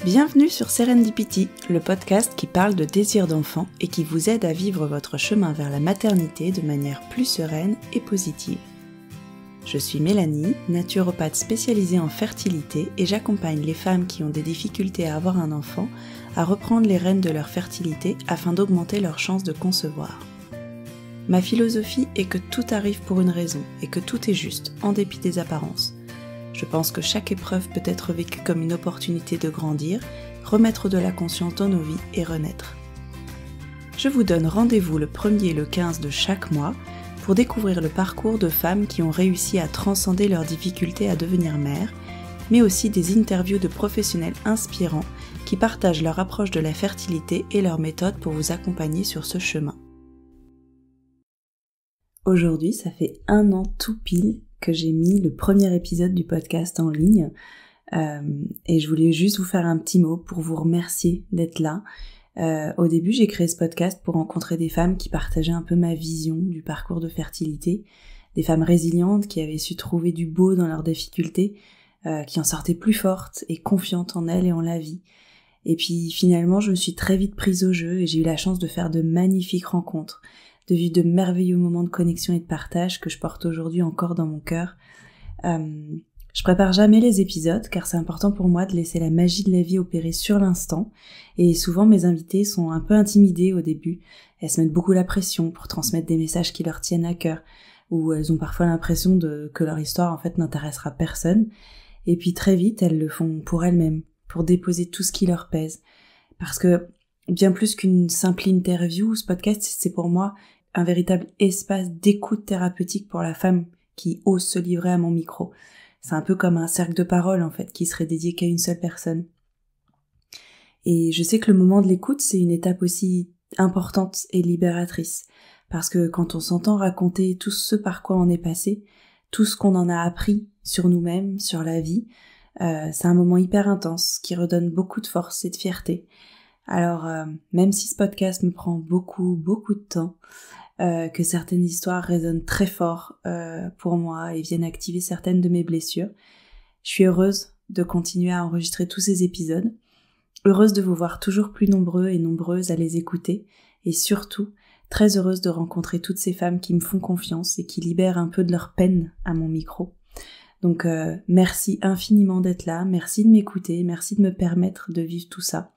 Bienvenue sur Serendipity, le podcast qui parle de désir d'enfant et qui vous aide à vivre votre chemin vers la maternité de manière plus sereine et positive. Je suis Mélanie, naturopathe spécialisée en fertilité et j'accompagne les femmes qui ont des difficultés à avoir un enfant à reprendre les rênes de leur fertilité afin d'augmenter leurs chances de concevoir. Ma philosophie est que tout arrive pour une raison et que tout est juste, en dépit des apparences. Je pense que chaque épreuve peut être vécue comme une opportunité de grandir, remettre de la conscience dans nos vies et renaître. Je vous donne rendez-vous le 1er et le 15 de chaque mois pour découvrir le parcours de femmes qui ont réussi à transcender leurs difficultés à devenir mères, mais aussi des interviews de professionnels inspirants qui partagent leur approche de la fertilité et leurs méthodes pour vous accompagner sur ce chemin. Aujourd'hui, ça fait 1 an tout pile que j'ai mis le premier épisode du podcast en ligne et je voulais juste vous faire un petit mot pour vous remercier d'être là. Au début, j'ai créé ce podcast pour rencontrer des femmes qui partageaient un peu ma vision du parcours de fertilité, des femmes résilientes qui avaient su trouver du beau dans leurs difficultés, qui en sortaient plus fortes et confiantes en elles et en la vie. Et puis finalement, je me suis très vite prise au jeu et j'ai eu la chance de faire de magnifiques rencontres, de vivre de merveilleux moments de connexion et de partage que je porte aujourd'hui encore dans mon cœur. Je prépare jamais les épisodes car c'est important pour moi de laisser la magie de la vie opérer sur l'instant et souvent mes invitées sont un peu intimidées au début. Elles se mettent beaucoup la pression pour transmettre des messages qui leur tiennent à cœur ou elles ont parfois l'impression que leur histoire en fait n'intéressera personne et puis très vite elles le font pour elles-mêmes, pour déposer tout ce qui leur pèse. Parce que bien plus qu'une simple interview, ce podcast c'est pour moi un véritable espace d'écoute thérapeutique pour la femme qui ose se livrer à mon micro. C'est un peu comme un cercle de parole en fait, qui serait dédié qu'à une seule personne. Et je sais que le moment de l'écoute, c'est une étape aussi importante et libératrice. Parce que quand on s'entend raconter tout ce par quoi on est passé, tout ce qu'on en a appris sur nous-mêmes, sur la vie, c'est un moment hyper intense qui redonne beaucoup de force et de fierté. Alors, même si ce podcast me prend beaucoup de temps, que certaines histoires résonnent très fort pour moi et viennent activer certaines de mes blessures, je suis heureuse de continuer à enregistrer tous ces épisodes, heureuse de vous voir toujours plus nombreux et nombreuses à les écouter, et surtout très heureuse de rencontrer toutes ces femmes qui me font confiance et qui libèrent un peu de leur peine à mon micro. Donc merci infiniment d'être là, merci de m'écouter, merci de me permettre de vivre tout ça.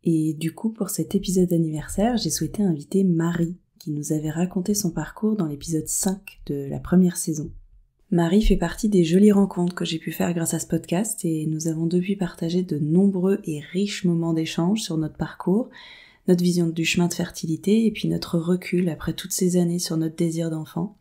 Et du coup, pour cet épisode d'anniversaire, j'ai souhaité inviter Marie, qui nous avait raconté son parcours dans l'épisode 5 de la première saison. Marie fait partie des jolies rencontres que j'ai pu faire grâce à ce podcast et nous avons depuis partagé de nombreux et riches moments d'échange sur notre parcours, notre vision du chemin de fertilité et puis notre recul après toutes ces années sur notre désir d'enfant.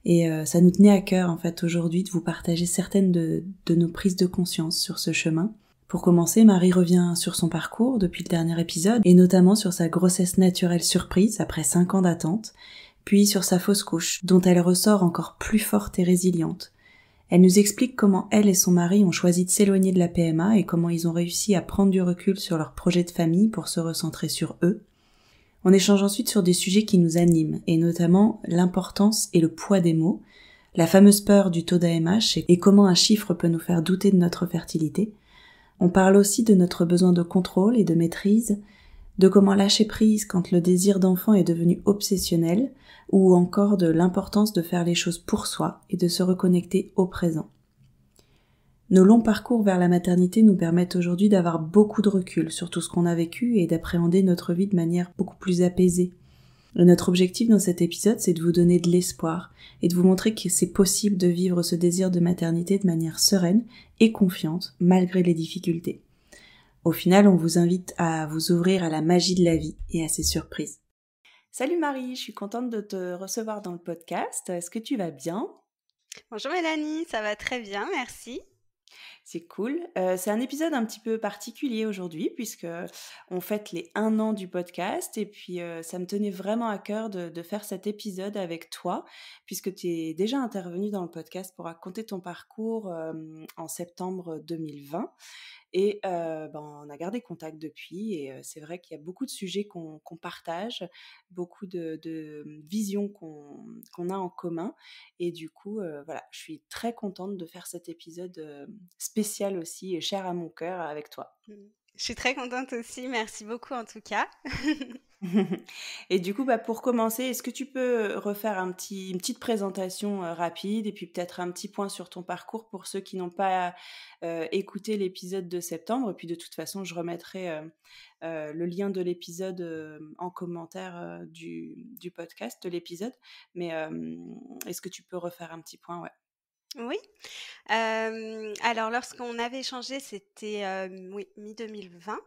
Et ça nous tenait à cœur en fait aujourd'hui de vous partager certaines de nos prises de conscience sur ce chemin. Pour commencer, Marie revient sur son parcours depuis le dernier épisode, et notamment sur sa grossesse naturelle surprise après 5 ans d'attente, puis sur sa fausse couche, dont elle ressort encore plus forte et résiliente. Elle nous explique comment elle et son mari ont choisi de s'éloigner de la PMA et comment ils ont réussi à prendre du recul sur leur projet de famille pour se recentrer sur eux. On échange ensuite sur des sujets qui nous animent, et notamment l'importance et le poids des mots, la fameuse peur du taux d'AMH et comment un chiffre peut nous faire douter de notre fertilité. On parle aussi de notre besoin de contrôle et de maîtrise, de comment lâcher prise quand le désir d'enfant est devenu obsessionnel, ou encore de l'importance de faire les choses pour soi et de se reconnecter au présent. Nos longs parcours vers la maternité nous permettent aujourd'hui d'avoir beaucoup de recul sur tout ce qu'on a vécu et d'appréhender notre vie de manière beaucoup plus apaisée. Et notre objectif dans cet épisode, c'est de vous donner de l'espoir et de vous montrer que c'est possible de vivre ce désir de maternité de manière sereine et confiante, malgré les difficultés. Au final, on vous invite à vous ouvrir à la magie de la vie et à ses surprises. Salut Marie, je suis contente de te recevoir dans le podcast. Est-ce que tu vas bien ? Bonjour Mélanie, ça va très bien, merci. C'est cool. C'est un épisode un petit peu particulier aujourd'hui puisque on fête les 1 an du podcast et puis, ça me tenait vraiment à cœur de faire cet épisode avec toi puisque tu es déjà intervenue dans le podcast pour raconter ton parcours, en septembre 2020 et on a gardé contact depuis et c'est vrai qu'il y a beaucoup de sujets qu'on partage, beaucoup de visions qu'on a en commun et du coup, voilà, je suis très contente de faire cet épisode, spécial aussi et cher à mon cœur avec toi. Mmh. Je suis très contente aussi, merci beaucoup en tout cas. Et du coup, pour commencer, est-ce que tu peux refaire une petite présentation, rapide et puis peut-être un petit point sur ton parcours pour ceux qui n'ont pas, écouté l'épisode de septembre? Et puis de toute façon, je remettrai, le lien de l'épisode, en commentaire, du podcast, de l'épisode. Mais, est-ce que tu peux refaire un petit point? Ouais. Oui, alors lorsqu'on avait échangé, c'était, oui, mi-2020.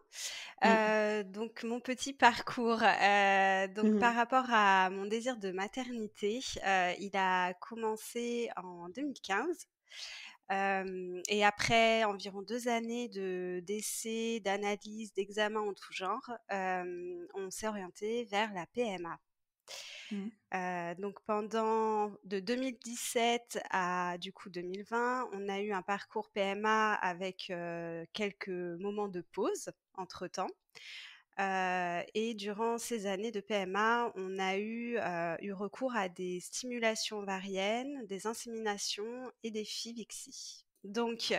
Mmh. Donc mon petit parcours, donc Mmh. par rapport à mon désir de maternité, il a commencé en 2015. Et après environ 2 années d'essais, d'analyses, d'examens en tout genre, on s'est orienté vers la PMA. Mmh. Donc pendant de 2017 à du coup 2020, on a eu un parcours PMA avec, quelques moments de pause entre-temps. Et durant ces années de PMA, on a eu recours à des stimulations ovariennes, des inséminations et des FIV-ICSI. Donc,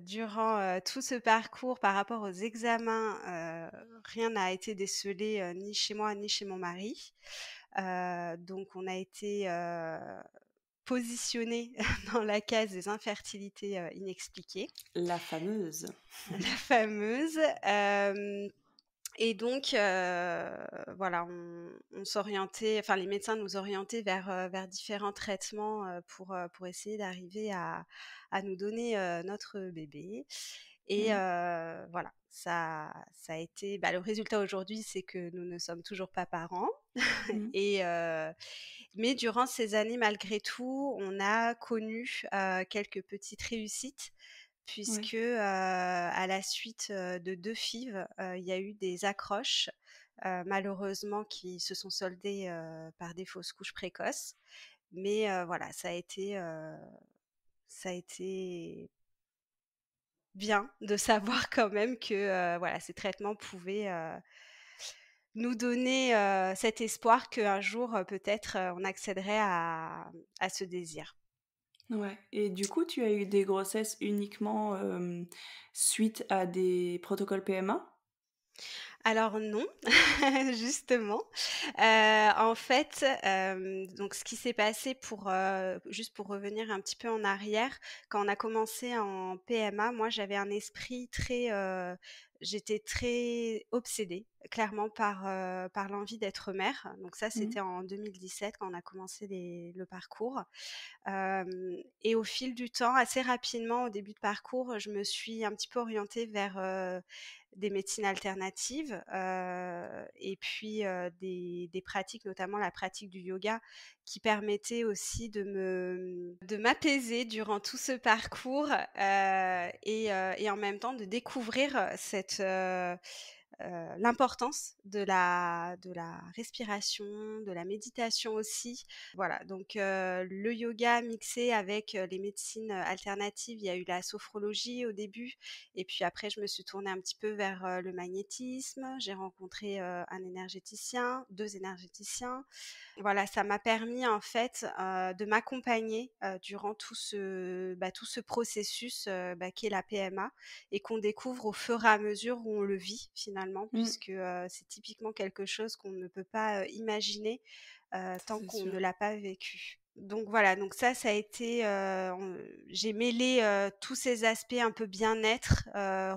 durant, tout ce parcours par rapport aux examens, rien n'a été décelé, ni chez moi ni chez mon mari. Donc on a été, positionnés dans la case des infertilités, inexpliquées, La fameuse. la fameuse. Et donc, voilà, on s'orientait, enfin les médecins nous orientaient vers différents traitements, pour essayer d'arriver à nous donner, notre bébé. Et Mmh. voilà, ça a été, le résultat aujourd'hui, c'est que nous ne sommes toujours pas parents. Mmh. Et mais durant ces années, malgré tout, on a connu, quelques petites réussites puisque, Ouais. à la suite, de 2 FIV, il y a eu des accroches, malheureusement qui se sont soldées, par des fausses couches précoces. Mais, voilà, ça a été bien de savoir quand même que, voilà, ces traitements pouvaient, nous donner, cet espoir qu'un jour, peut-être, on accéderait à ce désir. Ouais et du coup, tu as eu des grossesses uniquement, suite à des protocoles PMA? Alors non, justement. En fait, donc ce qui s'est passé pour, juste pour revenir un petit peu en arrière, quand on a commencé en PMA, moi j'avais un esprit très, j'étais très obsédée, clairement par l'envie d'être mère. Donc ça, Mmh. c'était en 2017 quand on a commencé le parcours. Et au fil du temps, assez rapidement, au début de parcours, je me suis un petit peu orientée vers, des médecines alternatives, et puis, des pratiques, notamment la pratique du yoga, qui permettait aussi de m'apaiser durant tout ce parcours, et en même temps de découvrir l'importance de la respiration, de la méditation aussi. Voilà, donc le yoga mixé avec, les médecines, alternatives. Il y a eu la sophrologie au début et puis après je me suis tournée un petit peu vers, le magnétisme. J'ai rencontré, un énergéticien, 2 énergéticiens. Voilà, ça m'a permis en fait, de m'accompagner, durant tout ce processus, qu'est la PMA et qu'on découvre au fur et à mesure où on le vit finalement Mmh. puisque, c'est typiquement quelque chose qu'on ne peut pas, imaginer, tant C'est qu'on sûr. ne l'a pas vécu. Donc voilà, donc ça a été, j'ai mêlé, tous ces aspects un peu bien-être,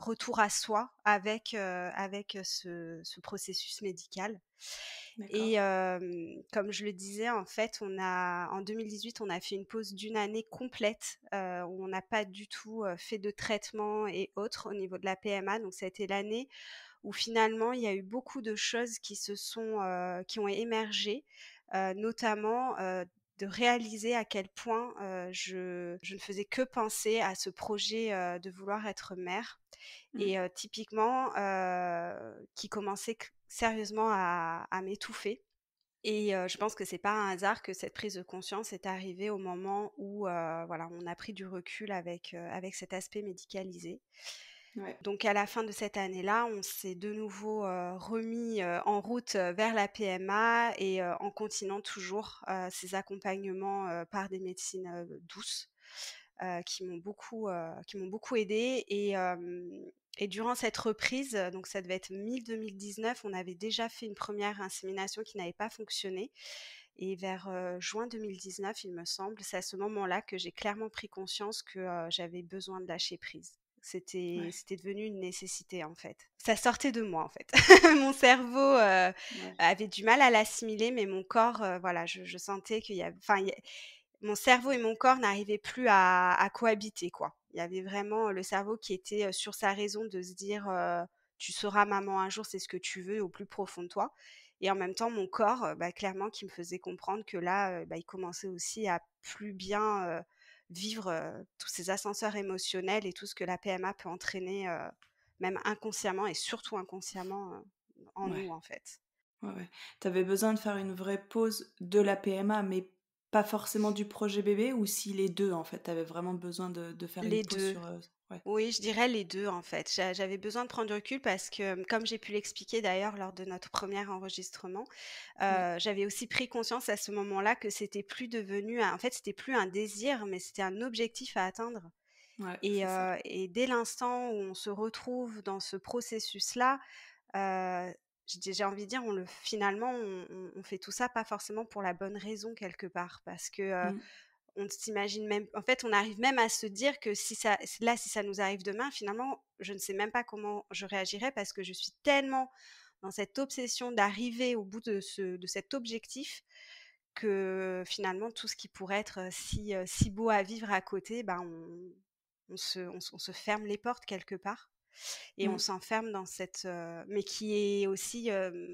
retour à soi avec ce processus médical. Et D'accord. comme je le disais, en fait, en 2018, on a fait une pause d'une année complète, où on n'a pas du tout, fait de traitement et autres au niveau de la PMA. Donc ça a été l'année où finalement il y a eu beaucoup de choses qui ont émergé, notamment, de réaliser à quel point je ne faisais que penser à ce projet de vouloir être mère. Mmh. Et typiquement, qui commençait sérieusement à m'étouffer. Et je pense que c'est pas un hasard que cette prise de conscience est arrivée au moment où, voilà, on a pris du recul avec cet aspect médicalisé. Ouais. Donc à la fin de cette année-là, on s'est de nouveau, remis, en route, vers la PMA et en continuant toujours, ces accompagnements, par des médecines, douces, qui m'ont beaucoup aidée et durant cette reprise, donc ça devait être mi-2019, on avait déjà fait une première insémination qui n'avait pas fonctionné et vers, juin 2019, il me semble, c'est à ce moment-là que j'ai clairement pris conscience que, j'avais besoin de lâcher prise. Ouais. C'était devenu une nécessité, en fait. Ça sortait de moi, en fait. Mon cerveau, Ouais. avait du mal à l'assimiler, mais mon corps, voilà, je sentais qu'il y avait enfin, mon cerveau et mon corps n'arrivaient plus à cohabiter, quoi. Il y avait vraiment le cerveau qui était, sur sa raison de se dire, «Tu seras maman un jour, c'est ce que tu veux au plus profond de toi» et en même temps mon corps, bah, clairement qui me faisait comprendre que là, bah, il commençait aussi à plus bien, vivre, tous ces ascenseurs émotionnels et tout ce que la PMA peut entraîner, même inconsciemment et surtout inconsciemment, en Ouais. nous, en fait. Ouais, ouais. Tu avais besoin de faire une vraie pause de la PMA, mais pas forcément du projet bébé, ou si les 2 en fait? Tu avais vraiment besoin de faire une Les pause 2. sur, ouais. Oui, je dirais les 2 en fait. J'avais besoin de prendre du recul parce que, comme j'ai pu l'expliquer d'ailleurs lors de notre premier enregistrement, Ouais. j'avais aussi pris conscience à ce moment-là que c'était plus devenu un en fait, c'était plus un désir, mais c'était un objectif à atteindre Ouais, c'est ça. et dès l'instant où on se retrouve dans ce processus-là, j'ai envie de dire, finalement, on fait tout ça pas forcément pour la bonne raison quelque part parce que, Mmh. on s'imagine même en fait, on arrive même à se dire que si ça nous arrive demain, finalement, je ne sais même pas comment je réagirais parce que je suis tellement dans cette obsession d'arriver au bout de cet objectif que finalement tout ce qui pourrait être, si beau à vivre à côté, ben, on se ferme les portes quelque part et on Mmh. s'enferme dans cette, mais qui est aussi,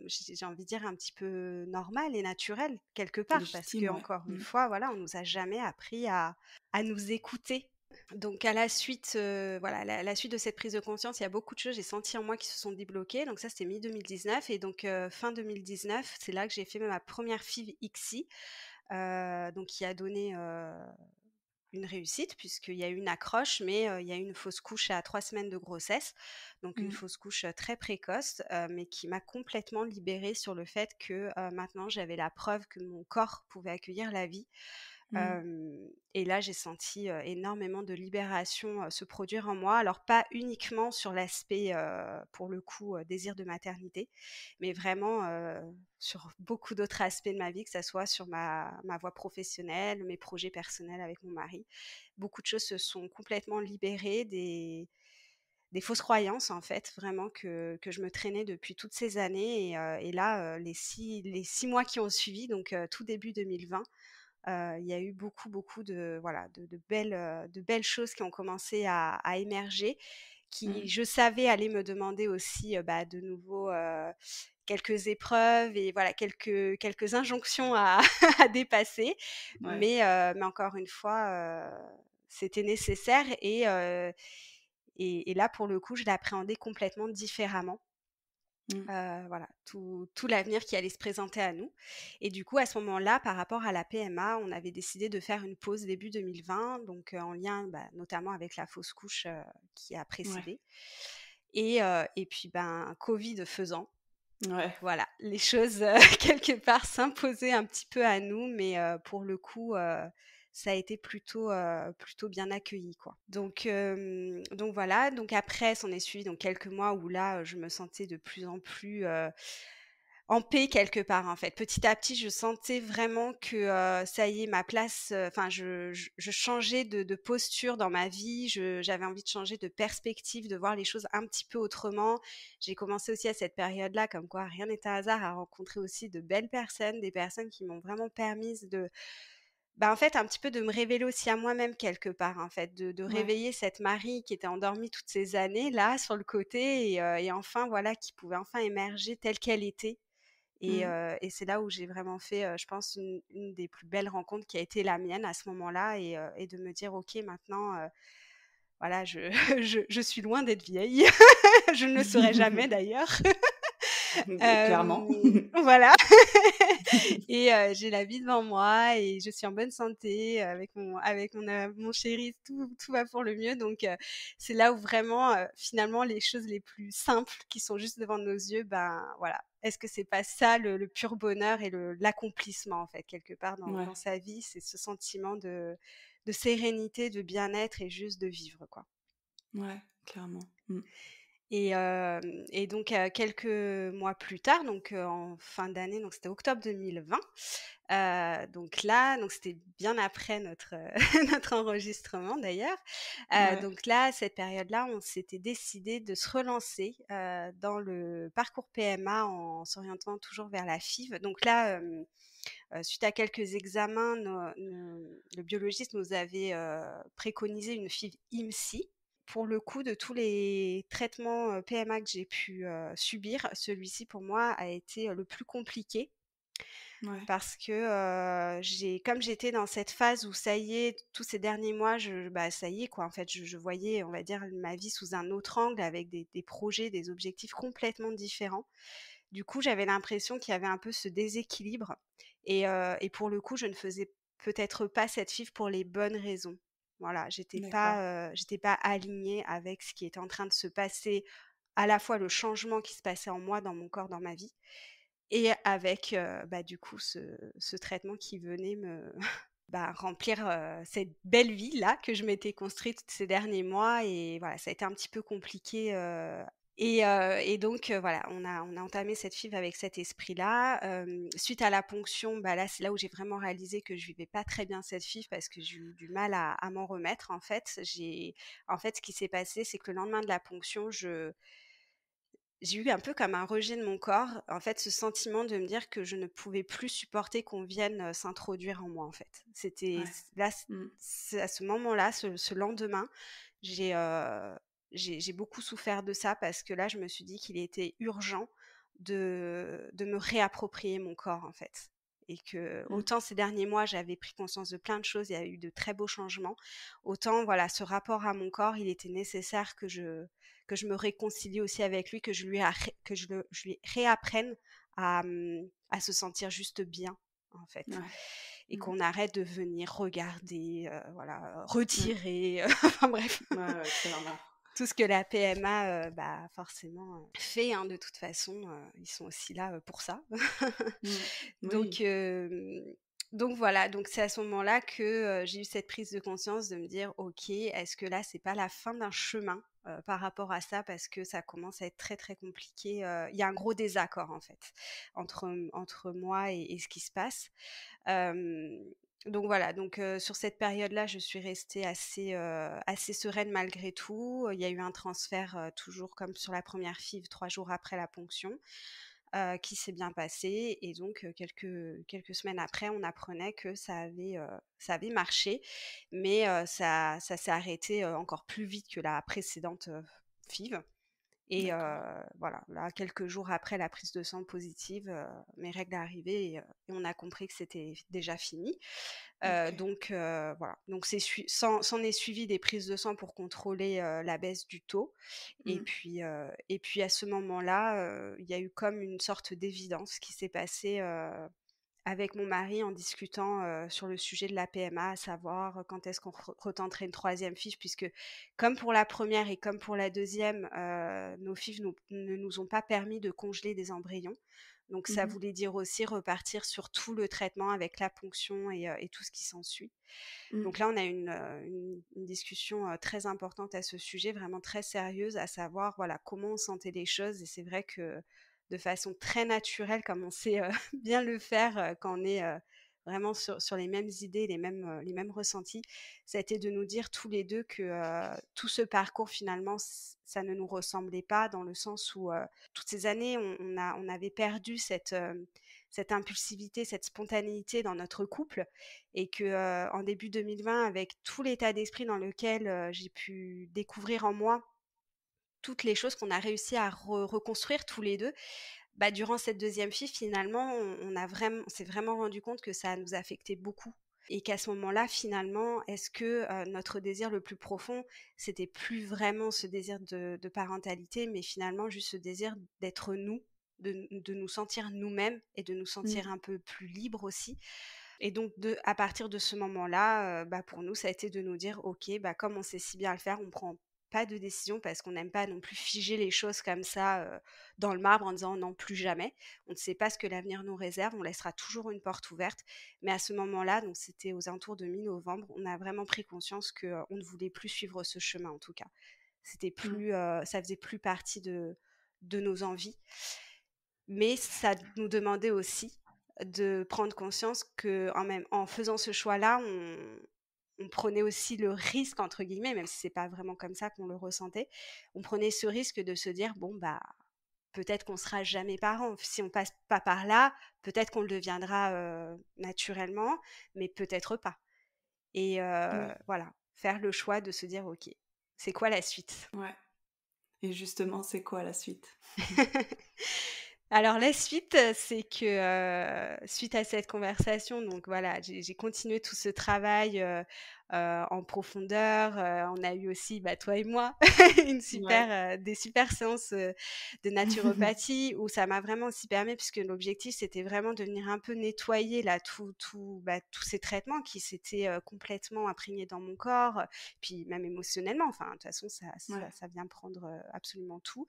j'ai envie de dire un petit peu normal et naturel quelque part parce que Légitime, ouais. encore une Mmh. fois, voilà, on nous a jamais appris à nous écouter. Donc à la suite, voilà, la suite de cette prise de conscience, il y a beaucoup de choses, j'ai senti en moi qui se sont débloquées. Donc ça, c'était mi-2019 et donc fin 2019, c'est là que j'ai fait ma première FIV ICSI, donc qui a donné, une réussite puisqu'il y a eu une accroche, mais il y a eu une fausse couche à 3 semaines de grossesse, donc une Mmh. fausse couche, très précoce, mais qui m'a complètement libérée sur le fait que, maintenant j'avais la preuve que mon corps pouvait accueillir la vie. Mmh. Et là, j'ai senti, énormément de libération, se produire en moi. Alors pas uniquement sur l'aspect, pour le coup, désir de maternité, mais vraiment, sur beaucoup d'autres aspects de ma vie, que ça soit sur ma voie professionnelle, mes projets personnels avec mon mari. Beaucoup de choses se sont complètement libérées, des fausses croyances en fait, vraiment que je me traînais depuis toutes ces années et là, les 6 mois qui ont suivi, donc tout début 2020, il y a eu beaucoup, beaucoup de, voilà, de belles choses qui ont commencé à émerger, qui, Mmh. je savais, allaient me demander aussi bah, de nouveau quelques épreuves et voilà, quelques injonctions à, à dépasser. Ouais. Mais encore une fois, c'était nécessaire et là, pour le coup, je l'appréhendais complètement différemment. Mmh. Voilà, tout l'avenir qui allait se présenter à nous et du coup, à ce moment-là, par rapport à la PMA, on avait décidé de faire une pause début 2020, donc en lien, bah, notamment avec la fausse couche, qui a Ouais. précédé et puis, ben, covid faisant, Ouais. voilà, les choses, quelque part s'imposaient un petit peu à nous, mais pour le coup, ça a été plutôt bien accueilli, quoi. Donc voilà, donc après s'en est suivi donc quelques mois où là, je me sentais de plus en plus, en paix quelque part, en fait. Petit à petit, je sentais vraiment que, ça y est, ma place, enfin je changeais de posture dans ma vie, j'avais envie de changer de perspective, de voir les choses un petit peu autrement. J'ai commencé aussi à cette période-là, comme quoi rien n'est un hasard, à rencontrer aussi de belles personnes, des personnes qui m'ont vraiment permise de bah, en fait, un petit peu de me révéler aussi à moi-même quelque part, en fait, de Ouais. réveiller cette Marie qui était endormie toutes ces années, là, sur le côté et enfin, voilà, qui pouvait enfin émerger telle qu'elle était Et c'est là où j'ai vraiment fait, je pense, une des plus belles rencontres qui a été la mienne à ce moment-là et de me dire: «OK, maintenant, voilà, je je suis loin d'être vieille». Je ne le serai jamais d'ailleurs. Clairement. Voilà. Et j'ai la vie devant moi et je suis en bonne santé avec mon chéri, tout va pour le mieux. Donc c'est là où vraiment, finalement, les choses les plus simples qui sont juste devant nos yeux, ben, voilà. Est-ce que c'est pas ça le pur bonheur et l'accomplissement, en fait, quelque part Ouais, dans sa vie? C'est ce sentiment de sérénité, de bien-être et juste de vivre, quoi. ouais, clairement. Et donc quelques mois plus tard, donc en fin d'année, donc c'était octobre 2020, donc là, donc c'était bien après notre, notre enregistrement d'ailleurs. Ouais, Donc là, cette période-là, on s'était décidé de se relancer, dans le parcours PMA en s'orientant toujours vers la FIV. Donc là, suite à quelques examens, le biologiste nous avait, préconisé une FIV IMSI. Pour le coup, de tous les traitements, PMA que j'ai pu, subir, celui-ci pour moi a été, le plus compliqué ouais, parce que, comme j'étais dans cette phase où ça y est, tous ces derniers mois, bah, ça y est quoi, en fait, je voyais, on va dire, ma vie sous un autre angle avec des projets, des objectifs complètement différents. Du coup, j'avais l'impression qu'il y avait un peu ce déséquilibre et pour le coup, je ne faisais peut-être pas cette FIV pour les bonnes raisons. Voilà, d'accord. j'étais pas alignée avec ce qui était en train de se passer, à la fois le changement qui se passait en moi, dans mon corps, dans ma vie et avec, bah, du coup, ce traitement qui venait me bah, remplir, cette belle vie-là que je m'étais construite ces derniers mois et voilà, ça a été un petit peu compliqué, et donc voilà, on a entamé cette FIV avec cet esprit-là. Suite à la ponction, bah, là, c'est là où j'ai vraiment réalisé que je vivais pas très bien cette FIV parce que j'ai eu du mal à m'en remettre, en fait. En fait, ce qui s'est passé, c'est que le lendemain de la ponction, j'ai eu un peu comme un rejet de mon corps, en fait, ce sentiment de me dire que je ne pouvais plus supporter qu'on vienne, s'introduire en moi, en fait. C'était Ouais. c là, Mmh. c'est à ce moment-là, ce lendemain, j'ai, j'ai beaucoup souffert de ça parce que là, je me suis dit qu'il était urgent de me réapproprier mon corps, en fait. Et que Mmh. autant ces derniers mois, j'avais pris conscience de plein de choses, il y a eu de très beaux changements, autant voilà, ce rapport à mon corps, il était nécessaire que je me réconcilie aussi avec lui, que je lui réapprenne à se sentir juste bien, en fait. Ouais. Et Mmh. qu'on arrête de venir regarder, voilà, Mmh. retirer, enfin bref, Ouais, ouais, clairement. tout ce que la PMA, bah, forcément, fait, hein, de toute façon, ils sont aussi là, pour ça. Mmh. Donc, Oui. donc voilà, donc c'est à ce moment-là que, j'ai eu cette prise de conscience de me dire: «OK, est-ce que là, c'est pas la fin d'un chemin, par rapport à ça?» parce que ça commence à être très, très compliqué, il y a un gros désaccord, en fait, entre moi et ce qui se passe. Hem, donc voilà, donc sur cette période-là, je suis restée assez sereine malgré tout. Il y a eu un transfert, toujours comme sur la première FIV 3 jours après la ponction, qui s'est bien passé et donc quelques semaines après, on apprenait que ça avait marché, mais ça s'est arrêté, encore plus vite que la précédente, FIV. Et D'accord. voilà, là, quelques jours après la prise de sang positive, mes règles arrivaient et on a compris que c'était déjà fini. OK. Donc voilà, donc s'en est suivi des prises de sang pour contrôler, la baisse du taux Mmh. et puis à ce moment-là, il y a eu comme une sorte d'évidence qui s'est passée, avec mon mari en discutant, sur le sujet de la PMA, à savoir, quand est-ce qu'on retenterait une troisième FIV puisque comme pour la première et comme pour la deuxième, nos FIV ne nous ont pas permis de congeler des embryons. Donc Mmh ça mh. voulait dire aussi repartir sur tout le traitement avec la ponction et tout ce qui s'ensuit. Mmh. Donc là, on a une discussion, très importante à ce sujet, vraiment très sérieuse, à savoir, voilà, comment on sentait les choses et c'est vrai que de façon très naturelle, comme on sait, bien le faire, quand on est, vraiment sur les mêmes idées, les mêmes ressentis, ça a été de nous dire tous les 2 que, tout ce parcours finalement, ça ne nous ressemblait pas dans le sens où, toutes ces années, on avait perdu cette impulsivité, cette spontanéité dans notre couple et que, en début 2020, avec tout l'état d'esprit dans lequel, j'ai pu découvrir en moi toutes les choses qu'on a réussi à reconstruire tous les 2, bah, durant cette deuxième FIV, finalement, on s'est vraiment rendu compte que ça nous affectait beaucoup. Et qu'à ce moment-là, finalement, est-ce que notre désir le plus profond, c'était plus vraiment ce désir de parentalité, mais finalement juste ce désir d'être nous, de nous sentir nous-mêmes et de nous sentir un peu plus libres aussi. Et donc, à partir de ce moment-là, bah, pour nous, ça a été de nous dire, OK, bah, comme on sait si bien le faire, on prend pas de décision parce qu'on n'aime pas non plus figer les choses comme ça dans le marbre en disant non, plus jamais. On ne sait pas ce que l'avenir nous réserve, on laissera toujours une porte ouverte. Mais à ce moment-là, donc c'était aux alentours de mi-novembre, on a vraiment pris conscience qu'on ne voulait plus suivre ce chemin en tout cas. C'était plus, ça faisait plus partie de nos envies. Mais ça nous demandait aussi de prendre conscience en faisant ce choix-là, on prenait aussi le risque, entre guillemets, même si c'est pas vraiment comme ça qu'on le ressentait, on prenait ce risque de se dire, bon, bah, peut-être qu'on sera jamais parent. Si on passe pas par là, peut-être qu'on le deviendra naturellement, mais peut-être pas. Et Ouais. voilà, faire le choix de se dire, ok, c'est quoi la suite? Ouais. Et justement, c'est quoi la suite? Alors la suite, c'est que, suite à cette conversation, donc voilà, j'ai continué tout ce travail, en profondeur, on a eu aussi, bah, toi et moi, Ouais. des super séances, de naturopathie où ça m'a vraiment aussi permis puisque l'objectif, c'était vraiment de venir un peu nettoyer là bah, tous ces traitements qui s'étaient, complètement imprégnés dans mon corps, puis même émotionnellement, enfin de toute façon Ouais. ça vient prendre, absolument tout.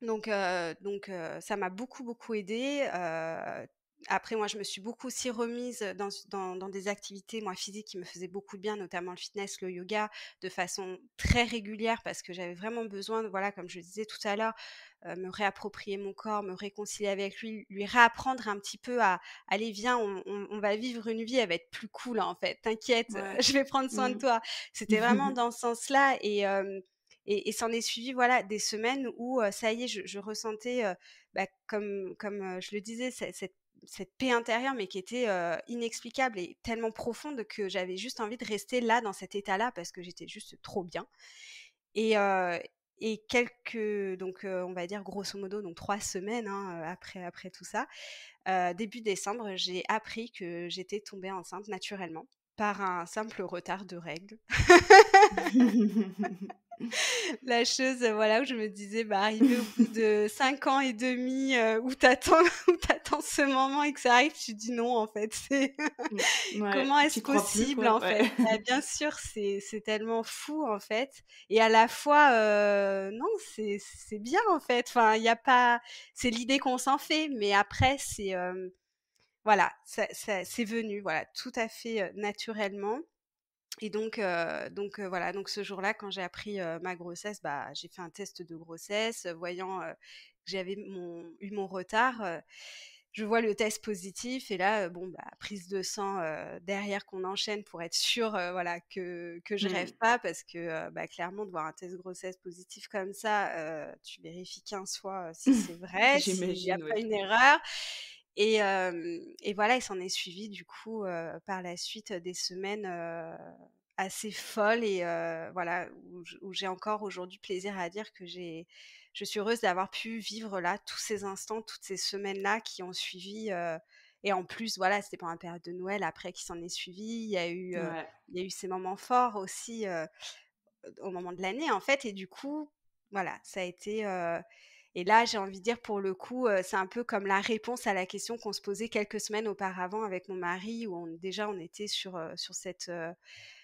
Ça m'a beaucoup, beaucoup aidée. Après moi, je me suis beaucoup aussi remise dans des activités, moi, physiques qui me faisaient beaucoup de bien, notamment le fitness, le yoga, de façon très régulière parce que j'avais vraiment besoin de, voilà, comme je le disais tout à l'heure, me réapproprier mon corps, me réconcilier avec lui réapprendre un petit peu à: «Allez, viens, on va vivre une vie, elle va être plus cool, en fait. T'inquiète, Ouais. je vais prendre soin de toi». C'était vraiment dans ce sens-là et s'en est suivi, voilà, des semaines où, ça y est, je ressentais, bah, comme je le disais, cette paix intérieure, mais qui était, inexplicable et tellement profonde que j'avais juste envie de rester là, dans cet état-là, parce que j'étais juste trop bien et heu on va dire grosso modo, donc 3 semaines, hein, après tout ça, début décembre, j'ai appris que j'étais tombée enceinte naturellement par un simple retard de règles. La chose, voilà, où je me disais, bah, arrivé au bout de 5 ans et demi, où t'attends où tu ce moment et que ça arrive, tu dis: «Non, en fait, c'est Ouais, comment est-ce tu crois plus, possible, quoi, en ouais. fait?» Bah, bien sûr, c'est tellement fou, en fait et à la fois, non, c'est bien, en fait. Enfin, il y a pas c'est l'idée qu'on s'en fait, mais après voilà, ça c'est venu, voilà, tout à fait, naturellement et voilà, donc ce jour-là, quand j'ai appris, ma grossesse, bah, j'ai fait un test de grossesse, voyant, que j'avais eu mon retard, je vois le test positif et là, bon, bah, prise de sang, derrière qu'on enchaîne pour être sûre, voilà, que je rêve Mmh. pas parce que, bah, clairement de voir un test grossesse positif comme ça, tu vérifies 15 fois, si c'est vrai, s'il y a J'imagine, pas oui. une erreur et voilà, il s'en est suivi du coup, par la suite, des semaines, assez folles et voilà, où j'ai encore aujourd'hui plaisir à dire que je suis heureuse d'avoir pu vivre là tous ces instants, toutes ces semaines-là qui ont suivi, et en plus, voilà, c'était pendant la période de Noël après qui s'en est suivi. Ouais. Il y a eu ces moments forts aussi, au moment de l'année, en fait et du coup, voilà, ça a été, et là, j'ai envie de dire pour le coup, c'est un peu comme la réponse à la question qu'on se posait quelques semaines auparavant avec mon mari où on était sur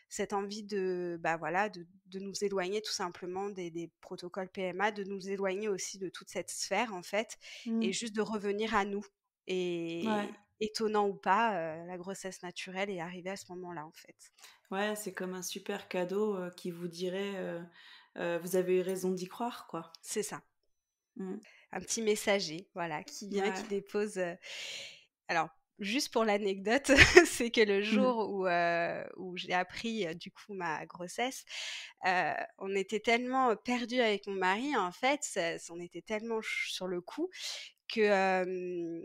cette envie de, bah, voilà, de nous éloigner tout simplement des protocoles PMA, de nous éloigner aussi de toute cette sphère en fait et Mmh. juste de revenir à nous Ouais. et étonnant ou pas, la grossesse naturelle est arrivée à ce moment-là, en fait. Ouais, c'est comme un super cadeau, qui vous dirait, «Vous avez eu raison d'y croire», quoi. C'est ça. Mmh. Un petit messager, voilà, qui vient, qui Ouais. dépose, alors juste pour l'anecdote, c'est que le Mmh. jour où j'ai appris, du coup ma grossesse, on était tellement perdus avec mon mari en fait, on était tellement sur le coup que,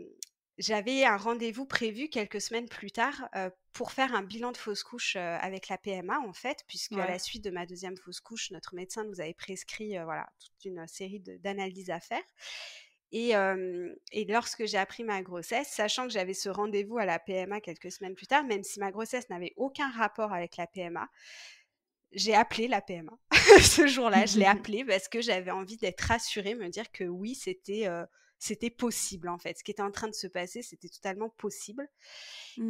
j'avais un rendez-vous prévu quelques semaines plus tard, pour faire un bilan de fausse couche, avec la PMA en fait, puisque à Ouais. la suite de ma deuxième fausse couche, notre médecin nous avait prescrit, voilà, toute une série d'analyses à faire Et lorsque j'ai appris ma grossesse, sachant que j'avais ce rendez-vous à la PMA quelques semaines plus tard, même si ma grossesse n'avait aucun rapport avec la PMA, j'ai appelé la PMA. Ce jour-là, je l'ai appelée parce que j'avais envie d'être rassurée, me dire que oui, c'était possible en fait. Ce qui était en train de se passer, c'était totalement possible.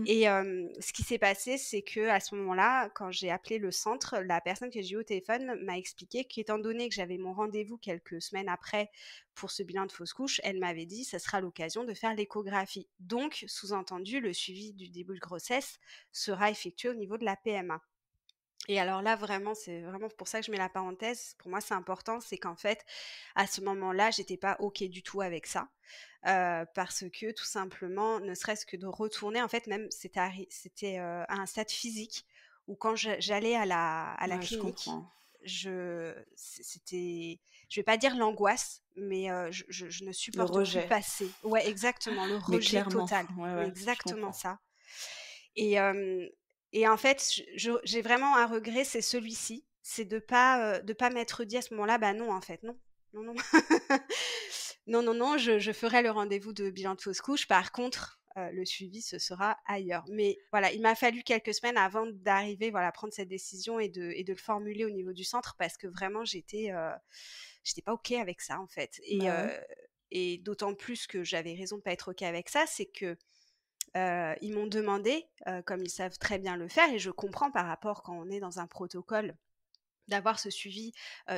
Et ce qui s'est passé, c'est que à ce moment-là, quand j'ai appelé le centre, la personne que j'ai eu au téléphone m'a expliqué qu'étant donné que j'avais mon rendez-vous quelques semaines après pour ce bilan de fausse couche, elle m'avait dit ça sera l'occasion de faire l'échographie. Donc, sous-entendu, le suivi du début de grossesse sera effectué au niveau de la PMA. Et alors là, vraiment, c'est vraiment pour ça que je mets la parenthèse. Pour moi, c'est important, c'est qu'en fait, à ce moment-là, j'étais pas OK du tout avec ça. Parce que tout simplement, ne serait-ce que de retourner, en fait, même c'était à un stade physique où quand j'allais à la Ouais, je clinique, comprends. c'était, je vais pas dire l'angoisse, mais je ne Le supporte plus rejet. passer. Ouais, exactement, le Mais rejet clairement, total. ouais, Mais ouais, je exactement comprends. ça. Et, et en fait, j'ai vraiment un regret, c'est celui-ci, c'est de pas m'être dit à ce moment-là, bah non, en fait, non, non, non, non, non, non, je ferai le rendez-vous de bilan de fausse couche. Par contre, le suivi, ce sera ailleurs. Mais voilà, il m'a fallu quelques semaines avant d'arriver, voilà, à prendre cette décision et de le formuler au niveau du centre parce que vraiment, j'étais pas OK avec ça, en fait. Bah ouais. Et d'autant plus que j'avais raison de pas être OK avec ça, c'est que ils m'ont demandé, comme ils savent très bien le faire et je comprends par rapport quand on est dans un protocole, d'avoir ce suivi,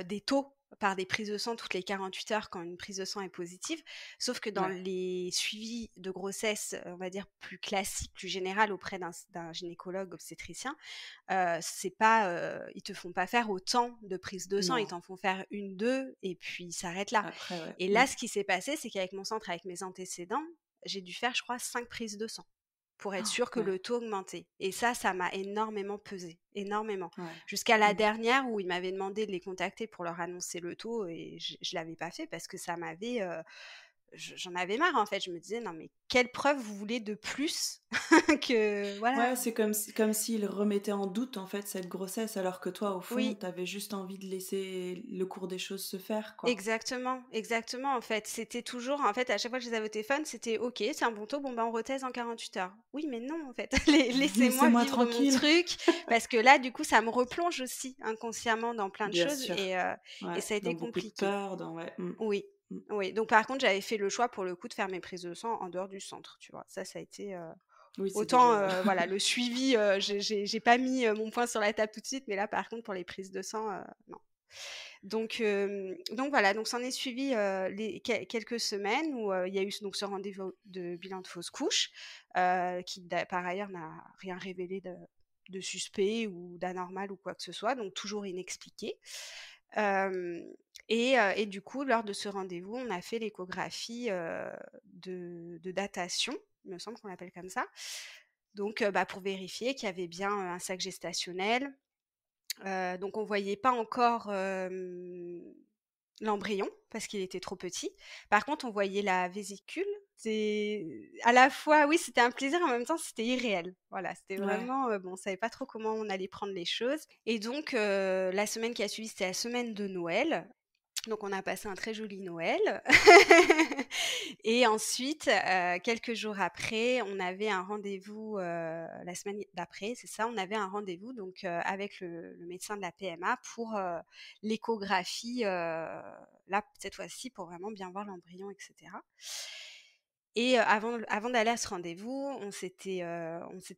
des taux par des prises de sang toutes les 48 heures quand une prise de sang est positive. Sauf que dans Ouais. les suivis de grossesse, on va dire plus classiques, plus général auprès d'un gynécologue obstétricien, c'est pas, ils te font pas faire autant de prises de sang, ils Non. t'en font faire 1-2 et puis ils s'arrêtent là. Après, ouais. Et là, ce qui s'est passé, c'est qu'avec mon centre, avec mes antécédents, j'ai dû faire, je crois, 5 prises de sang pour être sûre que Ouais. le taux augmentait. Et ça m'a énormément pesé, énormément. Ouais. Jusqu'à la dernière où ils m'avaient demandé de les contacter pour leur annoncer le taux et je l'avais pas fait parce que ça m'avait, j'en avais marre en fait. Je me disais non mais quelle preuve vous voulez de plus que voilà. Ouais, c'est comme s'il remettait en doute en fait cette grossesse, alors que toi, au fond, Oui, t'avais juste envie de laisser le cours des choses se faire, quoi. exactement, exactement en fait. C'était toujours, en fait, à chaque fois que je les avais au téléphone, c'était OK, c'est un bon taux, bon ben on rethèse en 48 heures. Oui, mais non en fait, laissez-moi Laissez-moi vivre mon tranquille. truc parce que là, du coup, ça me replonge aussi inconsciemment dans plein de Bien choses sûr. et Ouais, ça a dans été beaucoup de compliqué. peur, dans ouais. Oui, Mmh. oui. Donc par contre, j'avais fait le choix pour le coup de faire mes prises de sang en dehors du centre, tu vois. Ça a été Oui, c'est autant déjà voilà, le suivi, j'ai pas mis mon point sur la table tout de suite, mais là par contre pour les prises de sang, non. Donc voilà, donc s'en est suivi quelques semaines où il y a eu donc ce rendez-vous de bilan de fausse couche, qui par ailleurs n'a rien révélé de suspect ou d'anormal ou quoi que ce soit, donc toujours inexpliqué. Euh, et du coup, lors de ce rendez-vous, on a fait l'échographie de datation, il me semble qu'on l'appelle comme ça. Donc, bah, pour vérifier qu'il y avait bien un sac gestationnel, donc on voyait pas encore, l'embryon parce qu'il était trop petit. Par contre, on voyait la vésicule. C'est à la fois oui, c'était un plaisir, en même temps, c'était irréel. Voilà, c'était ouais. vraiment, bon, on savait pas trop comment on allait prendre les choses et donc la semaine qui a suivi, c'était la semaine de Noël. Donc on a passé un très joli Noël. Et ensuite, quelques jours après, on avait un rendez-vous, la semaine d'après, c'est ça, on avait un rendez-vous donc avec le médecin de la PMA pour, l'échographie, là, cette fois-ci, pour vraiment bien voir l'embryon et cetera. Et avant d'aller à ce rendez-vous, on s'était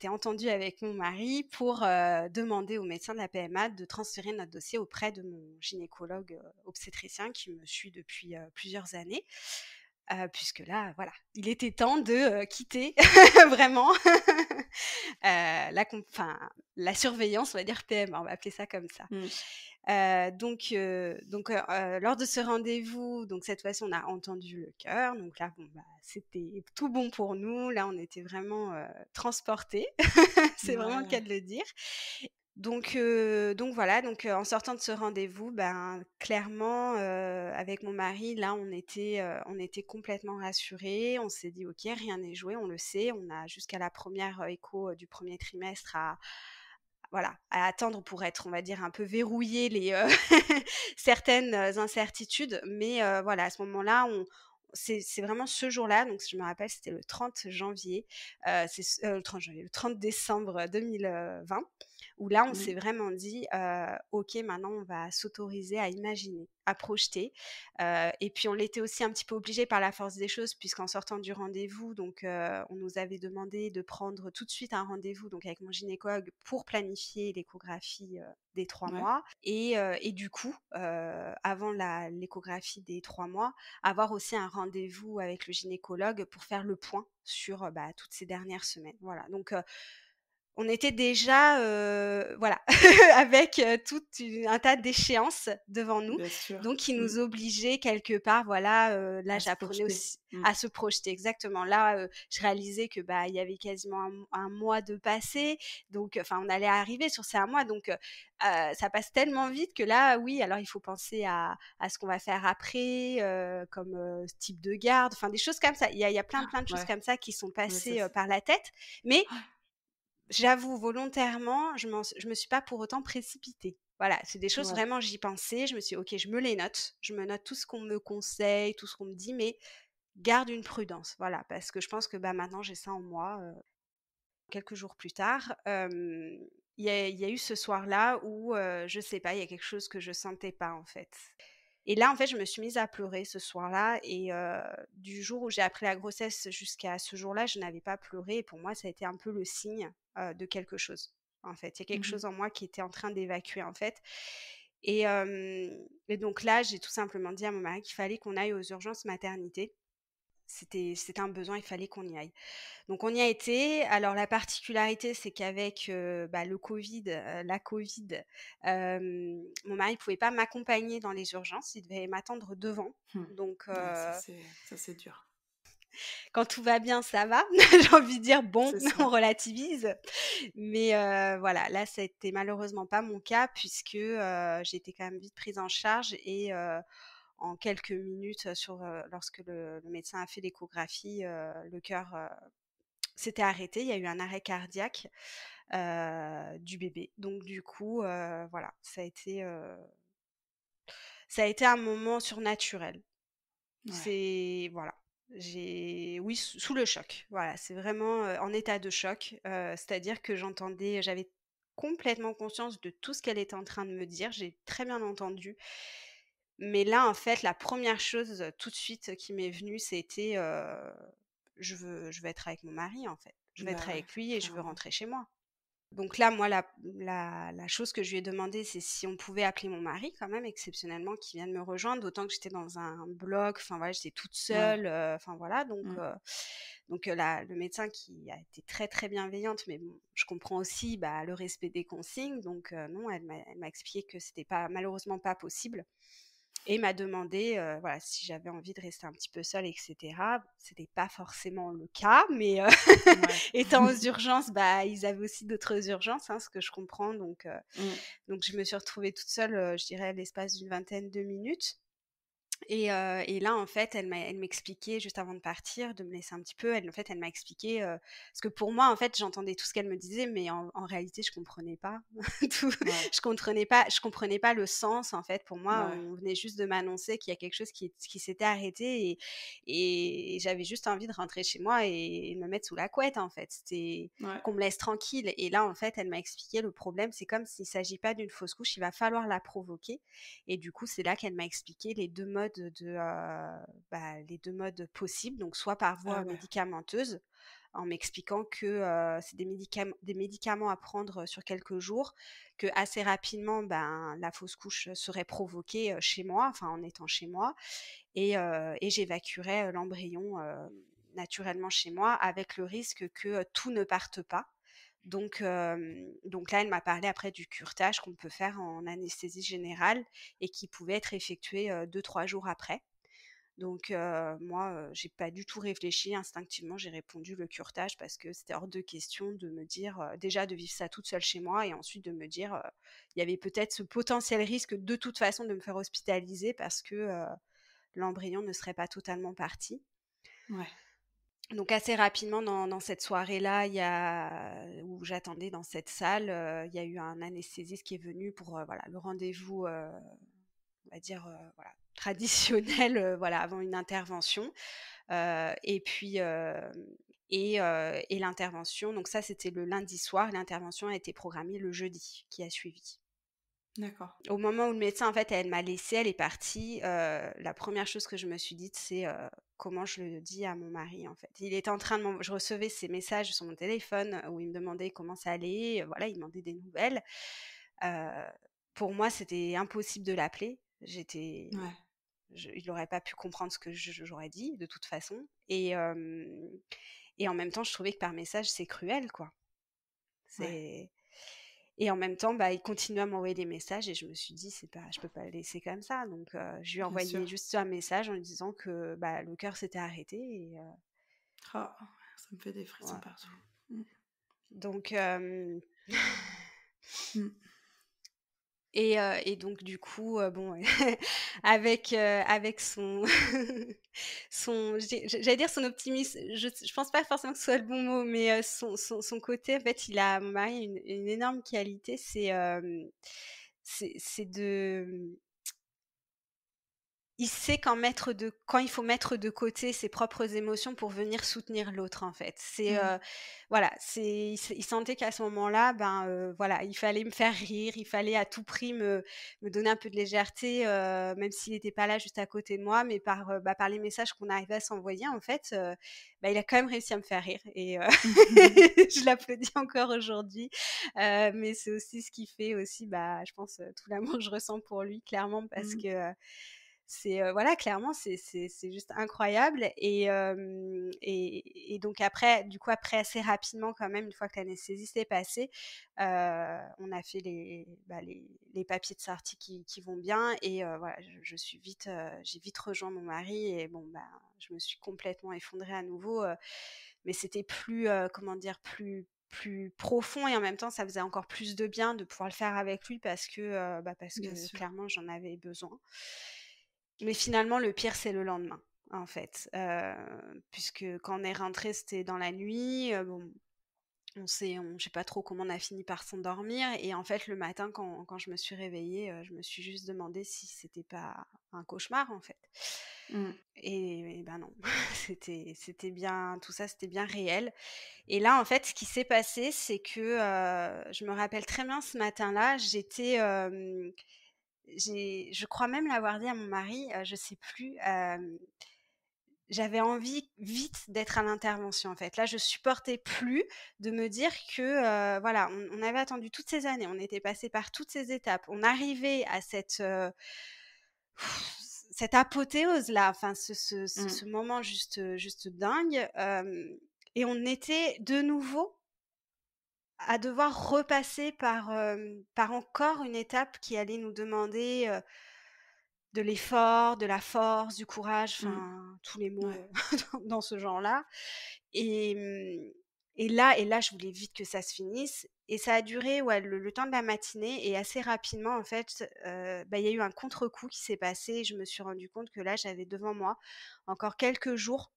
entendus avec mon mari pour, demander au médecin de la PMA de transférer notre dossier auprès de mon gynécologue, obstétricien qui me suit depuis, plusieurs années. Puisque là, voilà, il était temps de, quitter vraiment, enfin, la surveillance, on va dire PMA, on va appeler ça comme ça. Mmh. Lors de ce rendez-vous, donc cette fois-ci, on a entendu le cœur. Donc là, bon, bah, c'était tout bon pour nous. Là, on était vraiment transportés. C'est vraiment le cas Ouais. de le dire. Donc voilà, donc en sortant de ce rendez-vous, ben, clairement, avec mon mari, là, on était complètement rassurés. On s'est dit: «OK, rien n'est joué, on le sait. On a jusqu'à la première écho, du premier trimestre à voilà, à attendre pour être, on va dire, un peu verrouiller les, certaines incertitudes». Mais voilà, à ce moment-là, c'est vraiment ce jour-là, donc je me rappelle, c'était le 30 janvier, le 30 janvier, le 30 décembre 2020, où là, on s'est Oui. vraiment dit, OK, maintenant, on va s'autoriser à imaginer, à projeter. Et puis, on l'était aussi un petit peu obligé par la force des choses, puisqu'en sortant du rendez-vous, donc, on nous avait demandé de prendre tout de suite un rendez-vous, donc avec mon gynécologue, pour planifier l'échographie des 3 Ouais. mois. Et du coup, avant l'échographie des 3 mois, avoir aussi un rendez-vous avec le gynécologue pour faire le point sur toutes ces dernières semaines. Voilà, donc on était déjà voilà, avec un tas d'échéances devant nous, Bien sûr. donc qui nous obligeait quelque part, voilà, là À se j'apprenais projeter. aussi à se projeter exactement. Là, je réalisais que, il y avait quasiment un mois de passé, donc enfin on allait arriver sur ces 1 mois, donc ça passe tellement vite que là, oui, alors il faut penser à ce qu'on va faire après, comme, type de garde, enfin des choses comme ça. Il y a plein de choses Ouais, comme ça qui sont ouais, ça passées, c'est par la tête, mais j'avoue volontairement, je me suis pas pour autant précipitée. Voilà, c'est des choses ouais, vraiment j'y pensais, je me suis dit: «OK, je me les note, je me note tout ce qu'on me conseille, tout ce qu'on me dit, mais garde une prudence». Voilà, parce que je pense que, maintenant j'ai ça en moi, quelques jours plus tard, il y a eu ce soir-là où, je sais pas, il y a quelque chose que je sentais pas, en fait. Et là, en fait, je me suis mise à pleurer ce soir-là et du jour où j'ai appris la grossesse jusqu'à ce jour-là, je n'avais pas pleuré et pour moi, ça a été un peu le signe, de quelque chose, en fait. Il y a quelque mmh chose en moi qui était en train d'évacuer, en fait. Et donc là, j'ai tout simplement dit à mon mari qu'il fallait qu'on aille aux urgences maternité. C'était un besoin, il fallait qu'on y aille. Donc on y a été. Alors la particularité, c'est qu'avec, le covid, la covid, mon mari ne pouvait pas m'accompagner dans les urgences, il devait m'attendre devant. mh. Donc Ouais, ça c'est dur. quand tout va bien, ça va. J'ai envie de dire: «Bon, C'est on ça. relativise». Mais voilà, là, ça a été malheureusement pas mon cas puisque, j'ai été quand même vite prise en charge et en quelques minutes, lorsque le médecin a fait l'échographie, le cœur, s'était arrêté. Il y a eu un arrêt cardiaque, du bébé. Donc du coup, voilà, ça a été un moment surnaturel. Ouais, C'est voilà, oui, sous le choc. Voilà, c'est vraiment, en état de choc, c'est-à-dire que j'avais complètement conscience de tout ce qu'elle était en train de me dire. J'ai très bien entendu. Mais là, en fait, la première chose, tout de suite, qui m'est venue, c'était, je veux être avec mon mari, en fait. Je veux bah être ouais, avec lui et je veux clairement. rentrer chez moi. Donc là, moi, la chose que je lui ai demandé, c'est si on pouvait appeler mon mari quand même, exceptionnellement, qui vienne me rejoindre, d'autant que j'étais dans un bloc, enfin voilà, j'étais toute Ouais. seule, enfin voilà, donc, Mmh. le médecin qui a été très très bienveillante, mais bon, je comprends aussi le respect des consignes, donc non, elle m'a expliqué que c'était pas malheureusement pas possible. Et il m'a demandé, voilà, si j'avais envie de rester un petit peu seule et cetera. C'était pas forcément le cas, mais Ouais. étant aux urgences, ils avaient aussi d'autres urgences, hein, ce que je comprends, Mmh. donc je me suis retrouvée toute seule, je dirais à l'espace d'une vingtaine de minutes. Et là, en fait, elle m'expliquait juste avant de partir, de me laisser un petit peu, elle m'a expliqué, parce que pour moi, en fait, j'entendais tout ce qu'elle me disait, mais en réalité, je comprenais pas tout. Ouais. Je comprenais pas le sens, en fait. Pour moi, Bah ouais. on venait juste de m'annoncer qu'il y a quelque chose qui s'était arrêté et j'avais juste envie de rentrer chez moi et de me mettre sous la couette, en fait. C'était Ouais. qu'on me laisse tranquille. Et là, en fait, elle m'a expliqué le problème, c'est comme s'il s'agit pas d'une fausse couche, il va falloir la provoquer. Et du coup, c'est là qu'elle m'a expliqué les 2 modes possibles, donc soit par Ah voie ouais. médicamenteuse, en m'expliquant que, c'est des médicaments à prendre sur quelques jours, que assez rapidement, la fausse couche serait provoquée, chez moi, enfin en étant chez moi et j'évacuerais, l'embryon, naturellement chez moi avec le risque que, tout ne parte pas. Donc là, elle m'a parlé après du curetage qu'on peut faire en anesthésie générale et qui pouvait être effectué, 2-3 jours après. Donc moi, j'ai pas du tout réfléchi, instinctivement, j'ai répondu le curetage parce que c'était hors de question de me dire, déjà de vivre ça toute seule chez moi et ensuite de me dire, il y avait peut-être ce potentiel risque de toute façon de me faire hospitaliser parce que, l'embryon ne serait pas totalement parti. Ouais. Donc assez rapidement dans cette soirée-là, où j'attendais dans cette salle, il y a eu un anesthésiste qui est venu pour, voilà, le on va dire, voilà, traditionnelle, voilà, avant une intervention. Et puis, et l'intervention, donc ça, c'était le lundi soir. L'intervention a été programmée le jeudi qui a suivi. D'accord. Au moment où le médecin, en fait, elle m'a laissée, elle est partie, la première chose que je me suis dite, c'est, comment je le dis à mon mari, en fait. Il était en train de je recevais ses messages sur mon téléphone, où il me demandait comment ça allait, voilà, il demandait des nouvelles. Heu, pour moi, c'était impossible de l'appeler. Ouais. Il n'aurait pas pu comprendre ce que j'aurais dit, de toute façon. Et en même temps, je trouvais que par message, c'est cruel, quoi. Ouais. C'est Et en même temps, bah, il continuait à m'envoyer des messages et je me suis dit: «C'est pas je peux pas le laisser comme ça». Donc je lui ai Bien envoyé sûr. juste un message en lui disant que, bah, le cœur s'était arrêté et Ah, ça me fait des frissons voilà. partout. Mmh. Donc Mmh. et donc du coup, bon, avec son j'allais dire son optimisme, je pense pas forcément que ce soit le bon mot, mais son côté, en fait, mon mari a une énorme qualité, c'est de il sait quand il faut mettre de côté ses propres émotions pour venir soutenir l'autre, en fait. Mmh. Voilà, il sentait qu'à ce moment-là, ben, voilà, il fallait me faire rire, il fallait à tout prix me donner un peu de légèreté, même s'il n'était pas là juste à côté de moi, mais par les messages qu'on arrivait à s'envoyer, en fait, bah, il a quand même réussi à me faire rire et je l'applaudis encore aujourd'hui. Mais c'est aussi ce qui fait aussi, bah, je pense, tout l'amour que je ressens pour lui, clairement, parce Mmh. que, voilà, clairement, c'est juste incroyable et donc après, du coup, après assez rapidement quand même, une fois que l'anesthésie s'est passée, on a fait les papiers de sortie qui vont bien et voilà, je suis vite, j'ai vite rejoint mon mari et bon, bah, je me suis complètement effondrée à nouveau, mais c'était plus, comment dire? Plus profond et en même temps, ça faisait encore plus de bien de pouvoir le faire avec lui parce Bien que sûr. clairement, j'en avais besoin. Mais finalement, le pire, c'est le lendemain, en fait, puisque quand on est rentré, c'était dans la nuit, bon, je sais pas trop comment on a fini par s'endormir et en fait, le matin, quand je me suis réveillée, je me suis juste demandé si c'était pas un cauchemar, en fait. Mmh. Et ben non, c'était bien tout ça, c'était bien réel et là, en fait, ce qui s'est passé, c'est que, je me rappelle très bien ce matin-là, je crois même l'avoir dit à mon mari, je sais plus, j'avais envie vite d'être à l'intervention, en fait. Là, je supportais plus de me dire que, voilà, on avait attendu toutes ces années, on était passé par toutes ces étapes, on arrivait à cette apothéose-là, enfin Mmh. ce moment juste dingue, et on était de nouveau à devoir repasser par encore une étape qui allait nous demander, de l'effort, de la force, du courage, Mmh. enfin tous les mots, Ouais. dans ce genre-là et mmh et là, je voulais vite que ça se finisse et ça a duré, ouais, le temps de la matinée et assez rapidement, en fait, bah, il y a eu un contre-coup qui s'est passé et je me suis rendu compte que là, j'avais devant moi encore quelques jours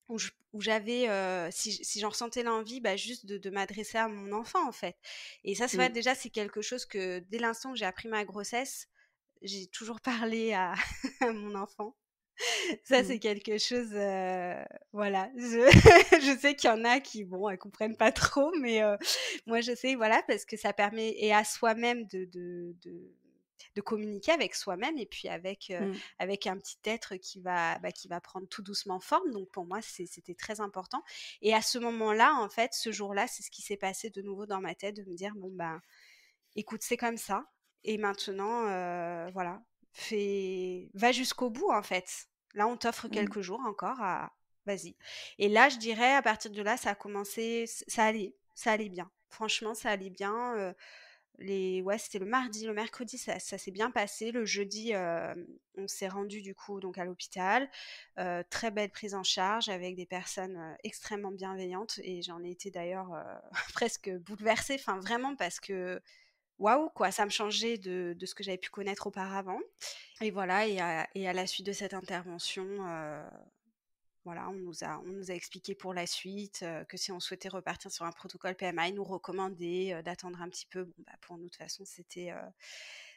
où j'avais, si j'en ressentais l'envie, bah, juste de m'adresser à mon enfant, en fait et ça, c'est vrai, Mmh. déjà, c'est quelque chose que dès l'instant où j'ai appris ma grossesse, j'ai toujours parlé à à mon enfant. Ça, Mmh. c'est quelque chose, voilà, je sais qu'il y en a qui, bon, elles comprennent pas trop, mais moi, je sais, voilà, parce que ça permet et à soi-même de communiquer avec soi-même et puis Mmh. avec un petit être qui va prendre tout doucement forme. Donc pour moi, c'était très important et à ce moment-là, en fait, ce jour-là, c'est ce qui s'est passé de nouveau dans ma tête, de me dire: «Bon, ben, écoute, c'est comme ça et maintenant, voilà, va jusqu'au bout, en fait. Là, on t'offre Mmh. quelques jours encore vas-y» et là, je dirais, à partir de là, ça a commencé ça allait bien. Franchement, ça allait bien, ouais, c'était le mardi. Le mercredi, ça s'est bien passé. Le jeudi, on s'est rendu du coup, donc à l'hôpital. Très belle prise en charge avec des personnes, extrêmement bienveillantes et j'en ai été d'ailleurs, presque bouleversée, enfin vraiment parce que waouh, quoi, ça me changeait de ce que j'avais pu connaître auparavant et voilà et à la suite de cette intervention, voilà, on nous a expliqué pour la suite, que si on souhaitait repartir sur un protocole PMA, ils nous recommandaient, d'attendre un petit peu. Bon, bah, pour nous, de toute façon,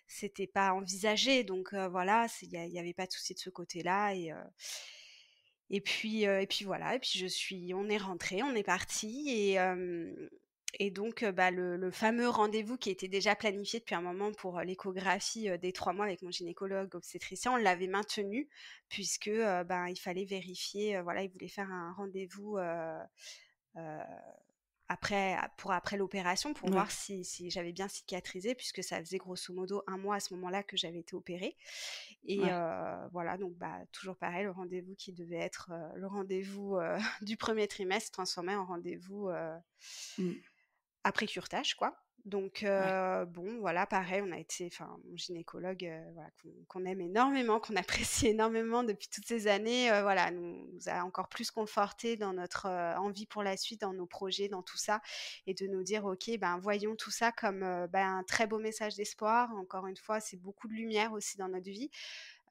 c'était pas envisagé. Donc voilà, il y avait pas de souci de ce côté-là. Et puis voilà. Et puis on est rentré, on est parti. Et donc, bah, le fameux rendez-vous qui était déjà planifié depuis un moment pour l'échographie des 3 mois avec mon gynécologue obstétricien, on l'avait maintenu puisque ben, il fallait vérifier. Voilà, il voulait faire un rendez-vous euh, après l'opération pour Ouais, voir si j'avais bien cicatrisé, puisque ça faisait grosso modo 1 mois à ce moment-là que j'avais été opérée. Et ouais. voilà, donc bah, toujours pareil, le rendez-vous qui devait être le rendez-vous du premier trimestre se transformait en rendez-vous Mmh. après curetage, quoi. Donc Ouais. bon, voilà, pareil, on a été, enfin, mon gynécologue, voilà, qu'on aime énormément, qu'on apprécie énormément depuis toutes ces années, voilà, nous a encore plus confortés dans notre envie pour la suite, dans nos projets, dans tout ça, et de nous dire, ok, ben voyons tout ça comme ben, un très beau message d'espoir. Encore une fois, c'est beaucoup de lumière aussi dans notre vie.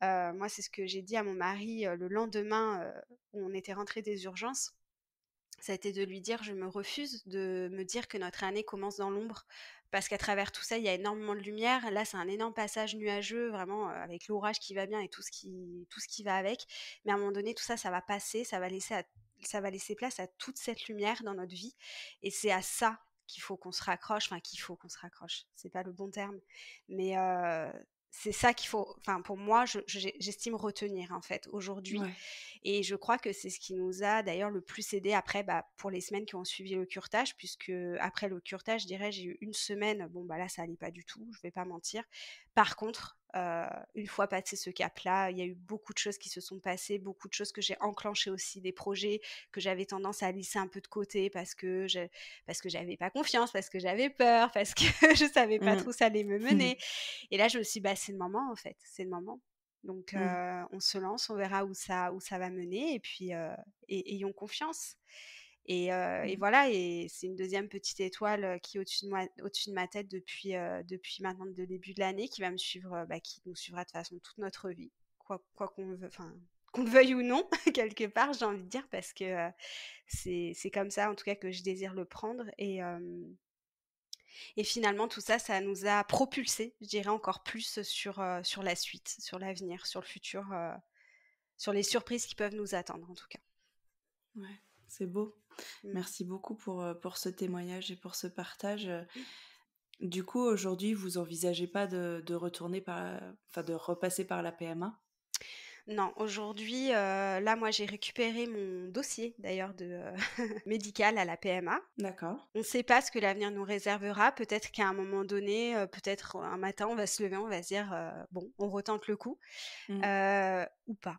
Moi, c'est ce que j'ai dit à mon mari le lendemain où on était rentré des urgences. Ça a été de lui dire: «Je me refuse de me dire que notre année commence dans l'ombre, parce qu'à travers tout ça, il y a énormément de lumière. Là, c'est un énorme passage nuageux, vraiment, avec l'orage qui va bien et tout ce qui va avec. Mais à un moment donné, tout ça, ça va passer, ça va laisser place à toute cette lumière dans notre vie, et c'est à ça qu'il faut qu'on se raccroche, enfin qu'il faut qu'on se raccroche, c'est pas le bon terme, mais c'est ça qu'il faut, enfin pour moi, j'estime retenir en fait aujourd'hui, Ouais. et je crois que c'est ce qui nous a d'ailleurs le plus aidé après, bah, pour les semaines qui ont suivi le curetage, puisque après le curetage, je dirais, j'ai eu une semaine, bon bah là ça allait pas du tout, je vais pas mentir. Par contre, une fois passé ce cap-là, il y a eu beaucoup de choses qui se sont passées, beaucoup de choses que j'ai enclenchées aussi, des projets que j'avais tendance à laisser un peu de côté parce que j'avais pas confiance, parce que j'avais peur, parce que je savais pas Mmh. trop où ça allait me mener. Et là, je me suis dit, bah, c'est le moment en fait, c'est le moment. Donc, Mmh. on se lance, on verra où ça va mener, et puis ayons confiance. Et Mmh. voilà, et c'est une deuxième petite étoile qui est au-dessus de ma tête depuis maintenant le début de l'année, qui va me suivre, bah, qui nous suivra de toute façon toute notre vie, quoi qu'on veut, enfin, qu'on le veuille ou non, quelque part, j'ai envie de dire, parce que c'est comme ça, en tout cas, que je désire le prendre. Et finalement, tout ça, ça nous a propulsés, je dirais, encore plus sur la suite, sur l'avenir, sur le futur, sur les surprises qui peuvent nous attendre, en tout cas. Ouais, c'est beau. Mm. Merci beaucoup pour ce témoignage et pour ce partage. Du coup, aujourd'hui, vous envisagez pas de retourner enfin, de repasser par la PMA? Non, aujourd'hui, là, moi, j'ai récupéré mon dossier, d'ailleurs, médical à la PMA. D'accord. On ne sait pas ce que l'avenir nous réservera. Peut-être qu'à un moment donné, peut-être un matin, on va se lever, on va se dire, bon, on retente le coup, Mmh. ou pas.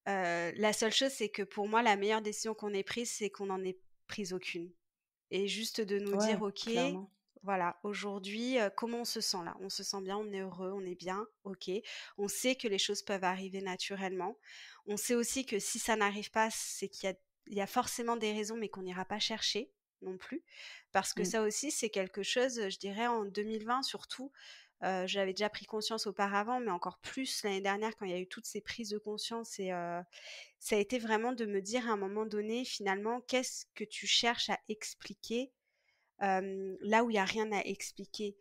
La seule chose, c'est que pour moi, la meilleure décision qu'on ait prise, c'est qu'on n'en ait prise aucune. Et juste de nous dire: Ouais, «OK, clairement. voilà, aujourd'hui, comment on se sent là? On se sent bien, on est heureux, on est bien, OK. On sait que les choses peuvent arriver naturellement. On sait aussi que si ça n'arrive pas, c'est il y a forcément des raisons, mais qu'on n'ira pas chercher non plus». Parce que Mmh. ça aussi, c'est quelque chose, je dirais en 2020 surtout, j'avais déjà pris conscience auparavant, mais encore plus l'année dernière quand il y a eu toutes ces prises de conscience, et ça a été vraiment de me dire à un moment donné, finalement, qu'est-ce que tu cherches à expliquer là où il y a rien à expliquer.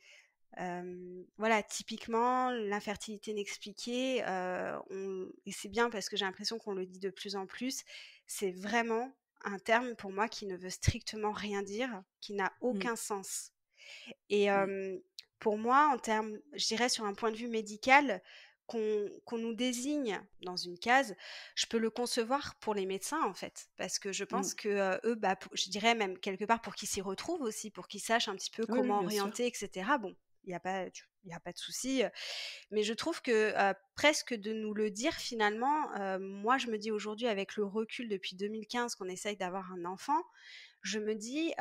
Voilà, typiquement, l'infertilité inexpliquée, et c'est bien parce que j'ai l'impression qu'on le dit de plus en plus, c'est vraiment un terme pour moi qui ne veut strictement rien dire, qui n'a Mmh. aucun sens. Et Mmh. pour moi, en termes, je dirais sur un point de vue médical, qu'on nous désigne dans une case, je peux le concevoir pour les médecins en fait, parce que je Mmh. pense que eux, bah, je dirais même quelque part pour qu'ils s'y retrouvent aussi, pour qu'ils sachent un petit peu Oui, oui, comment bien sûr. orienter, etc. Bon, il y a pas de souci, mais je trouve que presque de nous le dire finalement, moi je me dis aujourd'hui avec le recul depuis 2015 qu'on essaye d'avoir un enfant, je me dis,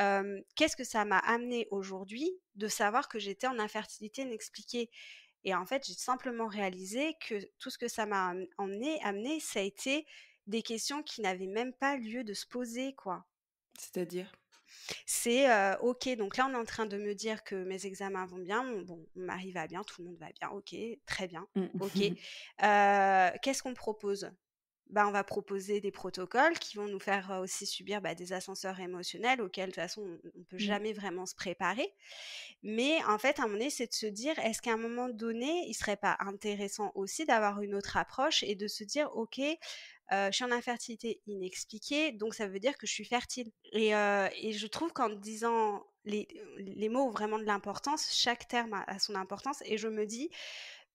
qu'est-ce que ça m'a amené aujourd'hui de savoir que j'étais en infertilité inexpliquée? Et en fait, j'ai simplement réalisé que tout ce que ça m'a amené, ça a été des questions qui n'avaient même pas lieu de se poser, quoi. C'est-à-dire? C'est, OK, donc là, on est en train de me dire que mes examens vont bien, mon mari va bien, tout le monde va bien, OK, très bien, OK. Mmh. Qu'est-ce qu'on me propose? on va proposer des protocoles qui vont nous faire aussi subir des ascenseurs émotionnels auxquels de toute façon on ne peut Mmh. jamais vraiment se préparer. Mais en fait, à un moment donné, c'est de se dire, est-ce qu'à un moment donné, il serait pas intéressant aussi d'avoir une autre approche et de se dire, ok, je suis en infertilité inexpliquée, donc ça veut dire que je suis fertile. Et je trouve qu'en disant les mots ont vraiment de l'importance, chaque terme a son importance, et je me dis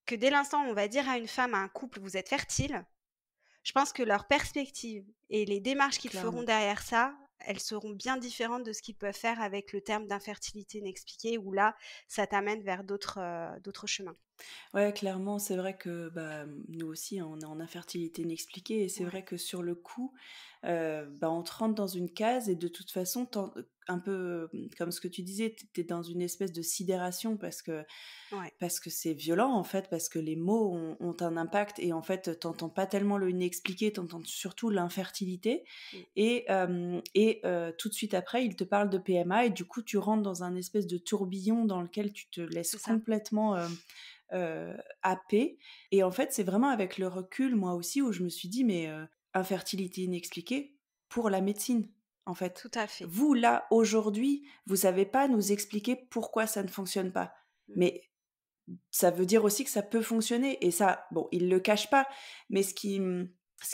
que dès l'instant où on va dire à une femme, à un couple, vous êtes fertile, je pense que leur perspective et les démarches qu'ils feront Clairement. derrière ça, elles seront bien différentes de ce qu'ils peuvent faire avec le terme d'infertilité inexpliquée, où là, ça t'amène vers d'autres chemins. Ouais, clairement, c'est vrai que bah, nous aussi, hein, on est en infertilité inexpliquée et c'est Ouais, vrai que sur le coup, bah, on te rentre dans une case et de toute façon, un peu comme ce que tu disais, t'es dans une espèce de sidération ouais, parce que c'est violent en fait, parce que les mots ont un impact et en fait, t'entends pas tellement le inexpliqué, t'entends surtout l'infertilité mmh, et tout de suite après, il te parle de PMA et du coup, tu rentres dans un espèce de tourbillon dans lequel tu te laisses c'est ça. complètement happée. Et en fait, c'est vraiment avec le recul, moi aussi, où je me suis dit, mais infertilité inexpliquée pour la médecine, en fait. Tout à fait. Vous, là, aujourd'hui, vous savez pas nous expliquer pourquoi ça ne fonctionne pas. Mmh, Mais ça veut dire aussi que ça peut fonctionner. Et ça, bon, il le cache pas. Mais ce qui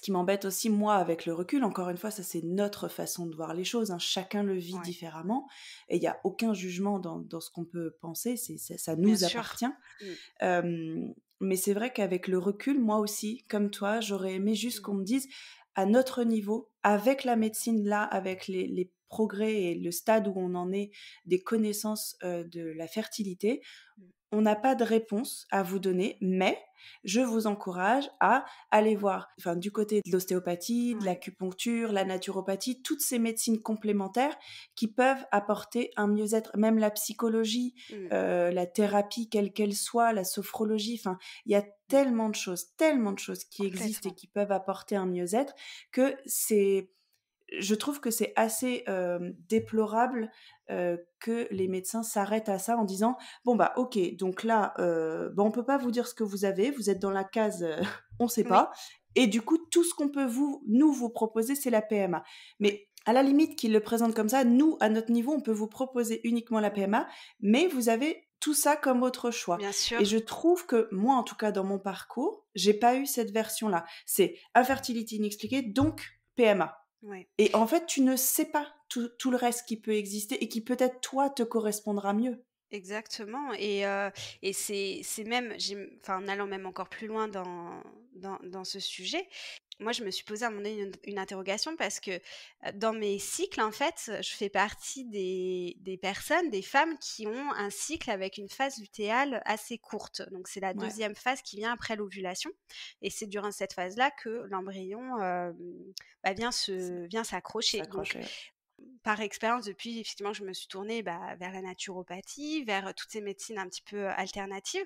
m'embête aussi, moi, avec le recul, encore une fois, ça c'est notre façon de voir les choses, hein. Chacun le vit ouais, différemment. Et il n'y a aucun jugement dans ce qu'on peut penser. Ça bien nous sûr. appartient. Mmh, Mais c'est vrai qu'avec le recul, moi aussi, comme toi, j'aurais aimé juste mmh, qu'on me dise, à notre niveau, avec la médecine là, avec les progrès et le stade où on en est des connaissances de la fertilité, mmh, on n'a pas de réponse à vous donner, mais je vous encourage à aller voir, enfin, du côté de l'ostéopathie, de ouais, l'acupuncture, la naturopathie, toutes ces médecines complémentaires qui peuvent apporter un mieux-être, même la psychologie, mmh, la thérapie, quelle qu'elle soit, la sophrologie, enfin, il y a mmh, tellement de choses qui existent et complètement. qui peuvent apporter un mieux-être que je trouve que c'est assez déplorable que les médecins s'arrêtent à ça en disant bon bah ok donc là bah, on peut pas vous dire ce que vous êtes dans la case on sait Oui, pas et du coup tout ce qu'on peut vous proposer c'est la PMA oui, mais à la limite qu'ils le présentent comme ça nous à notre niveau on peut vous proposer uniquement la mmh, PMA mais vous avez tout ça comme autre choix bien et sûr, je trouve que moi en tout cas dans mon parcours j'ai pas eu cette version là c'est infertilité inexpliquée donc PMA ouais. et en fait, tu ne sais pas tout le reste qui peut exister et qui peut-être toi te correspondra mieux. Exactement, et c'est même enfin, en allant même encore plus loin dans ce sujet, moi je me suis posé à un moment donné une interrogation parce que, dans mes cycles, en fait, je fais partie des personnes, des femmes qui ont un cycle avec une phase lutéale assez courte. Donc c'est la Ouais, deuxième phase qui vient après l'ovulation, et c'est durant cette phase-là que l'embryon, ça vient s'accrocher. Donc s'accrocher, ouais. par expérience, depuis effectivement je me suis tournée, vers la naturopathie, vers, toutes ces médecines un petit peu, alternatives.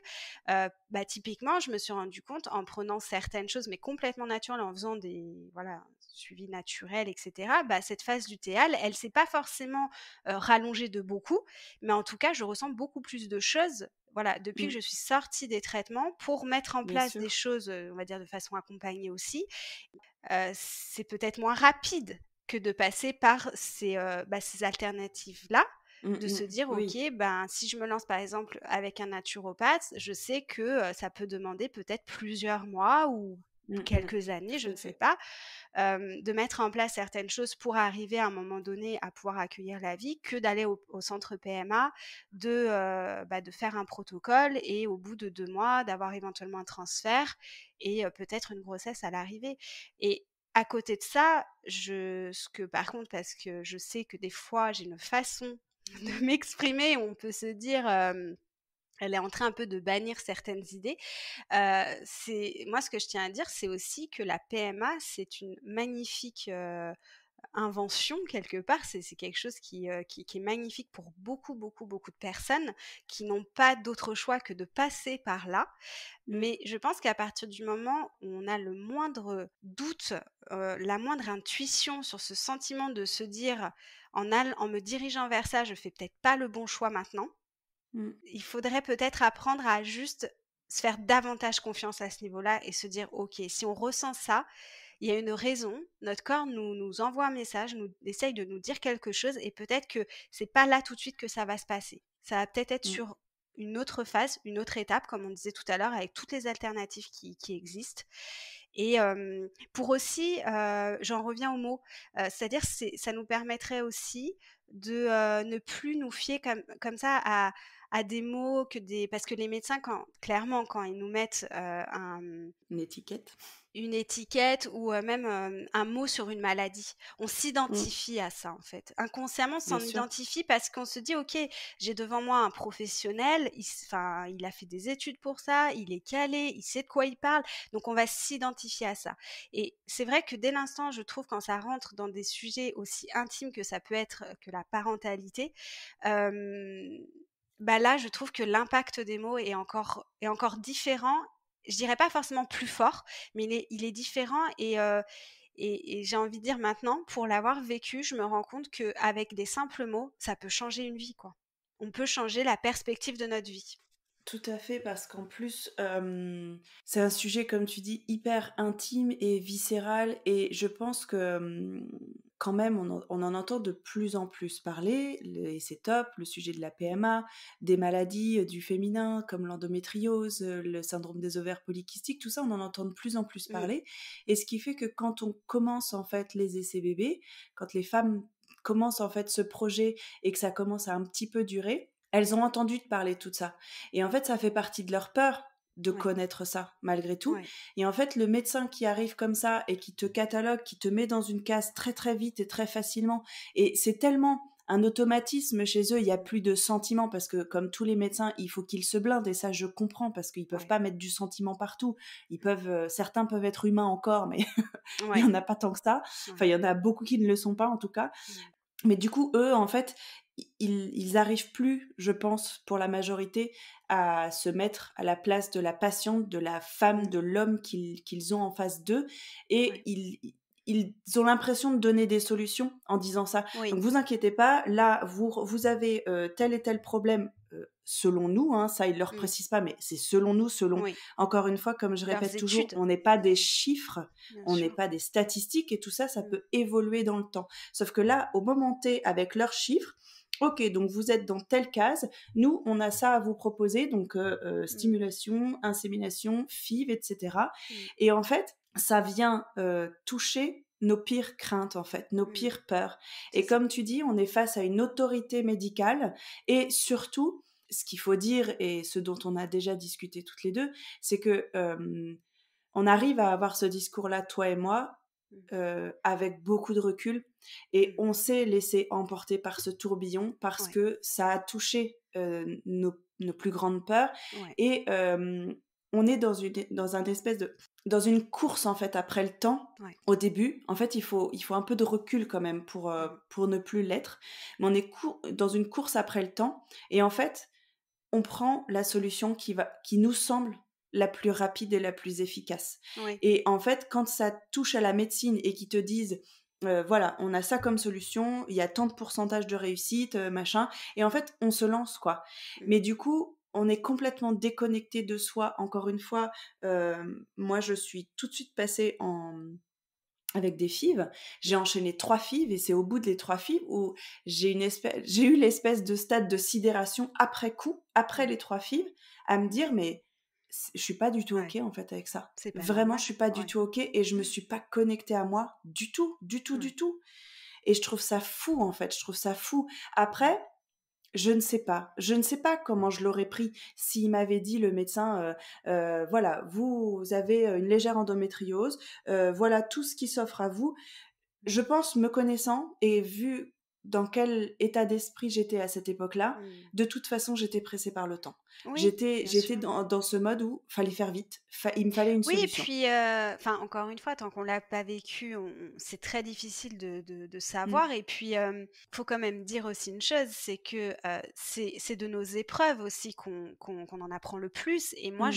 Typiquement, je me suis rendu compte en prenant certaines choses, mais complètement naturelles, en faisant des voilà, suivis naturels et cetera, cette phase lutéale, elle s'est pas forcément, rallongée de beaucoup, mais en tout cas, je ressens beaucoup plus de choses, voilà, depuis que Mmh, je suis sortie des traitements, pour mettre en bien place des sûr. choses, on va dire de façon accompagnée aussi. C'est peut-être moins rapide que de passer par ces alternatives-là, Mmh de se mh. dire: «OK, Oui. si je me lance par exemple avec un naturopathe, je sais que, ça peut demander peut-être plusieurs mois ou Mmh mh. quelques années, je Tout ne à sais fait. pas», de mettre en place certaines choses pour arriver à un moment donné à pouvoir accueillir la vie, que d'aller au centre PMA, de faire un protocole et au bout de 2 mois, d'avoir éventuellement un transfert et peut-être une grossesse à l'arrivée. Et à côté de ça, par contre, parce que je sais que des fois j'ai une façon de m'exprimer où on peut se dire, elle est en train un peu de bannir certaines idées. C'est moi, ce que je tiens à dire, c'est aussi que la PMA, c'est une magnifique, invention quelque part. C'est quelque chose qui est magnifique pour beaucoup, beaucoup, beaucoup de personnes qui n'ont pas d'autre choix que de passer par là. Mmh. Mais je pense qu'à partir du moment où on a le moindre doute, la moindre intuition sur ce sentiment de se dire: «En me dirigeant vers ça, je fais peut-être pas le bon choix maintenant», Mmh. il faudrait peut-être apprendre à juste se faire davantage confiance à ce niveau-là et se dire: «OK, si on ressent ça, il y a une raison. Notre corps nous envoie un message, nous essaye de nous dire quelque chose et peut-être que c'est pas là tout de suite que ça va se passer. Ça va peut-être être Mm. sur une autre phase, une autre étape, comme on disait tout à l'heure, avec toutes les alternatives qui existent. Et pour aussi, j'en reviens au mot, c'est-à-dire ça nous permettrait aussi de ne plus nous fier comme ça à des mots parce que les médecins, clairement, quand ils nous mettent Une étiquette. une étiquette ou même un mot sur une maladie. On Mm. s'identifie à ça en fait. Inconsciemment, on Bien s'en sûr. identifie parce qu'on se dit, ok, j'ai devant moi un professionnel, il a fait des études pour ça, il est calé, il sait de quoi il parle, donc on va s'identifier à ça. Et c'est vrai que dès l'instant, je trouve, quand ça rentre dans des sujets aussi intimes que ça peut être que la parentalité, euh, bah là, je trouve que l'impact des mots est encore différent. Je dirais pas forcément plus fort, mais il est différent et j'ai envie de dire maintenant, pour l'avoir vécu, je me rends compte qu'avec des simples mots, ça peut changer une vie, quoi. On peut changer la perspective de notre vie. Tout à fait, parce qu'en plus, c'est un sujet, comme tu dis, hyper intime et viscéral, et je pense que quand même, on en entend de plus en plus parler, et c'est top, le sujet de la PMA, des maladies du féminin, comme l'endométriose, le syndrome des ovaires polykystiques, tout ça, on en entend de plus en plus Mm, parler, et ce qui fait que quand on commence en fait les essais bébés, quand les femmes commencent en fait ce projet et que ça commence à un petit peu durer, elles ont entendu parler de tout ça. Et en fait, ça fait partie de leur peur de ouais, connaître ça, malgré tout. ouais, Et en fait, le médecin qui arrive comme ça et qui te catalogue, qui te met dans une case très très vite et très facilement, et c'est tellement un automatisme chez eux, il n'y a plus de sentiment, parce que comme tous les médecins, il faut qu'ils se blindent, et ça je comprends, parce qu'ils peuvent ouais, pas mettre du sentiment partout. Certains peuvent être humains encore, mais il y ouais, en a pas tant que ça. Enfin, ouais, il y en a beaucoup qui ne le sont pas en tout cas. mm, Mais du coup, eux, en fait, ils arrivent plus, je pense, pour la majorité, à se mettre à la place de la patiente, de la femme, mm, de l'homme qu'ils ont en face d'eux, et ouais, ils ont l'impression de donner des solutions en disant ça. oui, Donc vous inquiétez pas, là, vous avez tel et tel problème. Selon nous, hein, ça ils leur mm, précisent pas, mais c'est selon nous, oui, encore une fois, comme je leurs répète toujours, études, on n'est pas des chiffres, bien on n'est sûr. pas des statistiques, et tout ça, ça Mm, peut évoluer dans le temps. Sauf que là, au moment T, avec leurs chiffres, ok, donc vous êtes dans telle case, nous, on a ça à vous proposer, donc mm, stimulation, insémination, FIV, etc. mm, Et en fait, ça vient toucher nos pires craintes, en fait, nos mm, pires peurs. c'est Et ça. comme tu dis, on est face à une autorité médicale, et surtout, ce qu'il faut dire, et ce dont on a déjà discuté toutes les deux, c'est que on arrive à avoir ce discours-là, toi et moi, Mm, avec beaucoup de recul, et mm, on s'est laissé emporter par ce tourbillon parce ouais, que ça a touché nos plus grandes peurs, ouais, et on est dans un espèce de dans une course en fait après le temps. ouais, Au début, en fait, il faut un peu de recul quand même mm, pour ne plus l'être. Mais on est dans une course après le temps, et en fait, on prend la solution qui nous semble la plus rapide et la plus efficace. ouais, Et en fait, quand ça touche à la médecine et qu'ils te disent, voilà, on a ça comme solution, il y a tant de pourcentage de réussite, machin, et en fait, on se lance, quoi. mm, Mais du coup, on est complètement déconnecté de soi. Encore une fois, moi, je suis tout de suite passée avec des FIV. J'ai enchaîné 3 FIV, et c'est au bout de les 3 FIV où j'ai eu l'espèce de stade de sidération après coup, après mm, les 3 FIV, à me dire, mais je suis pas du tout ouais, ok en fait avec ça. c'est pas Vraiment, normal, je suis pas du ouais. tout ok, et je me suis pas connectée à moi du tout, du tout, Ouais. du tout. Et je trouve ça fou en fait, je trouve ça fou. Après, je ne sais pas. Je ne sais pas comment je l'aurais pris s'il m'avait dit, le médecin, voilà, vous avez une légère endométriose, voilà tout ce qui s'offre à vous. Mmh. Je pense, me connaissant et vu dans quel état d'esprit j'étais à cette époque-là, Mmh. de toute façon, j'étais pressée par le temps. Oui, bien J'étais sûr. dans ce mode où fallait faire vite, il me fallait une Oui et solution. puis, enfin, encore une fois, tant qu'on l'a pas vécu, on c'est très difficile de Mmh, savoir et puis, faut quand même dire aussi une chose, c'est que, c'est de nos épreuves aussi qu'on en apprend le plus et moi mmh,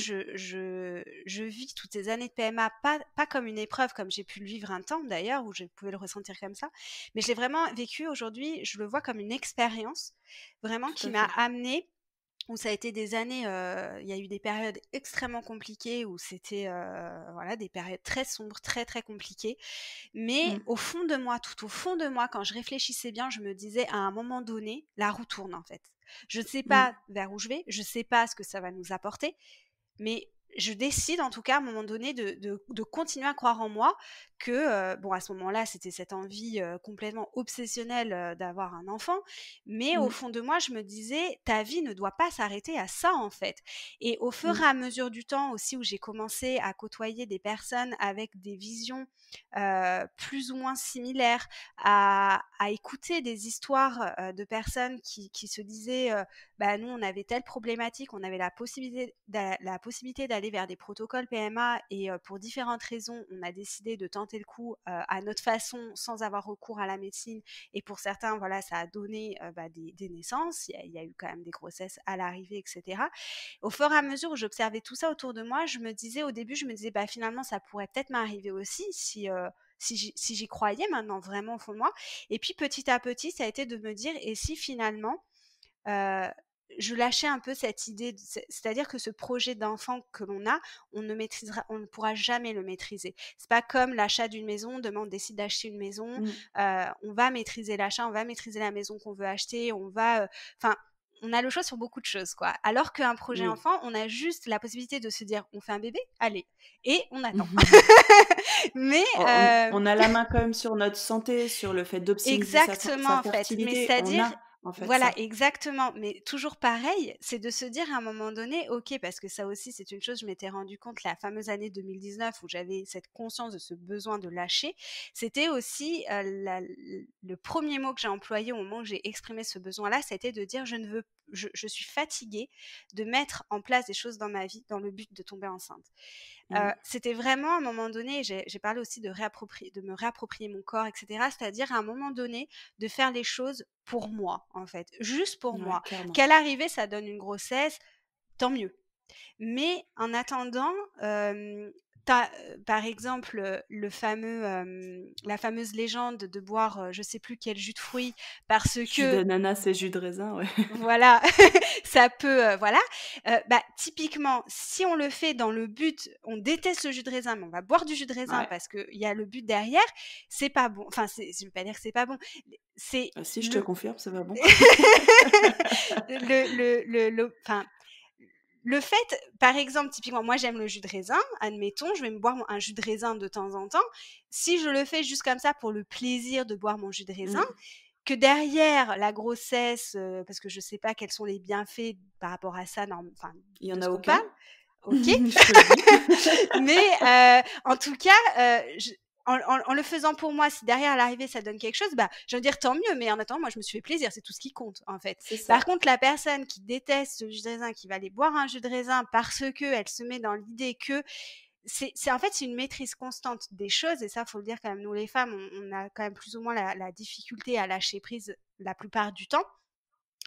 je vis toutes ces années de PMA pas comme une épreuve comme j'ai pu le vivre un temps d'ailleurs, où je pouvais le ressentir comme ça, mais je l'ai vraiment vécu aujourd'hui, je le vois comme une expérience, vraiment tout qui à m'a fait. amenée où ça a été des années, il y a eu des périodes extrêmement compliquées où c'était, voilà, des périodes très sombres, très, très compliquées. Mais Mmh. au fond de moi, tout au fond de moi, quand je réfléchissais bien, je me disais à un moment donné, la roue tourne en fait. Je ne sais Mmh. pas vers où je vais, je ne sais pas ce que ça va nous apporter, mais je décide en tout cas à un moment donné de continuer à croire en moi que, bon à ce moment-là c'était cette envie complètement obsessionnelle d'avoir un enfant, mais au Mmh. fond de moi je me disais ta vie ne doit pas s'arrêter à ça en fait. Et au fur et Mmh. à mesure du temps aussi où j'ai commencé à côtoyer des personnes avec des visions plus ou moins similaires, à écouter des histoires de personnes qui se disaient bah, nous, on avait telle problématique, on avait la possibilité d'aller vers des protocoles PMA et pour différentes raisons, on a décidé de tenter le coup à notre façon sans avoir recours à la médecine. Et pour certains, voilà, ça a donné bah, des naissances. Il y a eu quand même des grossesses à l'arrivée, etc. Au fur et à mesure où j'observais tout ça autour de moi, je me disais, au début, je me disais, bah, finalement, ça pourrait peut-être m'arriver aussi si j'y croyais maintenant vraiment au fond de moi. Et puis petit à petit, ça a été de me dire, et si finalement, heu, je lâchais un peu cette idée, c'est-à-dire que ce projet d'enfant que l'on a, on ne pourra jamais le maîtriser. C'est pas comme l'achat d'une maison, demain on décide d'acheter une maison, Mmh. on va maîtriser l'achat, on va maîtriser la maison qu'on veut acheter, enfin, on a le choix sur beaucoup de choses, quoi. Alors qu'un projet Oui. enfant, on a juste la possibilité de se dire: «On fait un bébé? Allez» et on attend. Mais On a la main quand même sur notre santé, sur le fait d'optimiser sa exactement, en fait. Mais fertilité. On c'est-à-dire a, en fait, voilà, ça. exactement. Mais toujours pareil, c'est de se dire à un moment donné, OK, parce que ça aussi, c'est une chose, je m'étais rendu compte la fameuse année 2019 où j'avais cette conscience de ce besoin de lâcher. C'était aussi le premier mot que j'ai employé au moment où j'ai exprimé ce besoin-là, c'était de dire je suis fatiguée de mettre en place des choses dans ma vie dans le but de tomber enceinte. Mmh. C'était vraiment à un moment donné, j'ai parlé aussi de me réapproprier mon corps, etc. C'est-à-dire à un moment donné, de faire les choses pour moi, en fait, juste pour Ouais, moi. clairement. Qu'à l'arrivée, ça donne une grossesse, tant mieux. Mais en attendant, tu par exemple, la fameuse légende de boire, je sais plus quel jus de fruits parce Jus que d'ananas et jus de raisin, ouais. voilà, ça peut, voilà. Bah, typiquement, si on le fait dans le but on déteste le jus de raisin, mais on va boire du jus de raisin Ouais. parce qu'il y a le but derrière, c'est pas bon. Enfin, je vais pas dire que c'est pas bon. C'est Ah si, je te le confirme, ça va bon. enfin, le fait, par exemple, typiquement, moi j'aime le jus de raisin, admettons, je vais me boire un jus de raisin de temps en temps. Si je le fais juste comme ça pour le plaisir de boire mon jus de raisin, Mmh. que derrière la grossesse, parce que je sais pas quels sont les bienfaits par rapport à ça, enfin, Il y en de a ce qu'on parle, aucun, OK. je te le dis. Mais en tout cas, en le faisant pour moi, si derrière à l'arrivée ça donne quelque chose, bah, je veux dire tant mieux, mais en attendant, moi je me suis fait plaisir, c'est tout ce qui compte en fait. C'est Par ça. contre, la personne qui déteste ce jus de raisin, qui va aller boire un jus de raisin parce que elle se met dans l'idée que en fait c'est une maîtrise constante des choses et ça faut le dire quand même, nous les femmes, on a quand même plus ou moins la difficulté à lâcher prise la plupart du temps.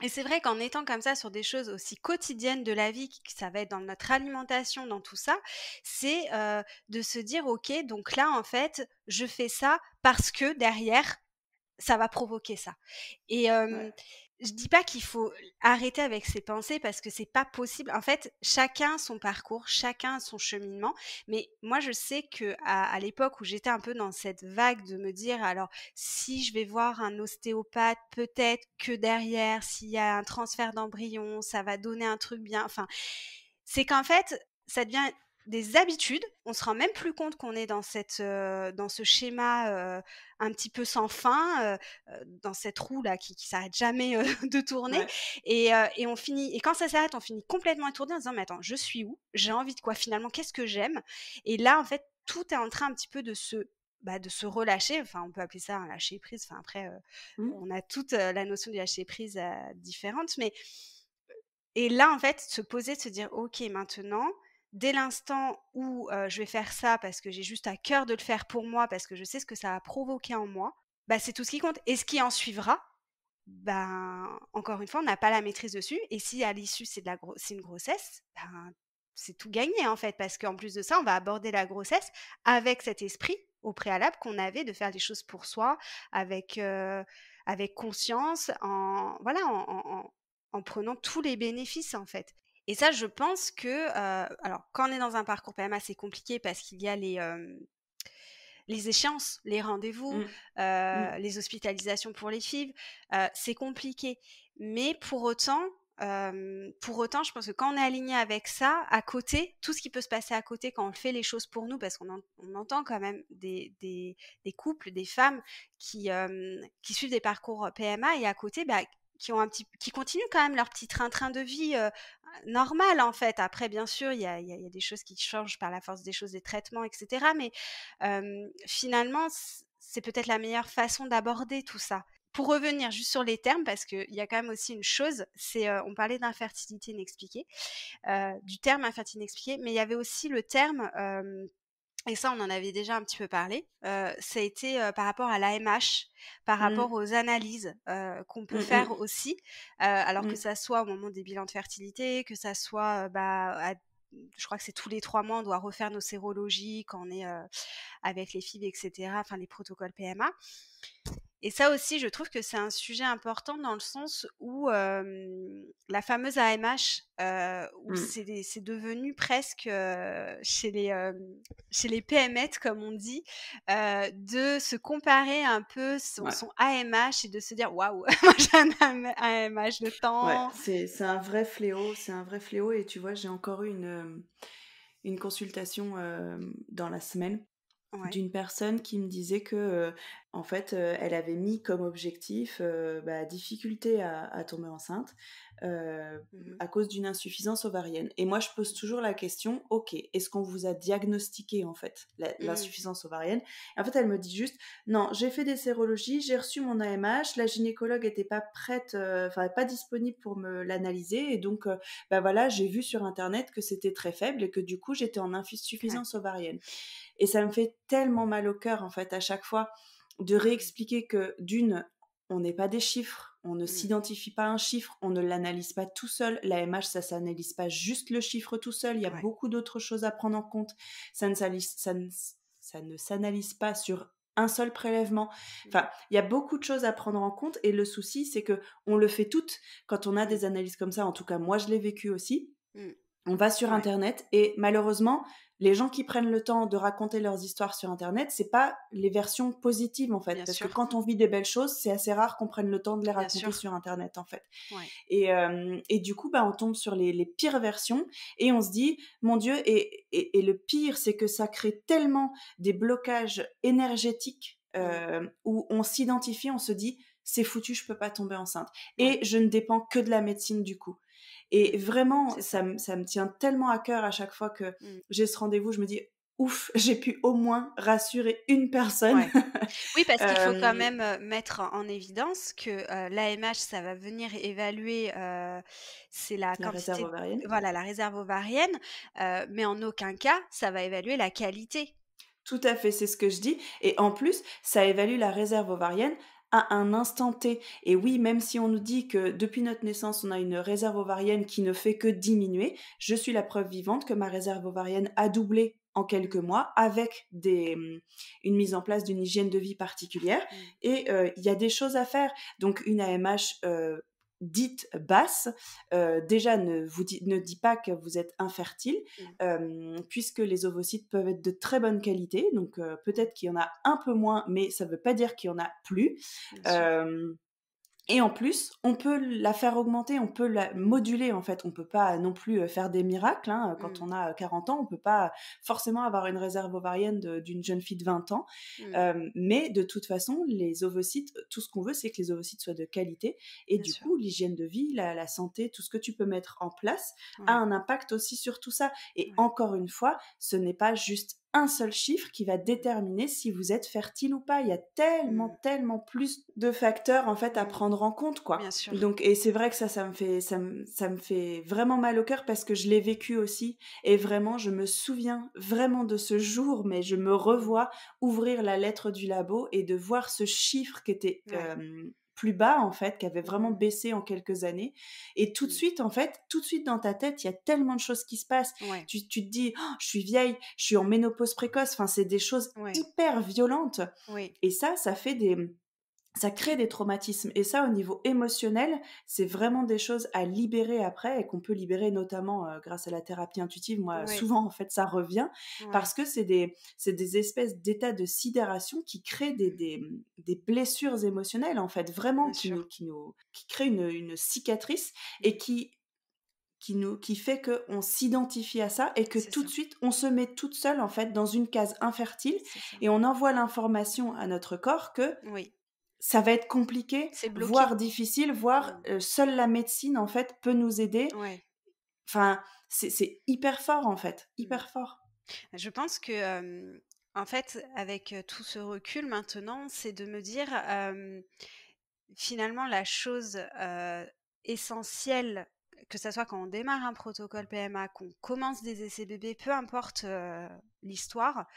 Et c'est vrai qu'en étant comme ça sur des choses aussi quotidiennes de la vie, ça va être dans notre alimentation, dans tout ça, c'est de se dire ok, donc là en fait, je fais ça parce que derrière, ça va provoquer ça. Et Ouais. je dis pas qu'il faut arrêter avec ses pensées parce que c'est pas possible. En fait, chacun son parcours, chacun son cheminement. Mais moi, je sais que à l'époque où j'étais un peu dans cette vague de me dire, alors si je vais voir un ostéopathe, peut-être que derrière, s'il y a un transfert d'embryon, ça va donner un truc bien. Enfin, c'est qu'en fait, ça devient des habitudes. On se rend même plus compte qu'on est dans ce schéma un petit peu sans fin, dans cette roue là qui s'arrête jamais de tourner. Ouais. Et on finit. Et quand ça s'arrête, on finit complètement étourdi en se disant mais attends, je suis où? J'ai envie de quoi finalement? Qu'est-ce que j'aime? Et là, en fait, tout est en train un petit peu de se relâcher. Enfin, on peut appeler ça un lâcher prise. Enfin après, Mmh. on a toute la notion du lâcher prise différente, mais et là, en fait, se poser, se dire: «OK, maintenant, dès l'instant où, je vais faire ça parce que j'ai juste à cœur de le faire pour moi, parce que je sais ce que ça va provoquer en moi», bah, c'est tout ce qui compte et ce qui en suivra, ben, encore une fois, on n'a pas la maîtrise dessus et si à l'issue c'est une grossesse, ben, c'est tout gagné, en fait, parce qu'en plus de ça, on va aborder la grossesse avec cet esprit au préalable qu'on avait de faire les choses pour soi avec, avec conscience, en voilà, en prenant tous les bénéfices, en fait. Et ça, je pense que, alors quand on est dans un parcours PMA, c'est compliqué parce qu'il y a les échéances, les rendez-vous, Mm, mm, les hospitalisations pour les FIV, c'est compliqué. Mais pour autant, je pense que quand on est aligné avec ça, à côté, tout ce qui peut se passer à côté quand on fait les choses pour nous, parce qu'on entend quand même des couples, des femmes qui suivent des parcours PMA et à côté, bah, qui continuent quand même leur petit train-train de vie normal en fait. Après, bien sûr, il y a des choses qui changent par la force des choses, des traitements, etc. Mais finalement, c'est peut-être la meilleure façon d'aborder tout ça. Pour revenir juste sur les termes, parce qu'il y a quand même aussi une chose, c'est on parlait d'infertilité inexpliquée, du terme infertilité inexpliquée, mais il y avait aussi le terme, et ça on en avait déjà un petit peu parlé, ça a été par rapport à l'AMH, par rapport mm, aux analyses qu'on peut mm, faire mm, aussi, alors que mm. ça soit au moment des bilans de fertilité, que ça soit je crois que c'est tous les 3 mois, on doit refaire nos sérologies quand on est avec les FIV, etc., enfin les protocoles PMA. Et ça aussi, je trouve que c'est un sujet important dans le sens où la fameuse AMH, où Mm. c'est devenu presque chez les PMET, comme on dit, de se comparer un peu Ouais. son AMH et de se dire waouh, moi j'ai un AMH de Ouais, temps. c'est un vrai fléau, c'est un vrai fléau. Et tu vois, j'ai encore eu une consultation dans la semaine Ouais. d'une personne qui me disait que, en fait, elle avait mis comme objectif, difficulté à tomber enceinte, Mhm. à cause d'une insuffisance ovarienne. Et moi, je pose toujours la question: «OK, est-ce qu'on vous a diagnostiqué, en fait, Mhm. l'insuffisance ovarienne?» Et en fait, elle me dit juste: «Non, j'ai fait des sérologies, j'ai reçu mon AMH, la gynécologue était pas prête, enfin, pas disponible pour me l'analyser et donc, voilà, j'ai vu sur internet que c'était très faible et que du coup, j'étais en Ouais. insuffisance ovarienne». Et ça me fait tellement mal au cœur, en fait, à chaque fois, de Mhm. réexpliquer que, d'une, on n'est pas des chiffres, on ne Mhm. s'identifie pas à un chiffre, on ne l'analyse pas tout seul. L'AMH, ça s'analyse pas juste le chiffre tout seul, il y a Ouais. beaucoup d'autres choses à prendre en compte. Ça ne s'analyse pas sur un seul prélèvement. Mhm. Enfin, il y a beaucoup de choses à prendre en compte et le souci, c'est que on le fait toutes quand on a Mhm. des analyses comme ça. En tout cas, moi, je l'ai vécu aussi. Mhm. On va sur Ouais. internet et malheureusement, les gens qui prennent le temps de raconter leurs histoires sur internet, c'est pas les versions positives en fait, Bien parce que sûr. quand on vit des belles choses, c'est assez rare qu'on prenne le temps de les Bien raconter sûr. sur internet en fait. Ouais. Et du coup, on tombe sur les pires versions et on se dit, mon Dieu, et le pire, c'est que ça crée tellement des blocages énergétiques Mhm. où on s'identifie, on se dit, c'est foutu, je peux pas tomber enceinte. Ouais. Et je ne dépends que de la médecine du coup. Et Mhm. vraiment, C'est ça. ça me tient tellement à cœur à chaque fois que Mhm. j'ai ce rendez-vous, je me dis, ouf, j'ai pu au moins rassurer une personne. Ouais. Oui, parce qu'il faut quand Euh, même, mettre en évidence que, l'AMH, ça va venir évaluer, c'est la la réserve quantité, ovarienne. voilà, la réserve ovarienne, mais en aucun cas, ça va évaluer la qualité. Tout à fait, c'est ce que je dis. Et en plus, ça évalue la réserve ovarienne à un instant T. Et oui, même si on nous dit que depuis notre naissance, on a une réserve ovarienne qui ne fait que diminuer, je suis la preuve vivante que ma réserve ovarienne a doublé en quelques Mmh. mois avec une mise en place d'une hygiène de vie particulière. Mmh. Et il y a des choses à faire. Donc une AMH dite basse, déjà ne dit pas que vous êtes infertile, Mmh. puisque les ovocytes peuvent être de très bonne qualité, donc Mmh. peut-être qu'il y en a un peu moins, mais ça ne veut pas dire qu'il y en a plus. Bien sûr. Euh, et en plus, on peut la faire augmenter, on peut la Mmh. moduler en fait. On peut pas non plus faire des miracles, hein. Quand Mmh. on a 40 ans, on peut pas forcément avoir une réserve ovarienne d'une jeune fille de 20 ans. Mmh. Mais de toute façon, les ovocytes, tout ce qu'on veut, c'est que les ovocytes soient de qualité. Et Bien du sûr. coup, l'hygiène de vie, la santé, tout ce que tu peux mettre en place a Ouais. un impact aussi sur tout ça. Et Ouais. encore une fois, ce n'est pas juste un seul chiffre qui va Mmh. déterminer si vous êtes fertile ou pas. Il y a Mmh. tellement plus de facteurs en fait à Mmh. prendre en compte, Bien quoi. sûr. Donc, et c'est vrai que ça me fait vraiment mal au cœur parce que je l'ai vécu aussi et vraiment je me souviens vraiment de ce jour, mais je me Mmh. revois ouvrir la lettre du labo et de voir ce chiffre qui était Ouais. plus bas en fait, qui avait vraiment Mmh. baissé en quelques années. Et tout de Mmh. suite, en fait, tout de suite dans ta tête, il y a tellement de choses qui se passent. Ouais. Tu te dis, oh, je suis vieille, je suis en ménopause précoce. Enfin, c'est des choses Ouais. hyper violentes. Oui. Et ça fait ça crée des traumatismes. Et ça, au niveau émotionnel, c'est vraiment des choses à libérer après et qu'on peut libérer notamment grâce à la thérapie intuitive. Moi, Oui, souvent, en fait, ça revient oui, parce que c'est des espèces d'états de sidération qui créent des blessures émotionnelles, en fait, vraiment, bien sûr. qui créent une cicatrice et Mmh. qui fait qu'on s'identifie à ça et que C'est tout de ça, suite, on se met toute seule, en fait, dans une case infertile c'est ça. et on envoie l'information à notre corps que Oui, ça va être compliqué, c'est bloqué. voire difficile, voire, Mmh. seule la médecine, en fait, peut nous aider. Ouais. Enfin, c'est hyper fort, en fait, Mmh. hyper fort. Je pense que, en fait, avec, tout ce recul maintenant, c'est de me dire, finalement la chose, essentielle, que ça soit quand on démarre un protocole PMA, qu'on commence des essais bébés, peu importe, l'histoire,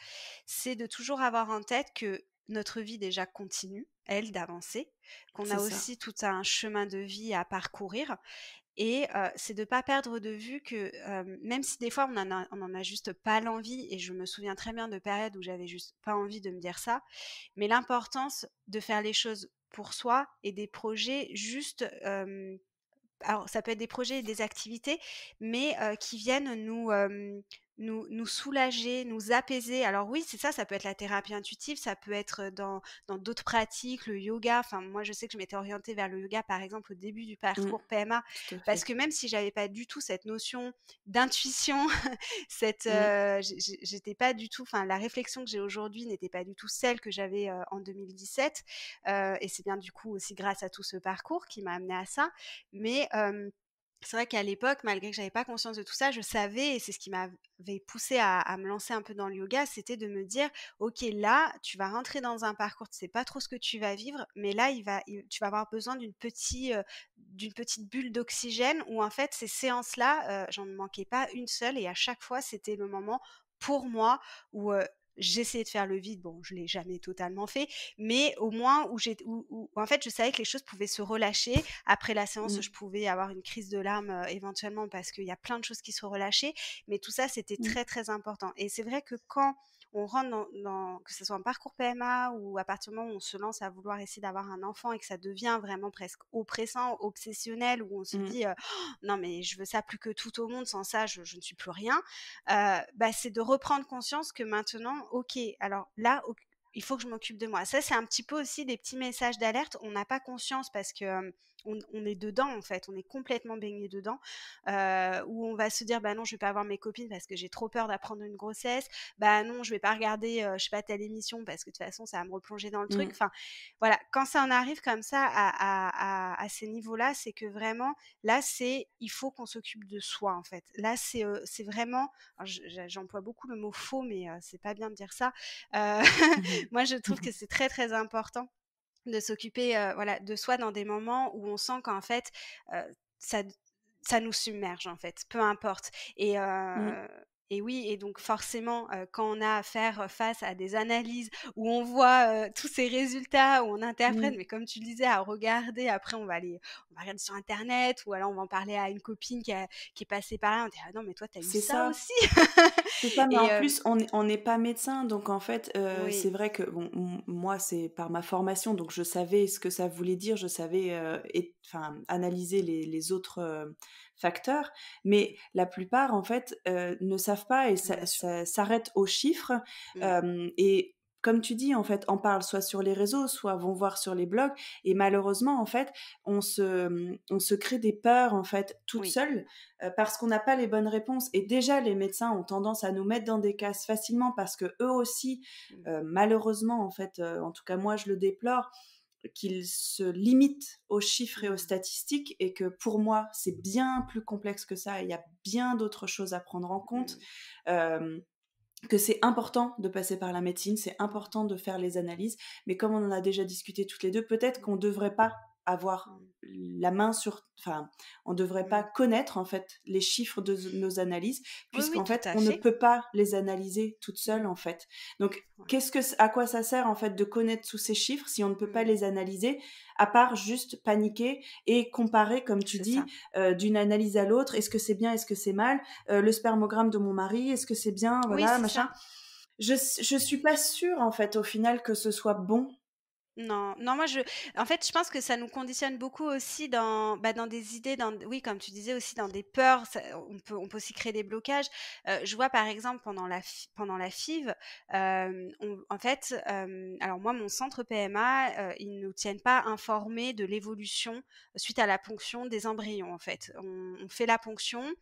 c'est de toujours avoir en tête que notre vie déjà continue, elle, d'avancer, qu'on C'est a ça. aussi tout un chemin de vie à parcourir et c'est de pas perdre de vue que, même si des fois on en a juste pas l'envie et je me souviens très bien de périodes où j'avais juste pas envie de me dire ça, mais l'importance de faire les choses pour soi et des projets juste, alors ça peut être des projets et des activités, mais qui viennent nous soulager, nous apaiser. Alors oui, c'est ça, ça peut être la thérapie intuitive, ça peut être dans d'autres pratiques, le yoga. Enfin, moi, je sais que je m'étais orientée vers le yoga, par exemple, au début du Mmh, parcours PMA, tout à parce fait. que même si j'avais pas du tout cette notion d'intuition, Mmh, j'étais pas du tout, enfin, la réflexion que j'ai aujourd'hui n'était pas du tout celle que j'avais en 2017. Et c'est bien du coup aussi grâce à tout ce parcours qui m'a amené à ça. Mais c'est vrai qu'à l'époque, malgré que j'avais pas conscience de tout ça, je savais, et c'est ce qui m'avait poussée à me lancer un peu dans le yoga, c'était de me dire, ok, là, tu vas rentrer dans un parcours, tu sais pas trop ce que tu vas vivre, mais là, tu vas avoir besoin d'une petite bulle d'oxygène où en fait, ces séances-là, j'en manquais pas une seule, et à chaque fois, c'était le moment pour moi où j'essayais de faire le vide. Bon, je l'ai jamais totalement fait, mais au moins où en fait, je savais que les choses pouvaient se relâcher. Après la séance, mmh, je pouvais avoir une crise de larmes éventuellement parce qu'il y a plein de choses qui se relâchaient, mais tout ça, c'était mmh, très très important. Et c'est vrai que quand on rentre que ce soit un parcours PMA ou à partir du moment où on se lance à vouloir essayer d'avoir un enfant et que ça devient vraiment presque oppressant, obsessionnel, où on se mmh, dit non mais je veux ça plus que tout au monde, sans ça je ne suis plus rien, bah, c'est de reprendre conscience que maintenant, ok, alors là, il faut que je m'occupe de moi. Ça, c'est un petit peu aussi des petits messages d'alerte. On n'a pas conscience parce que on est dedans, en fait. On est complètement baigné dedans. Où on va se dire, bah non, je vais pas voir mes copines parce que j'ai trop peur d'apprendre une grossesse. Bah non, je vais pas regarder, je sais pas, telle émission parce que de toute façon, ça va me replonger dans le truc. mmh, Enfin, voilà. Quand ça en arrive comme ça à ces niveaux-là, c'est que vraiment, là, il faut qu'on s'occupe de soi, en fait. Là, c'est vraiment, alors j'emploie beaucoup le mot faux, mais c'est pas bien de dire ça. Euh, mmh, moi, je trouve mmh, que c'est très très important de s'occuper, voilà, de soi dans des moments où on sent qu'en fait, ça ça nous submerge, en fait, peu importe. mmh, Et oui, et donc forcément, quand on a à faire face à des analyses où on voit, tous ces résultats, où on interprète, mmh. mais comme tu le disais, à regarder, après on va regarder sur internet ou alors on va en parler à une copine qui est passée par là, on dit: «Ah non, mais toi, tu as eu C'est ça ça. aussi?» C'est ça, mais et en plus, on n'est pas médecin, donc en fait, c'est oui, vrai que bon, moi, c'est par ma formation, donc je savais ce que ça voulait dire, je savais enfin, analyser les autres facteurs, mais la plupart, en fait, ne savent pas et bien sûr. ça s'arrête aux chiffres. Mmh. Et comme tu dis, en fait, en parlent soit sur les réseaux, soit vont voir sur les blogs, et malheureusement, en fait, on se crée des peurs, en fait, toute Oui. seule parce qu'on n'a pas les bonnes réponses. Et déjà, les médecins ont tendance à nous mettre dans des cases facilement parce que eux aussi, Mmh. malheureusement, en fait, en tout cas moi je le déplore, qu'ils se limitent aux chiffres et aux Mmh. statistiques et que pour moi c'est bien plus complexe que ça. Il y a bien d'autres choses à prendre en compte. Mmh. Euh, que c'est important de passer par la médecine, c'est important de faire les analyses, mais comme on en a déjà discuté toutes les deux, peut-être qu'on ne devrait pas avoir Mmh. la main sur, enfin, on ne devrait pas Mmh. connaître en fait les chiffres de nos analyses, Oui, oui, puisqu'en tout fait à on ne fait. peut pas les analyser toute seule Mmh. en fait. Donc Ouais. à quoi ça sert en fait de connaître tous ces chiffres si on ne peut pas Mmh. les analyser, à part juste paniquer et comparer, comme tu C'est ça. dis, d'une analyse à l'autre, est-ce que c'est bien, est-ce que c'est mal, le spermogramme de mon mari, est-ce que c'est bien, Oui, voilà, c'est ça. machin. Je suis pas sûre, en fait, au final, que ce soit bon. Non, non, moi en fait, je pense que ça nous conditionne beaucoup aussi dans des idées, oui, comme tu disais aussi dans des peurs. On peut aussi créer des blocages. Je vois par exemple pendant la FIV, en fait, alors moi, mon centre PMA, ils nous tiennent pas informés de l'évolution suite à la ponction des embryons. En fait, on fait la ponction.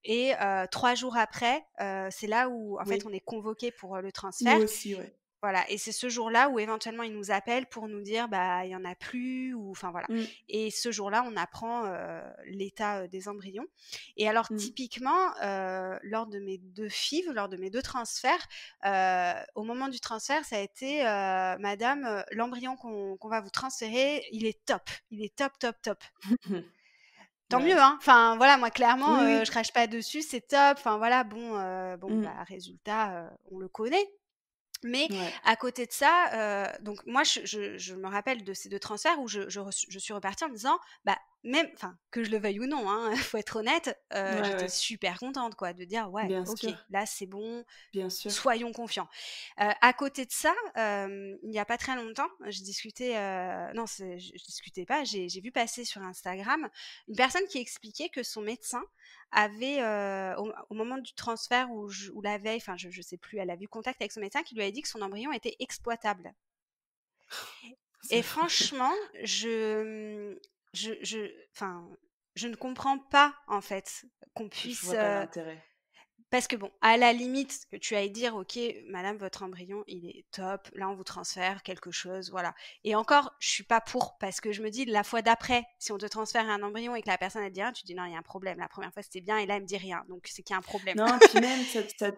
Et 3 jours après, c'est là où en fait on Oui, est convoqué pour le nous transfert. aussi, ouais. Voilà, et c'est ce jour-là où éventuellement ils nous appellent pour nous dire bah il y en a plus, ou enfin voilà. Mm, Et ce jour-là, on apprend l'état des embryons. Et alors mm. typiquement, lors de mes 2 FIV, lors de mes 2 transferts, au moment du transfert, ça a été madame, l'embryon qu'on va vous transférer, il est top, il est top, top, top. Tant mieux, Ouais. hein. Enfin voilà, moi clairement, Oui, je oui. crache pas dessus, c'est top. Enfin voilà, bon Mm. bah résultat, on le connaît. Mais Ouais. à côté de ça, donc moi je me rappelle de ces 2 transferts où je suis repartie en me disant, bah, même enfin, que je le veuille ou non, hein, faut être honnête, Ouais, j'étais ouais. super contente quoi, de dire: «Ouais, Bien OK, sûr. là c'est bon, Bien sûr. soyons confiants». À côté de ça, il n'y a pas très longtemps, je discutais, non, je discutais pas, j'ai vu passer sur Instagram une personne qui expliquait que son médecin avait, au moment du transfert ou la veille, enfin je sais plus, elle a vu contact avec son médecin qui lui avait dit que son embryon était exploitable. C'est Et affreux. franchement, enfin, je ne comprends pas en fait qu'on Je puisse, vois pas l'intérêt. parce que bon, à la limite que tu ailles dire: «OK, madame, votre embryon, il est top, là, on vous transfère quelque chose», voilà. Et encore, je suis pas pour, parce que je me dis la fois d'après, si on te transfère un embryon et que la personne, elle te dit rien, tu te dis: «Non, il y a un problème. La première fois, c'était bien et là, elle me dit rien, donc c'est qu'il y a un problème». Non, puis même ça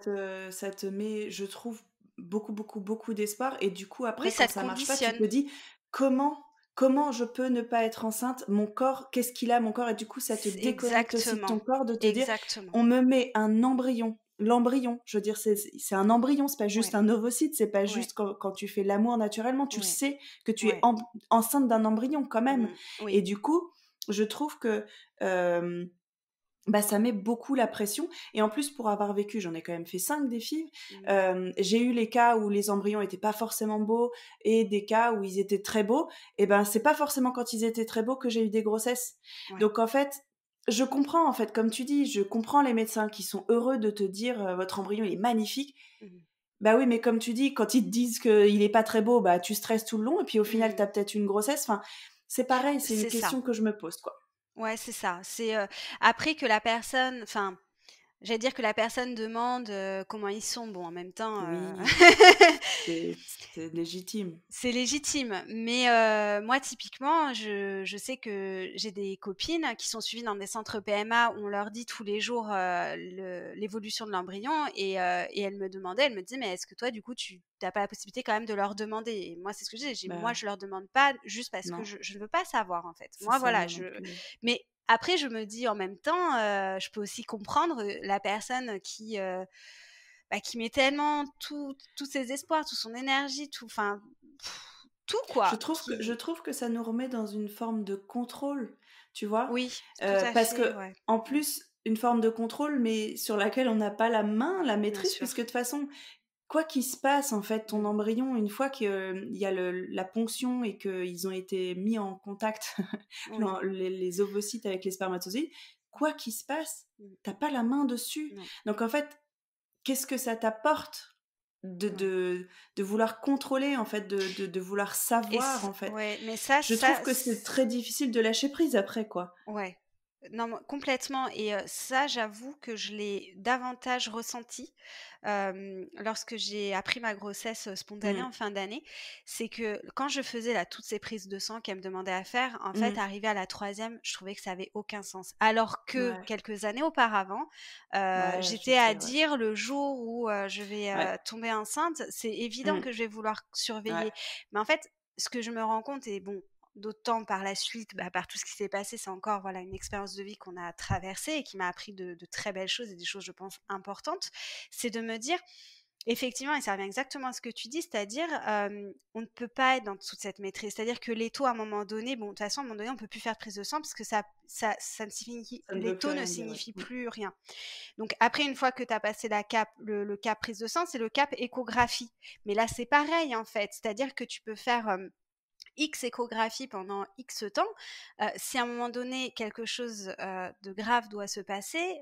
te met, je trouve, beaucoup, beaucoup, beaucoup d'espoir et du coup Oui, après ça quand te ça marche pas, tu te conditionne. dis: «Comment comment je peux ne pas être enceinte? Mon corps, qu'est-ce qu'il a mon corps?» Et du coup ça te C'est déconnecte aussi de ton exactement, corps de te dire: exactement. «On me met un embryon». L'embryon, je veux dire, c'est un embryon, c'est pas juste Ouais, un ovocyte, c'est pas ouais, juste quand tu fais l'amour naturellement, tu le ouais, sais que tu es ouais. enceinte d'un embryon quand même. Et Oui. du coup, je trouve que, hem bah, ça met beaucoup la pression et en plus pour avoir vécu, j'en ai quand même fait 5 des FIV, Mmh. j'ai eu les cas où les embryons étaient pas forcément beaux et des cas où ils étaient très beaux et ben, c'est pas forcément quand ils étaient très beaux que j'ai eu des grossesses. Ouais. Donc en fait, je comprends en fait, comme tu dis, je comprends les médecins qui sont heureux de te dire, «Votre embryon il est magnifique». Mmh. Bah, oui, mais comme tu dis, quand ils te disent qu'il est pas très beau, bah, tu stresses tout le long et puis au final, tu Mmh. as peut-être une grossesse. Enfin, c'est pareil, c'est une C'est ça. question que je me pose, quoi. Ouais, c'est ça. Après que la personne, enfin, j'allais dire que la personne demande, comment ils sont. Bon, en même temps, Oui, c'est c'est légitime. c'est légitime, mais moi typiquement, je sais que j'ai des copines qui sont suivies dans des centres PMA où on leur dit tous les jours, l'évolution de l'embryon, et elles me demandaient, elles me disaient: «Mais est-ce que toi du coup tu as pas la possibilité quand même de leur demander?» Et moi c'est ce que je dis, «Moi Bah, je leur demande pas juste parce que non, je ne veux pas savoir en fait». c'est Moi ça, voilà, moi non plus. mais après je me dis en même temps, je peux aussi comprendre, la personne qui met tellement tous ses espoirs, toute son énergie, tout, enfin, tout quoi, Je qui trouve que ça nous remet dans une forme de contrôle, tu vois? oui, tout à Parce fait, que ouais. en Mmh. plus, une forme de contrôle, mais sur laquelle on n'a pas la main, la Bien maîtrise, sûr. puisque de toute façon, quoi qu'il se passe, en fait, ton Mmh. embryon, une fois qu'il y a la ponction et qu'ils ont été mis en contact, Oui. les ovocytes avec les spermatozoïdes, quoi qu'il se passe, Mmh. t'as pas la main dessus. Non. Donc en fait, qu'est-ce que ça t'apporte de Ouais. de de vouloir contrôler, en fait, de vouloir savoir, en fait? Ouais, mais Je trouve que c'est très difficile de lâcher prise après, quoi. ouais. Non, moi complètement, et ça, j'avoue que je l'ai davantage ressenti, lorsque j'ai appris ma grossesse, spontanée Mmh. en fin d'année. C'est que quand je faisais là toutes ces prises de sang qu'elle me demandait à faire, en fait, Mmh. arrivée à la troisième, je trouvais que ça avait aucun sens. Alors que Ouais. quelques années auparavant, Ouais, je j'étais à sais, ouais. dire le jour où, je vais, Ouais. tomber enceinte, c'est évident Mmh. que je vais vouloir Ouais. surveiller. Mais en fait, ce que je me rends compte, et bon, d'autant par la suite, bah, par tout ce qui s'est passé, c'est encore voilà une expérience de vie qu'on a traversée et qui m'a appris de très belles choses et des choses, je pense, importantes. C'est de me dire, effectivement, et ça revient exactement à ce que tu dis, c'est-à-dire, on ne peut pas être dans toute cette maîtrise. C'est-à-dire que les taux, à un moment donné, bon, de toute façon, à un moment donné, on ne peut plus faire de prise de sang parce que ça ne signifie, Ça ne les veut plus taux ne rien dire, ouais. signifient Mmh. plus rien. Donc après, une fois que tu as passé le cap prise de sang, c'est le cap échographie. Mais là, c'est pareil, en fait. C'est-à-dire que tu peux faire X échographies pendant X temps, si à un moment donné quelque chose de grave doit se passer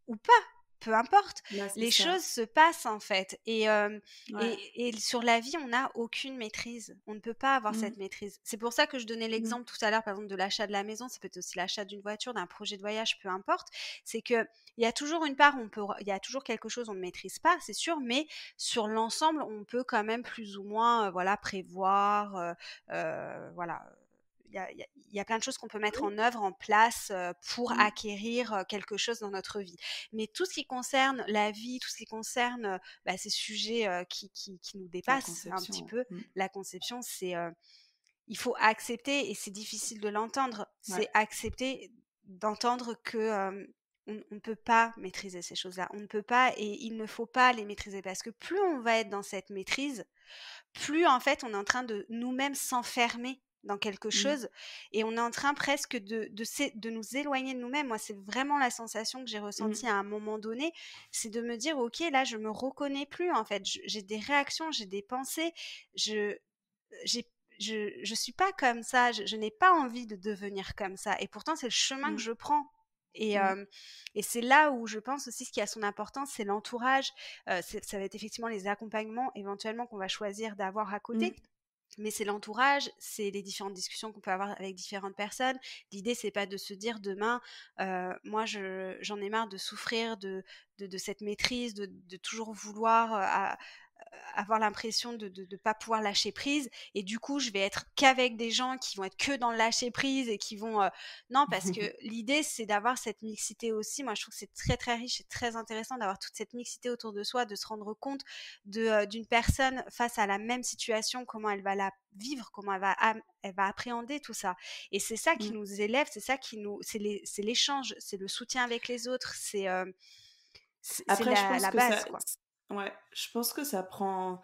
ou pas, peu importe, Là, c'est les ça. choses se passent en fait. Ouais. Et sur la vie, on n'a aucune maîtrise. On ne peut pas avoir Mmh. cette maîtrise. C'est pour ça que je donnais Mmh. l'exemple tout à l'heure, par exemple, de l'achat de la maison. Ça peut être aussi l'achat d'une voiture, d'un projet de voyage, peu importe. C'est que il y a toujours une part, il y a toujours quelque chose on ne maîtrise pas, c'est sûr, mais sur l'ensemble, on peut quand même plus ou moins, voilà, prévoir, voilà. Il y a plein de choses qu'on peut mettre Oui. en œuvre, en place pour Mmh. acquérir quelque chose dans notre vie. Mais tout ce qui concerne la vie, tout ce qui concerne ces sujets qui nous La dépassent un petit conception, peu, ouais. la conception, il faut accepter, et c'est difficile de l'entendre, Mmh. Ouais. c'est accepter d'entendre que on ne peut pas maîtriser ces choses-là. On ne peut pas, et il ne faut pas les maîtriser, parce que plus on va être dans cette maîtrise, plus en fait on est en train de nous-mêmes s'enfermer dans quelque Mmh. chose, et on est en train presque de nous éloigner de nous-mêmes. Moi, c'est vraiment la sensation que j'ai Mmh. ressentie à un moment donné, c'est de me dire, ok, là je me reconnais plus en fait, j'ai des réactions, j'ai des pensées, je j'ai je suis pas comme ça, je n'ai pas envie de devenir comme ça, et pourtant c'est le chemin que Mmh. je prends. Et, Mmh. et c'est là où je pense aussi ce qui a son importance, c'est l'entourage. Ça va être effectivement les accompagnements éventuellement qu'on va choisir d'avoir à côté, Mmh. mais c'est l'entourage, c'est les différentes discussions qu'on peut avoir avec différentes personnes. L'idée, c'est pas de se dire demain, moi, j'en ai marre de souffrir de cette maîtrise, de toujours vouloir avoir l'impression de pas pouvoir lâcher prise, et du coup je vais être qu'avec des gens qui vont être que dans le lâcher prise et qui vont non, parce que l'idée c'est d'avoir cette mixité aussi. Moi je trouve que c'est très très riche et très intéressant d'avoir toute cette mixité autour de soi, de se rendre compte d'une personne face à la même situation, comment elle va la vivre, comment elle va appréhender tout ça. Et c'est ça qui Mmh. nous élève, c'est ça qui nous, c'est l'échange, c'est le soutien avec les autres, c'est Après, je pense la que base, quoi. ouais, je pense que ça prend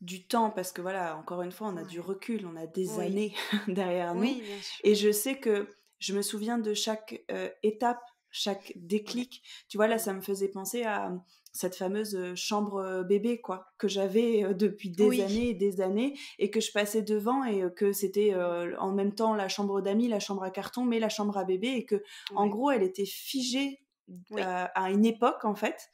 du temps parce que voilà, encore une fois, on a du Ouais. recul, on a des Oui, années derrière nous oui, bien sûr. et je sais que je me souviens de chaque, étape, chaque Ouais. déclic. Tu vois, là, Mmh. ça me faisait penser à, cette fameuse, chambre, bébé quoi, que j'avais, depuis des Oui. années et des années et que je passais devant et que c'était, Mmh. en même temps la chambre d'amis, la chambre à carton, mais la chambre à bébé et que en Ouais. gros, elle était figée, Oui. à une époque en fait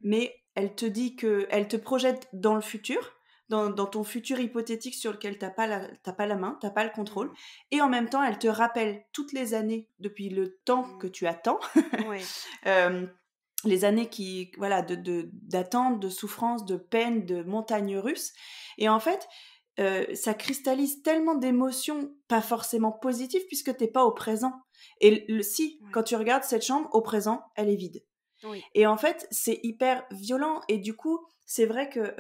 Mmh. mais elle te dit que elle te projette dans le futur, dans ton futur hypothétique sur lequel t'as pas la main, t'as pas le contrôle, Mmh. et en même temps, elle te rappelle toutes les années depuis le temps que Mmh. tu attends, Ouais. euh, les années qui, voilà, d'attente, de souffrance, de peine, de montagne russe, et en fait, ça cristallise tellement d'émotions, pas forcément positives, puisque t'es pas au présent. Et si, Ouais. quand tu regardes cette chambre, au présent, elle est vide. Oui. Et en fait, c'est hyper violent et du coup, c'est vrai que,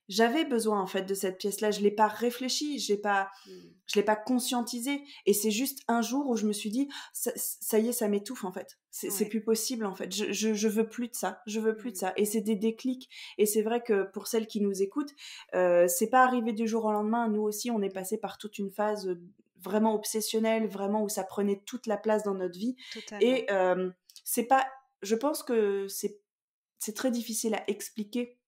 j'avais besoin en fait de cette pièce-là. Je l'ai pas réfléchi, Mmh. je l'ai pas conscientisé et c'est juste un jour où je me suis dit: «Ça y est, ça m'étouffe en fait. C'est Ouais. plus possible en fait. Je veux plus de ça, je veux plus de Mmh. ça» et c'est des déclics et c'est vrai que pour celles qui nous écoutent, c'est pas arrivé du jour au lendemain. Nous aussi, on est Mmh. passé par toute une phase, vraiment obsessionnelle, vraiment où ça prenait toute la place dans notre vie Totalement. et c'est pas je pense que c'est très difficile à expliquer,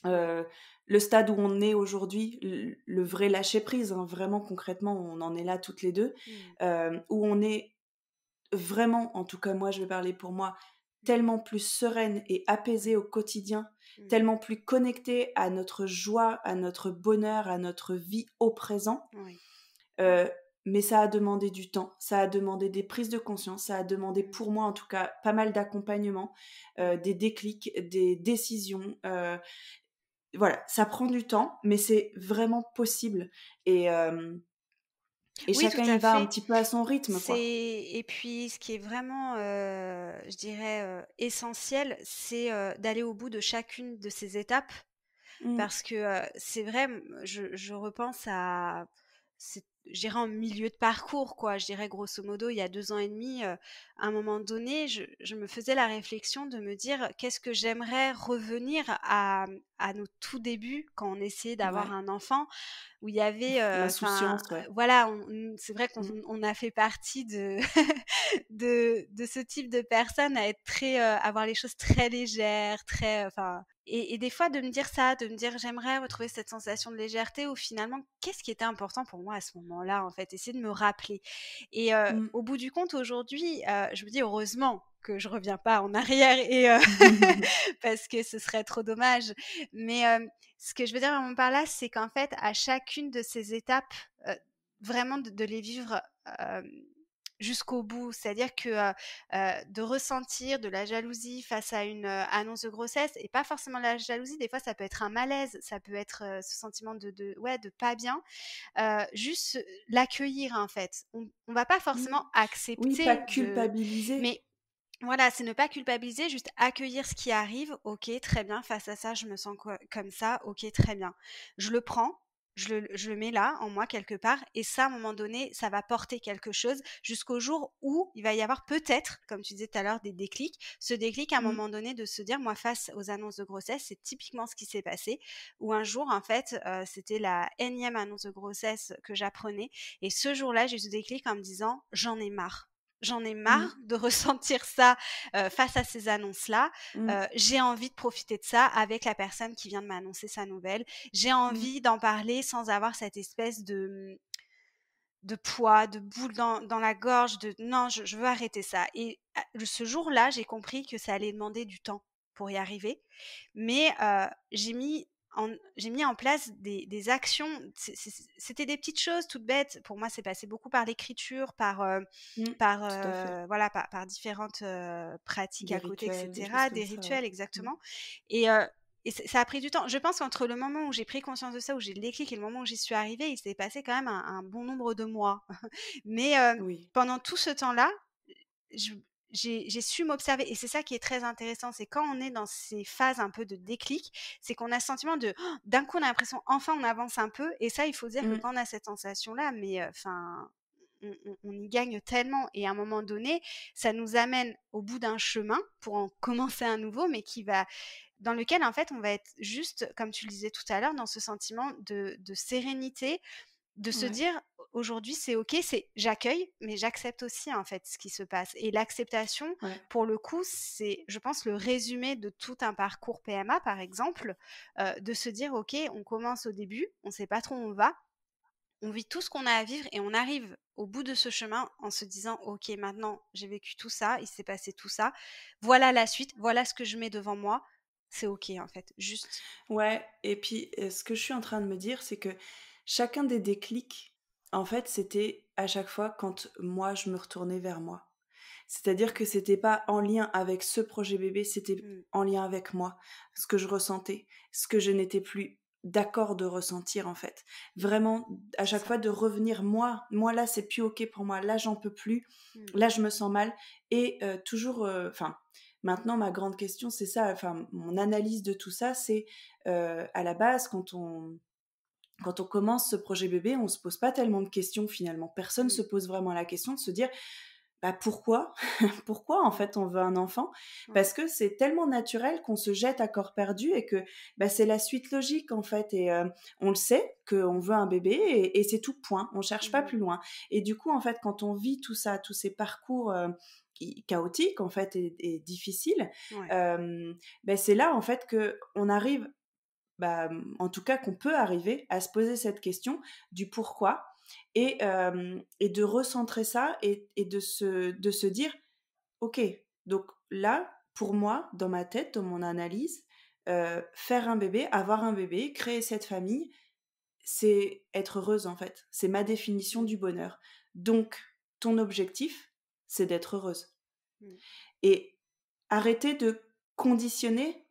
Ouais. heu, le stade où on est aujourd'hui, le vrai lâcher prise, hein, vraiment concrètement, on en est là toutes les 2, Mmh. où on est vraiment, en tout cas moi je vais parler pour moi, Mmh. tellement plus sereine et apaisée Ouais. au quotidien, Mmh. tellement plus connectée à notre joie, à notre bonheur, à notre vie au présent. Oui. Heu, mais ça a demandé du temps, ça a demandé des prises de conscience, ça a demandé Mmh. pour moi en tout cas pas mal d'accompagnement, Mmh. des déclics, des décisions, voilà, ça prend du temps, mais c'est Mmh. vraiment possible et et Oui, tout chacun y à va un fait. petit peu à son rythme, C'est quoi. Et puis ce qui est vraiment, je dirais, essentiel, c'est, d'aller au bout de chacune de ces étapes. Mmh. Parce que, c'est vrai, je repense à je dirais en milieu de parcours, quoi. Je dirais grosso modo il y a 2 ans et demi, à un moment donné, je me faisais la réflexion de me dire: «Qu'est-ce que j'aimerais revenir à nos tout débuts quand on essayait d'avoir Ouais, un enfant?» Où il y avait, enfin, l'insouciance, ouais. voilà, c'est vrai qu'on Mmh. on a fait partie de de ce type de personnes à être très, avoir les choses très légères, très, enfin, et des fois de me dire ça, de me dire: «J'aimerais retrouver cette sensation de légèreté», où finalement, qu'est-ce qui était important pour moi à ce moment-là, en fait, essayer de me rappeler. Et au bout du compte, aujourd'hui, je me dis heureusement que je reviens pas en arrière et parce que ce serait trop dommage. Mais ce que je veux dire vraiment par là, c'est qu'en fait, à chacune de ces étapes, vraiment de les vivre jusqu'au bout. C'est-à-dire que de ressentir de la jalousie face à une annonce de grossesse, et pas forcément la jalousie, des fois ça peut être un malaise, ça peut être ce sentiment ouais, de pas bien, juste l'accueillir en fait. On va pas forcément Oui, pas accepter culpabiliser. mais voilà, c'est ne pas culpabiliser, juste accueillir ce qui arrive. OK, très bien, face à ça, je me sens comme ça. OK, très bien. Je le prends, je le mets là, en moi, quelque part. Et ça, à un moment donné, ça va porter quelque chose jusqu'au jour où il va y avoir peut-être, comme tu disais tout à l'heure, des déclics. Ce déclic, à un moment donné, de se dire, moi, face aux annonces de grossesse, c'est typiquement ce qui s'est passé. Où un jour, en fait, c'était la énième annonce de grossesse que j'apprenais. Et ce jour-là, j'ai eu ce déclic en me disant, j'en ai marre. J'en ai marre de ressentir ça face à ces annonces-là. J'ai envie de profiter de ça avec la personne qui vient de m'annoncer sa nouvelle. J'ai envie d'en parler sans avoir cette espèce de poids, de boule dans la gorge, non, je veux arrêter ça. Et ce jour-là, j'ai compris que ça allait demander du temps pour y arriver. Mais j'ai mis en place des actions. C'était des petites choses toutes bêtes. Pour moi, c'est passé beaucoup par l'écriture, Tout à fait. voilà, par différentes pratiques Des à côté, rituels, des choses etc., comme des ça, ouais. rituels, exactement. Et, ça a pris du temps. Je pense qu'entre le moment où j'ai pris conscience de ça, où j'ai le déclic et le moment où j'y suis arrivée, il s'est passé quand même un bon nombre de mois. Mais Oui. pendant tout ce temps-là, je j'ai su m'observer et c'est ça qui est très intéressant, c'est quand on est dans ces phases un peu de déclic, c'est qu'on a ce sentiment de d'un coup on a l'impression enfin on avance un peu et ça il faut dire que quand on a cette sensation-là, mais enfin on y gagne tellement et à un moment donné, ça nous amène au bout d'un chemin pour en commencer un nouveau, mais dans lequel en fait on va être juste, comme tu le disais tout à l'heure, dans ce sentiment de sérénité, de se Ouais. dire aujourd'hui c'est ok, c'est j'accueille, mais j'accepte aussi en fait ce qui se passe. Et l'acceptation, Ouais. pour le coup, c'est, je pense, le résumé de tout un parcours PMA, par exemple, de se dire ok, on commence au début, on sait pas trop où on va, on vit tout ce qu'on a à vivre et on arrive au bout de ce chemin en se disant ok, maintenant j'ai vécu tout ça, il s'est passé tout ça, voilà la suite, voilà ce que je mets devant moi, c'est ok en fait, juste. Ouais, et puis ce que je suis en train de me dire, c'est que chacun des déclics, en fait, c'était à chaque fois quand moi, je me retournais vers moi. C'est-à-dire que c'était pas en lien avec ce projet bébé, c'était Mm, en lien avec moi, ce que je ressentais, ce que je n'étais plus d'accord de ressentir en fait. Vraiment, à c'est chaque ça. fois de revenir moi là c'est plus ok pour moi, là j'en peux plus, Mm, là je me sens mal et toujours, enfin maintenant ma grande question c'est ça, enfin mon analyse de tout ça c'est à la base quand on commence ce projet bébé, on se pose pas tellement de questions finalement. Personne mm, se pose vraiment la question de se dire bah pourquoi pourquoi en mm, fait on veut un enfant. ouais. Parce que c'est tellement naturel qu'on se jette à corps perdu et que bah, c'est la suite logique en fait et on le sait qu'on veut un bébé et c'est tout point, on cherche pas Mhm. plus loin. Et du coup en fait quand on vit tout ça, tous ces parcours chaotiques en fait et difficiles, Ouais. ben c'est là en fait que on arrive, bah, en tout cas qu'on peut arriver à se poser cette question du pourquoi et de recentrer ça et de se dire ok, donc là, pour moi, dans ma tête, dans mon analyse, faire un bébé, avoir un bébé, créer cette famille, c'est être heureuse en fait. C'est ma définition Mm, du bonheur. Donc, ton objectif, c'est d'être heureuse. mm. Et arrêter de conditionner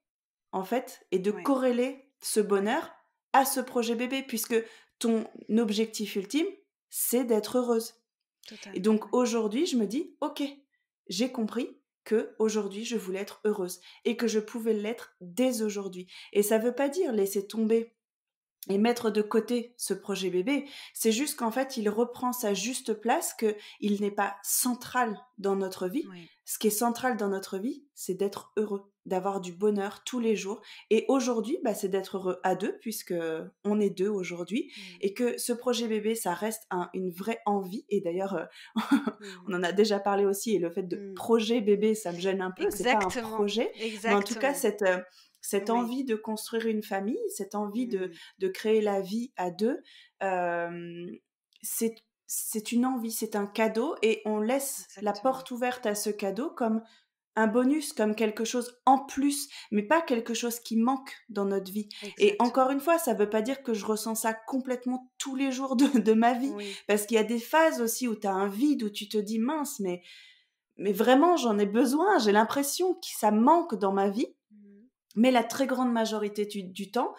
en fait, et de Ouais, corréler ce ouais, bonheur à ce projet bébé, puisque ton objectif ultime, c'est d'être heureuse. Et totalement, donc ouais. aujourd'hui, je me dis, ok, j'ai compris que aujourd'hui je voulais être heureuse et que je pouvais l'être dès aujourd'hui. Et ça veut pas dire laisser tomber et mettre de côté ce projet bébé, c'est juste qu'en fait, il reprend sa juste place, qu'il n'est pas central dans notre vie. Ouais. Ce qui est central dans notre vie, c'est d'être heureux, d'avoir du bonheur tous les jours. Et aujourd'hui, bah, c'est d'être heureux à deux, puisque on est deux aujourd'hui, Mm, et que ce projet bébé, ça reste une vraie envie. Et d'ailleurs, mm, on en a déjà parlé aussi, et le fait de mm. projet bébé, ça me gêne un peu. C'est pas un Exactement, projet, mais en tout cas, exactement. cette Oui. envie de construire une famille, cette envie de Mm, de créer la vie à deux, euh, c'est c'est une envie, c'est un cadeau et on laisse la Exactement. porte ouverte à ce cadeau comme un bonus, comme quelque chose en plus, mais pas quelque chose qui manque dans notre vie. Et encore Exactement. une fois, ça veut pas dire que je ressens ça complètement tous les jours de ma vie, Oui. parce qu'il y a des phases aussi où tu as un vide, où tu te dis: «Mince, mais vraiment j'en ai besoin, j'ai l'impression que ça manque dans ma vie». Mmh. Mais la très grande majorité du temps,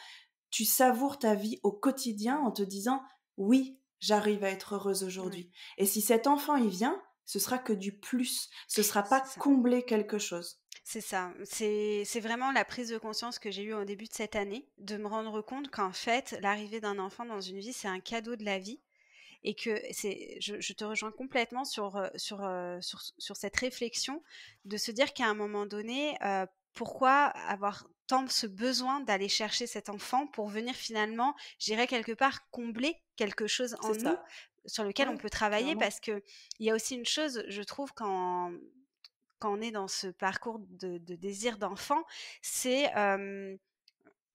tu savoures ta vie au quotidien en te disant: «Oui, j'arrive à être heureuse Oui, aujourd'hui» et si cet enfant, il vient, ce sera que du plus, ce sera c'est pas ça. combler quelque chose. C'est ça. C'est vraiment la prise de conscience que j'ai eue au début de cette année, de me rendre compte qu'en fait, l'arrivée d'un enfant dans une vie, c'est un cadeau de la vie et que je te rejoins complètement sur cette réflexion de se dire qu'à un moment donné, pourquoi avoir tant ce besoin d'aller chercher cet enfant pour venir finalement, je dirais quelque part, combler quelque chose en C'est nous ça. sur lequel on Ouais, peut travailler clairement. parce que il y a aussi une chose, je trouve, quand on est dans ce parcours de désir d'enfant, c'est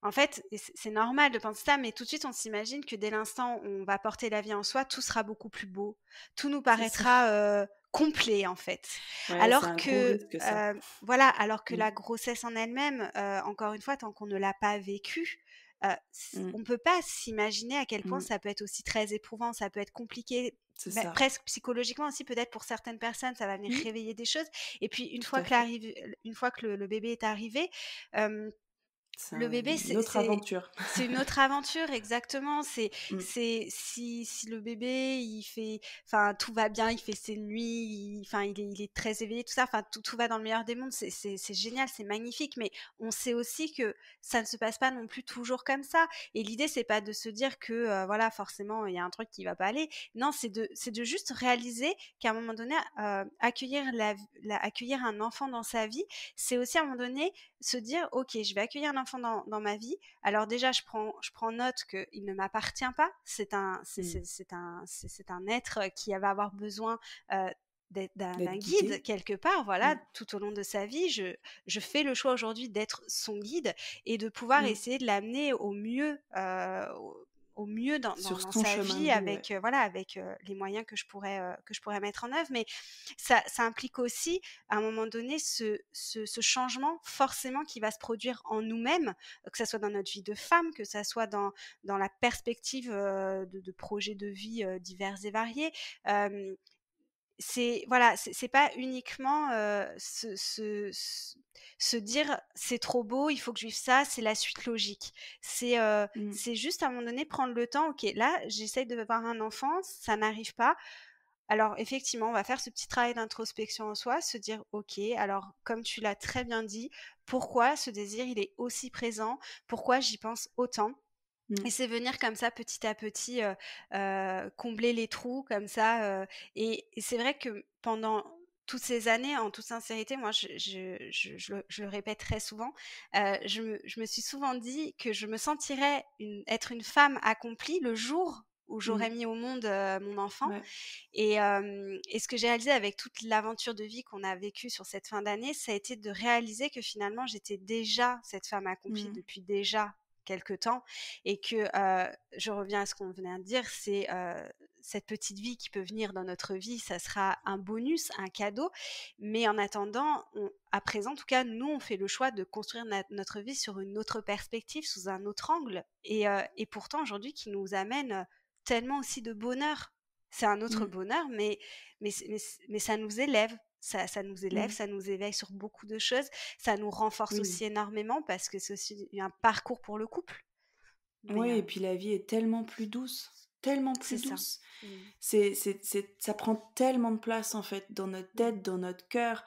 en fait, et c'est normal de penser ça, mais tout de suite, on s'imagine que dès l'instant où on va porter la vie en soi, tout sera beaucoup plus beau. Tout nous C'est ça. paraîtra complet, en fait. Ouais, c'est Alors un gros que, risque ça. voilà, alors que Mmh. la grossesse en elle-même, encore une fois, tant qu'on ne l'a pas vécue, Mmh. on ne peut pas s'imaginer à quel point Mmh. ça peut être aussi très éprouvant, ça peut être compliqué, C'est ça. presque psychologiquement aussi, peut-être pour certaines personnes, ça va venir Mmh. réveiller des choses. Et puis, Tout à fait. une fois que le bébé est arrivé, C'est le bébé, une autre aventure. c'est une autre aventure, exactement. Mmh. Si le bébé, il fait, enfin, tout va bien, il fait ses nuits, enfin, il est très éveillé, tout ça, enfin, tout va dans le meilleur des mondes, c'est génial, c'est magnifique, mais on sait aussi que ça ne se passe pas non plus toujours comme ça. Et l'idée, c'est pas de se dire que, voilà, forcément, il y a un truc qui va pas aller. Non, c'est de juste réaliser qu'à un moment donné, accueillir un enfant dans sa vie, c'est aussi à un moment donné se dire: «OK, je vais accueillir un enfant dans ma vie. Alors déjà, je prends note qu'il ne m'appartient pas. Mmh. C'est un être qui va avoir besoin, heu, d'un D'être guide guidée. quelque part, Mmh. voilà, tout au long de sa vie. Je fais le choix aujourd'hui d'être son guide et de pouvoir Mmh. essayer de l'amener au mieux Sur dans son sa chemin vie de vie, ouais. avec, voilà, avec, les moyens que je pourrais mettre en œuvre. Mais ça implique aussi à un moment donné ce changement forcément qui va se produire en nous-mêmes, que ça soit dans notre vie de femme, que ça soit dans la perspective de projets de vie divers et variés. Euh, c'est voilà, c'est pas uniquement se dire c'est trop beau, il faut que je vive ça, c'est la suite logique. Mmh. C'est juste à un moment donné prendre le temps. Ok, là j'essaye de avoir un enfant, ça n'arrive pas. Alors effectivement, on va faire ce petit travail d'introspection en soi, se dire: «OK, alors comme tu l'as très bien dit, pourquoi ce désir il est aussi présent? Pourquoi j'y pense autant?» Mmh. Et c'est venir comme ça petit à petit, combler les trous comme ça, et c'est vrai que pendant toutes ces années, en toute sincérité, moi je le répète très souvent, je me suis souvent dit que je me sentirais être une femme accomplie le jour où Mmh. j'aurais mis au monde, mon enfant. Ouais. Et ce que j'ai réalisé avec toute l'aventure de vie qu'on a vécue sur cette fin d'année, ça a été de réaliser que finalement j'étais déjà cette femme accomplie Mmh. depuis déjà quelque temps et que, je reviens à ce qu'on venait de dire, c'est, cette petite vie qui peut venir dans notre vie, ça sera un bonus, un cadeau. Mais en attendant, à présent, en tout cas, nous, on fait le choix de construire notre vie sur une autre perspective, sous un autre angle et pourtant aujourd'hui qui nous amène, tellement aussi de bonheur. C'est un autre Mmh. bonheur, mais ça nous élève. Ça nous élève, Mmh. ça nous éveille sur beaucoup de choses, ça nous renforce Oui. aussi énormément parce que c'est aussi un parcours pour le couple. Mais Oui et puis la vie est tellement plus douce, tellement plus c'est ça. douce. Mmh. Ça prend tellement de place en fait dans notre Mmh. tête, dans notre cœur.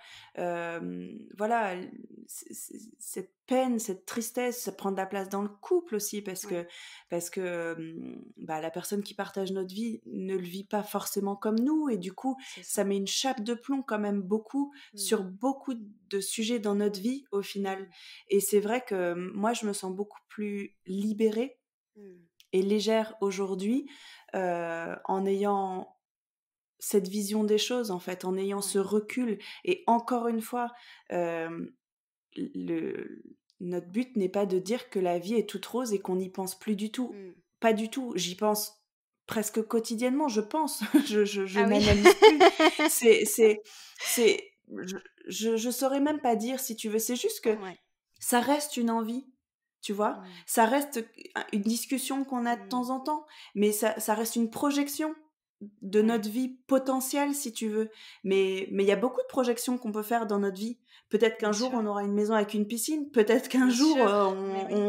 Voilà, cette peine, cette tristesse, ça prend de la place dans le couple aussi Oui, parce que bah, la personne qui partage notre vie ne le vit pas forcément comme nous et du coup c'est ça. ça met une chape de plomb quand même beaucoup Mmh. sur beaucoup de sujets dans notre vie au final. Mmh. Et c'est vrai que moi je me sens beaucoup plus libérée Mmh. et légère aujourd'hui en ayant cette vision des choses en fait, en ayant ce Ouais. recul et encore une fois, hem, le notre but n'est pas de dire que la vie est toute rose et qu'on n'y pense plus du tout. Mmh. Pas du tout, j'y pense presque quotidiennement, je pense. Je Ah oui. n'analyse plus. C'est je saurais même pas dire, si tu veux. C'est juste que Ouais. ça reste une envie, tu vois? Mmh. Ça reste une discussion qu'on a de Mmh. temps en temps, mais ça reste une projection de Ouais. notre vie potentielle, si tu veux. Mais il y a beaucoup de projections qu'on peut faire dans notre vie. Peut-être qu'un Bien jour, sûr, on aura une maison avec une piscine, peut-être qu'un bien jour, sûr. Mais oui.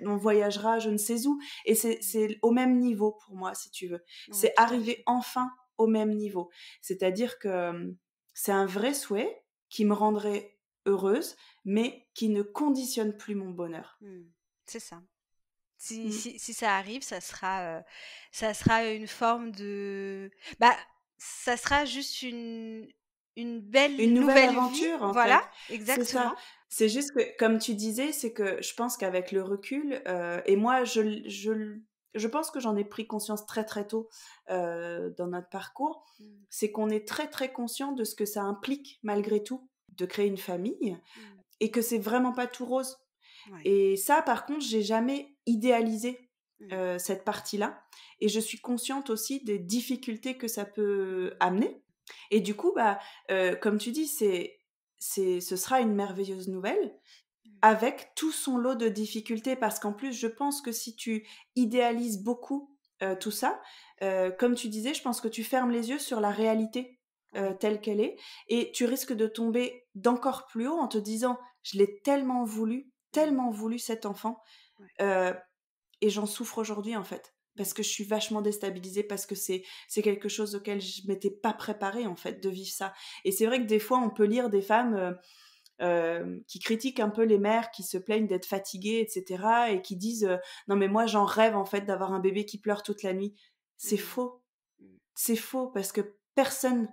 on voyagera je ne sais où, et Mmh. c'est au même niveau pour moi, si tu veux. Ouais, C'est tout à arriver fait. enfin au même niveau. C'est-à-dire que, c'est un vrai souhait qui me rendrait heureuse, mais qui ne conditionne plus mon bonheur. Mmh. C'est ça. Si Mmh. si si ça arrive, ça sera une forme de bah, ça sera juste une Une belle nouvelle nouvelle vie, aventure, en voilà, fait. C'est ça. exactement. C'est juste que, comme tu disais, c'est que je pense qu'avec le recul, et moi, je pense que j'en ai pris conscience très, très tôt, dans notre parcours, Mmh. c'est qu'on est très, très conscient de ce que ça implique, malgré tout, de créer une famille, Mmh. et que c'est vraiment pas tout rose. Ouais. Et ça, par contre, j'ai jamais idéalisé, Mmh. cette partie-là, et je suis consciente aussi des difficultés que ça peut Mmh. amener. Et du coup, bah, comme tu dis, ce sera une merveilleuse nouvelle, Mmh. avec tout son lot de difficultés, parce qu'en plus, je pense que si tu idéalises beaucoup, Mmh. tout ça, comme tu disais, je pense que tu fermes les yeux sur la réalité, Oui. telle qu'elle est, et tu risques de tomber d'encore plus haut en te disant: «Je l'ai Mmh. tellement voulu cet enfant, Ouais. heu, et j'en souffre aujourd'hui, en fait». Parce Mmh. que je suis vachement déstabilisée, parce que c'est quelque chose auquel je m'étais pas préparée, en fait, de Mmh. vivre ça. Et c'est vrai que des fois, on peut lire des femmes, qui critiquent un peu les mères qui se plaignent d'être fatiguées, et cetera, et qui disent, «Non mais moi j'en rêve, en fait, d'avoir un bébé qui pleure toute la nuit». C'est Mmh. faux. Mmh. C'est faux, parce que personne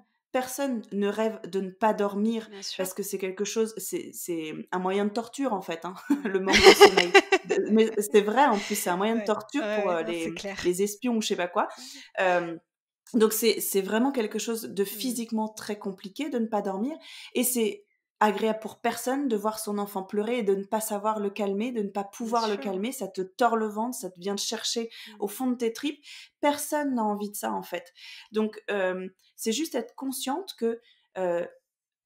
ne rêve de ne pas dormir, Bien sûr. parce que c'est quelque chose, c'est un moyen de torture, en fait, hein, Mmh. le manque de sommeil. Mais c'est vrai, en plus, c'est un moyen de Ouais. Ouais, torture pour, ouais, non, c'est clair. les espions ou je sais pas quoi. Hem, donc c'est vraiment quelque chose de Mmh. physiquement très compliqué de ne pas dormir, et c'est agréable pour personne de voir son enfant pleurer et de ne pas savoir le calmer, de ne pas Bien pouvoir le sûr. calmer. Ça te tord le ventre, ça te vient te chercher au Mmh. fond de tes tripes. Personne n'a envie de ça, en fait. Donc, c'est juste être consciente que, heu,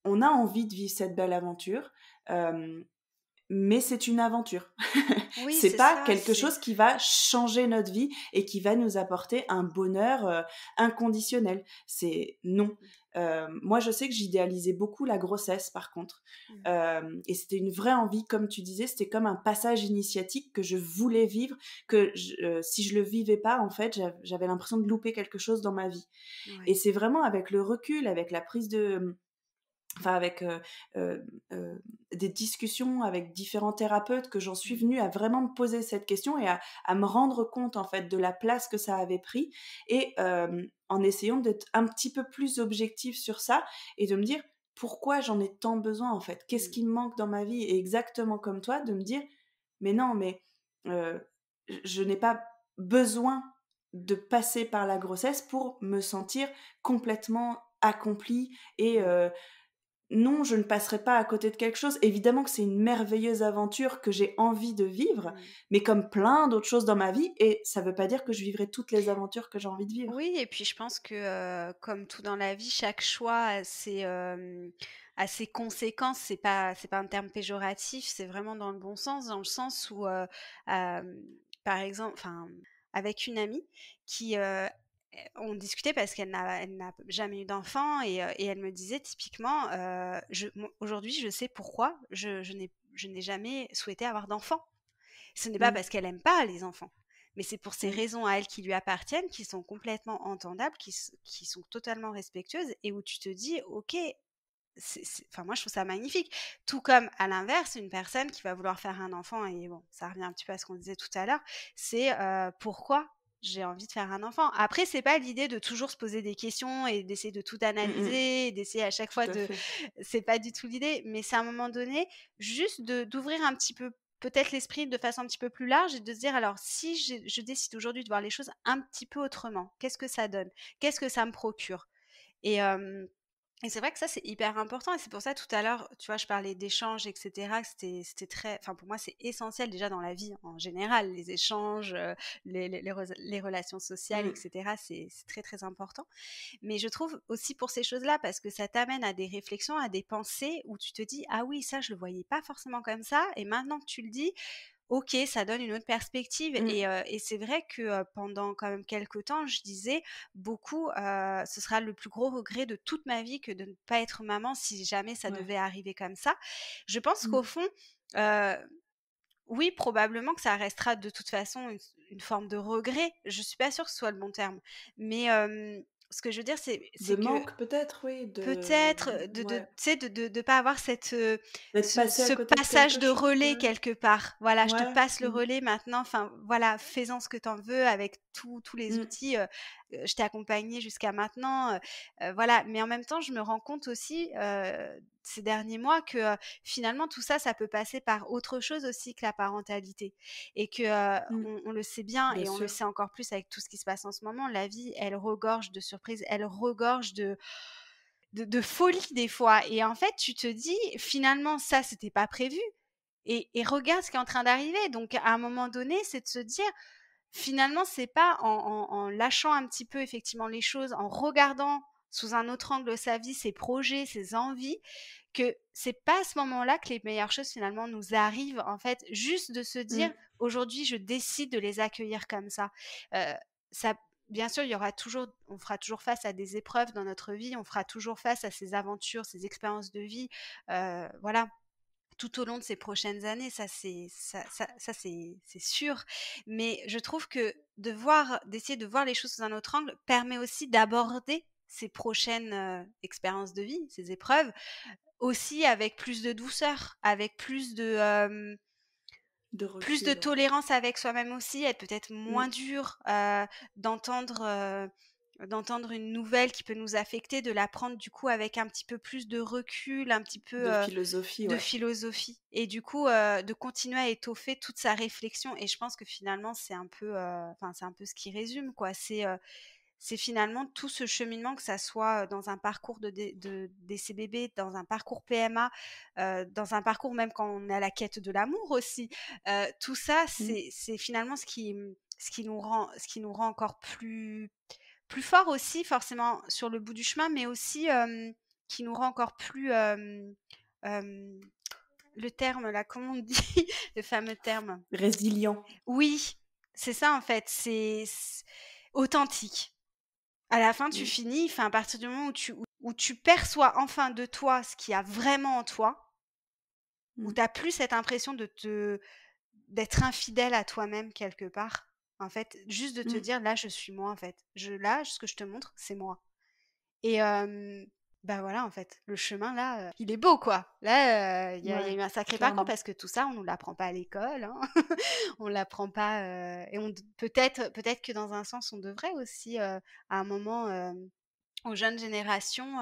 on a envie de vivre cette belle aventure, hem, mais c'est une aventure. Oui, C'est c'est pas ça, quelque c'est chose qui va changer notre vie et qui va nous apporter un bonheur, inconditionnel. C'est non. mmh. Moi, je sais que j'idéalisais beaucoup la grossesse, par contre, Mmh. et c'était une vraie envie, comme tu disais, c'était comme un passage initiatique que je voulais vivre, si je le vivais pas, en fait, j'avais l'impression de louper quelque chose dans ma vie. Et Ouais. c'est vraiment avec le recul, avec la prise de, enfin avec, des discussions avec différents thérapeutes, que j'en suis Mmh. venue à vraiment me poser cette question, et à me rendre compte, en fait, de la place que ça avait pris, et en essayant d'être un petit peu plus objective sur ça, et de me dire: «Pourquoi j'en ai tant besoin, en fait? Qu'est-ce Mmh. qui me manque dans ma vie?» Et exactement comme toi, de me dire: «Mais non, mais heu, je n'ai pas besoin de passer par la grossesse pour me sentir complètement accomplie, et Mmh. non, je ne passerai pas à côté de quelque chose. Évidemment que c'est une merveilleuse aventure que j'ai envie de vivre, Mmh. mais comme plein d'autres choses dans ma vie, et ça veut pas dire que je vivrai toutes les aventures que j'ai envie de vivre. Oui et puis je pense que, comme tout dans la vie, chaque choix a ses conséquences. C'est pas un terme péjoratif, c'est vraiment dans le bon sens, dans le sens où, par exemple enfin, avec une amie qui, on discutait parce qu'elle n'a jamais eu d'enfant et elle me disait typiquement, aujourd'hui, je sais pourquoi je n'ai jamais souhaité avoir d'enfant. Ce n'est pas Mmh, parce qu'elle aime pas les enfants, mais c'est pour ces mmh, raisons à elle qui lui appartiennent, qui sont complètement entendables, qui sont totalement respectueuses et où tu te dis, ok, enfin moi je trouve ça magnifique. Tout comme à l'inverse, une personne qui va vouloir faire un enfant, et bon, ça revient un petit peu à ce qu'on disait tout à l'heure, c'est pourquoi j'ai envie de faire un enfant. Après, c'est pas l'idée de toujours se poser des questions et d'essayer de tout mmh mh. analyser, et d'essayer à chaque Tout fois à de. fait. C'est pas du tout l'idée, mais c'est à un moment donné juste d'ouvrir un petit peu peut-être l'esprit de façon un petit peu plus large et de se dire alors si je décide aujourd'hui de voir les choses un petit peu autrement, qu'est-ce que ça donne? Qu'est-ce que ça me procure? Et Et c'est vrai que ça, c'est hyper important et c'est pour ça tout à l'heure, tu vois, je parlais d'échanges et cetera, que c'était très enfin pour moi, c'est essentiel déjà dans la vie en général, les échanges, les relations sociales et Mm. cetera, c'est très, très important. Mais je trouve aussi pour ces choses-là, parce que ça t'amène à des réflexions, à des pensées où tu te dis: «Ah oui, ça je le voyais pas forcément comme ça» et maintenant que tu le dis, OK, ça donne une autre perspective Mm. et c'est vrai que, pendant quand même quelque temps, je disais beaucoup, «Ce sera le plus gros regret de toute ma vie que de ne pas être maman si jamais ça Ouais. devait arriver comme ça». Je pense qu'au Mm. fond, heu, oui, probablement que ça restera de toute façon une forme de regret. Je suis pas sûre que ce soit le bon terme. Mais, ce que je veux dire, c'est De que manque peut-être, oui, de peut-être, tu ouais, sais, de pas avoir cette, d'être passé à ce côté de passage quelque de chose, relais ouais. quelque part. Voilà, je te Ouais. passe le Mm. relais maintenant, enfin voilà, fais-en ce que tu en veux avec tous les Mm. outils, je t'ai accompagné jusqu'à maintenant, voilà. Mais en même temps, je me rends compte aussi, ces derniers mois que, finalement tout ça, ça peut passer par autre chose aussi que la parentalité et que, Mm. on le sait bien Bien et on le sûr. sait encore plus avec tout ce qui se passe en ce moment, la vie, elle regorge de surprises, elle regorge de folie des fois et en fait, tu te dis: «Finalement, ça, c'était pas prévu et regarde ce qui est en train d'arriver». Donc à un moment donné, c'est de se dire: «Finalement, c'est pas en lâchant un petit peu effectivement les choses, en regardant sous un autre angle sa vie, ses projets, ses envies, que c'est pas à ce moment-là que les meilleures choses finalement nous arrivent». En fait, juste de se dire: Mm. «Aujourd'hui, je décide de les accueillir comme ça». Ça bien sûr, il y aura toujours on fera toujours face à des épreuves dans notre vie, on fera toujours face à ces aventures, ces expériences de vie, voilà, tout au long de ces prochaines années, ça c'est sûr. Mais je trouve que d'essayer de voir les choses sous un autre angle permet aussi d'aborder ces prochaines, expériences de vie, ces épreuves, aussi avec plus de douceur, avec De plus de recul, ouais. tolérance avec soi-même aussi, être peut-être moins Mm. dur, d'entendre, d'entendre une nouvelle qui peut nous affecter, de la prendre du coup avec un petit peu plus de recul, un petit peu, De philosophie, de ouais. philosophie et du coup, de continuer à étoffer toute sa réflexion et je pense que finalement c'est un peu, enfin c'est un peu ce qui résume quoi. C'est finalement tout ce cheminement, que ça soit dans un parcours de DCBB, dans un parcours PMA, dans un parcours même quand on est à la quête de l'amour aussi. Tout ça, Mm. c'est finalement ce qui nous rend encore plus forts aussi, forcément sur le bout du chemin, mais aussi qui nous rend encore plus euh, le terme là, comment on dit le fameux terme. Résilient. Oui, c'est ça en fait, c'est authentique. À la fin, tu Mm. finis, enfin, à partir du moment où tu perçois enfin de toi ce qu'il y a vraiment en toi, où Mm. tu as plus cette impression d'être infidèle à toi-même quelque part. En fait, juste de te Mm. dire: «Là, je suis moi, en fait. Là, ce que je te montre, c'est moi» et bah, voilà, en fait, le chemin là, il est beau, quoi. Là, il y a Ouais, eu un sacré parcours clairement. parce que tout ça, on nous l'apprend pas à l'école, hein. On l'apprend pas, et peut-être que dans un sens, on devrait aussi, à un moment, aux jeunes générations,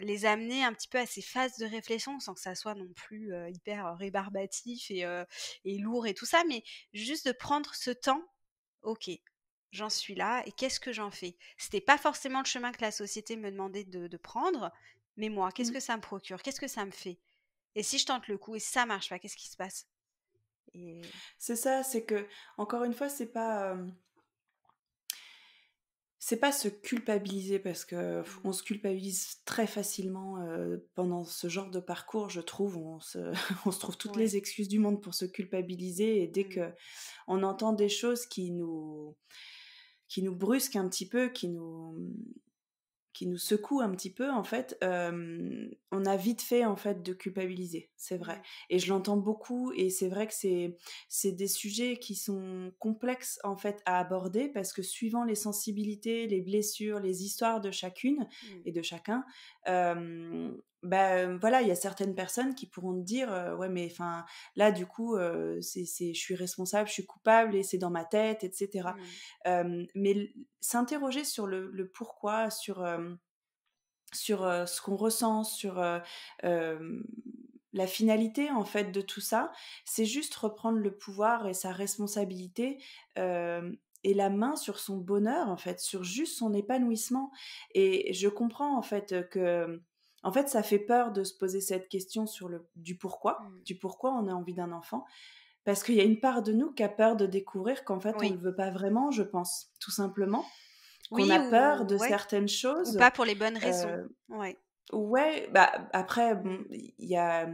les amener un petit peu à ces phases de réflexion sans que ça soit non plus, hyper, rébarbatif et lourd et tout ça, mais juste de prendre ce temps: «OK, j'en suis là et qu'est-ce que j'en fais?» C'était pas forcément le chemin que la société me demandait de prendre, mais moi, qu'est-ce Mm. que ça me procure? Qu'est-ce que ça me fait? Et si je tente le coup et si ça marche pas, qu'est-ce qui se passe? Et C'est ça, c'est que, encore une fois, c'est pas se culpabiliser parce que mmh, on se culpabilise très facilement pendant ce genre de parcours, je trouve. On se trouve toutes ouais, les excuses du monde pour se culpabiliser et dès mmh, que on entend des choses qui nous brusquent un petit peu, qui nous secoue un petit peu en fait, on a vite fait en fait de culpabiliser, c'est vrai. mmh, Et je l'entends beaucoup et c'est vrai que c'est des sujets qui sont complexes en fait à aborder parce que suivant les sensibilités, les blessures, les histoires de chacune mmh, et de chacun, voilà, il y a certaines personnes qui pourront te dire ouais mais enfin là du coup c'est je suis responsable, je suis coupable et c'est dans ma tête, etc. mmh, Mais s'interroger sur le pourquoi, sur ce qu'on ressent, sur la finalité en fait de tout ça, c'est juste reprendre le pouvoir et sa responsabilité et la main sur son bonheur, en fait, sur juste son épanouissement. Et je comprends, en fait, que... En fait, ça fait peur de se poser cette question sur du pourquoi on a envie d'un enfant, parce qu'il y a une part de nous qui a peur de découvrir qu'en fait, on Oui. le veut pas vraiment, je pense, tout simplement, qu'on Oui a peur de ou ouais, certaines ou choses. pas pour les bonnes raisons. euh, Ouais. ouais, bah après, bon, Mmh. il y a,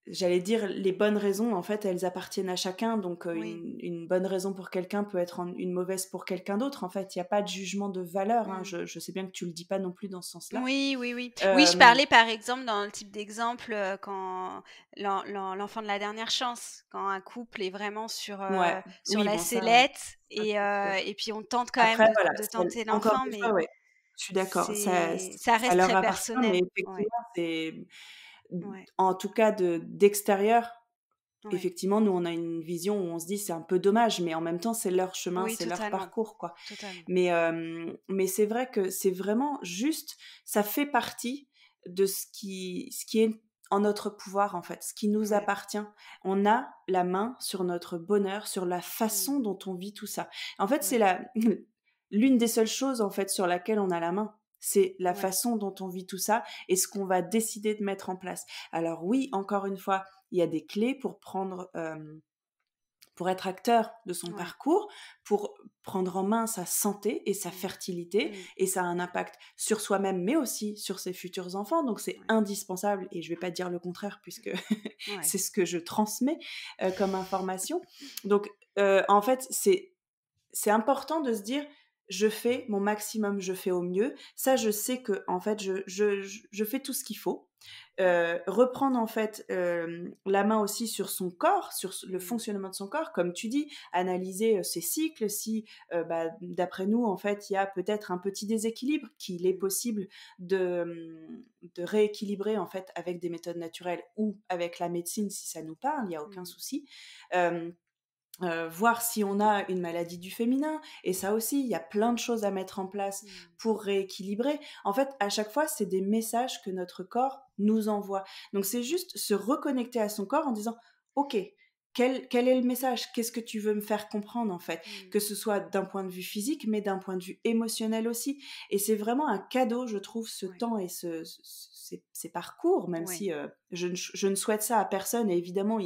j'allais dire, les bonnes raisons, en fait, elles appartiennent à chacun. Donc, Oui. une bonne raison pour quelqu'un peut être une mauvaise pour quelqu'un d'autre. En fait, il n'y a pas de jugement de valeur, hein. Mmh. Je sais bien que tu le dis pas non plus dans ce sens-là. Oui, oui, oui. Oui, je Euh, parlais par exemple dans le type d'exemple, quand l'enfant de la dernière chance, quand un couple est vraiment ouais, sur oui, la bon, sellette ça, c'est sûr. et puis on tente quand même Après, voilà, de c'est, tenter encore l'enfant, une mais fois, ouais, je suis d'accord. ça Ça reste leur très appartient, mais personnel. Ouais, effectivement, c'est, ouais, en tout cas, d'extérieur. ouais. Effectivement, nous, on a une vision où on se dit c'est un peu dommage, mais en même temps, c'est leur chemin, Oui, c'est leur totalement, parcours, quoi. totalement. Mais c'est vrai que c'est vraiment juste, ça fait partie de ce qui est en notre pouvoir, en fait, ce qui nous Ouais. appartient. On a la main sur notre bonheur, sur la Mmh. façon dont on vit tout ça. En fait, c'est Ouais, l'une des seules choses, en fait, sur laquelle on a la main. C'est la ouais, façon dont on vit tout ça et ce qu'on va décider de mettre en place. Alors oui, encore une fois, il y a des clés pour être acteur de son ouais. parcours, pour prendre en main sa santé et sa Mmh. fertilité, Mmh. et ça a un impact sur soi-même, mais aussi sur ses futurs enfants. Donc c'est Ouais. indispensable, et je vais pas dire le contraire puisque Ouais. c'est ce que je transmets comme information. Donc en fait, c'est important de se dire je fais mon maximum, je fais au mieux. Ça, je sais que en fait, je fais tout ce qu'il faut. Reprendre en fait la main aussi sur son corps, sur le Mmh. fonctionnement de son corps, comme tu dis, analyser ses cycles. Si, bah, d'après nous, en fait, il y a peut-être un petit déséquilibre qu'il est Mmh. possible de rééquilibrer en fait avec des méthodes naturelles ou avec la médecine si ça nous parle, il n'y a aucun Mmh. souci. Euh, voir si on a une maladie du féminin. Et ça aussi, il y a plein de choses à mettre en place Mmh. pour rééquilibrer. En fait, à chaque fois, c'est des messages que notre corps nous envoie. Donc, c'est juste se reconnecter à son corps en disant, OK, quel est le message? Qu'est-ce que tu veux me faire comprendre, en fait? Mmh. Que ce soit d'un point de vue physique, mais d'un point de vue émotionnel aussi. Et c'est vraiment un cadeau, je trouve, ce Ouais. temps et ces parcours, même Ouais. si je ne souhaite ça à personne. Et évidemment,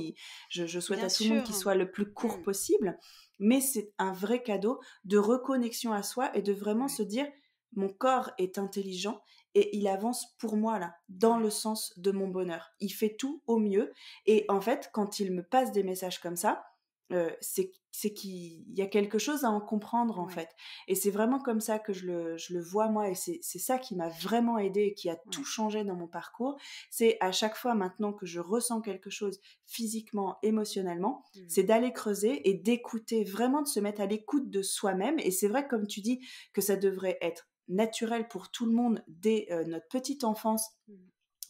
je souhaite Bien à tout le monde sûr. qu'il soit le plus court Mmh. possible, mais c'est un vrai cadeau de reconnexion à soi et de vraiment Ouais. se dire mon corps est intelligent et il avance pour moi là, dans Ouais. le sens de mon bonheur. Il fait tout au mieux et en fait, quand il me passe des messages comme ça, c'est qu'il y a quelque chose à en comprendre en Ouais. fait. Et c'est vraiment comme ça que je le vois moi et c'est ça qui m'a vraiment aidé et qui a tout Ouais. changé dans mon parcours. C'est à chaque fois maintenant que je ressens quelque chose physiquement, émotionnellement, Mmh. c'est d'aller creuser et d'écouter, vraiment de se mettre à l'écoute de soi-même. Et c'est vrai, comme tu dis, que ça devrait être naturel pour tout le monde dès notre petite enfance Mmh.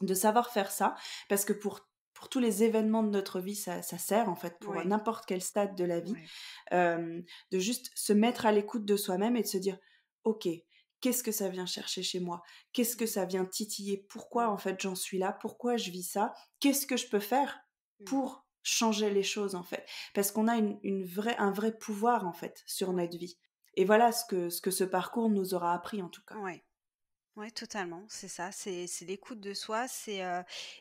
de savoir faire ça, parce que pour tous les événements de notre vie, ça sert en fait pour Ouais. n'importe quel stade de la vie, Ouais. de juste se mettre à l'écoute de soi-même et de se dire, ok, qu'est-ce que ça vient chercher chez moi? Qu'est-ce que Mmh. ça vient titiller? Pourquoi en Mmh. fait j'en suis là? Pourquoi je vis ça? Qu'est-ce que je peux faire Mmh. pour changer les choses en fait? Parce qu'on a un vrai pouvoir en fait sur Ouais. notre vie. Et voilà ce que ce parcours nous aura appris en tout cas. Ouais. Ouais, totalement, c'est ça, c'est l'écoute de soi,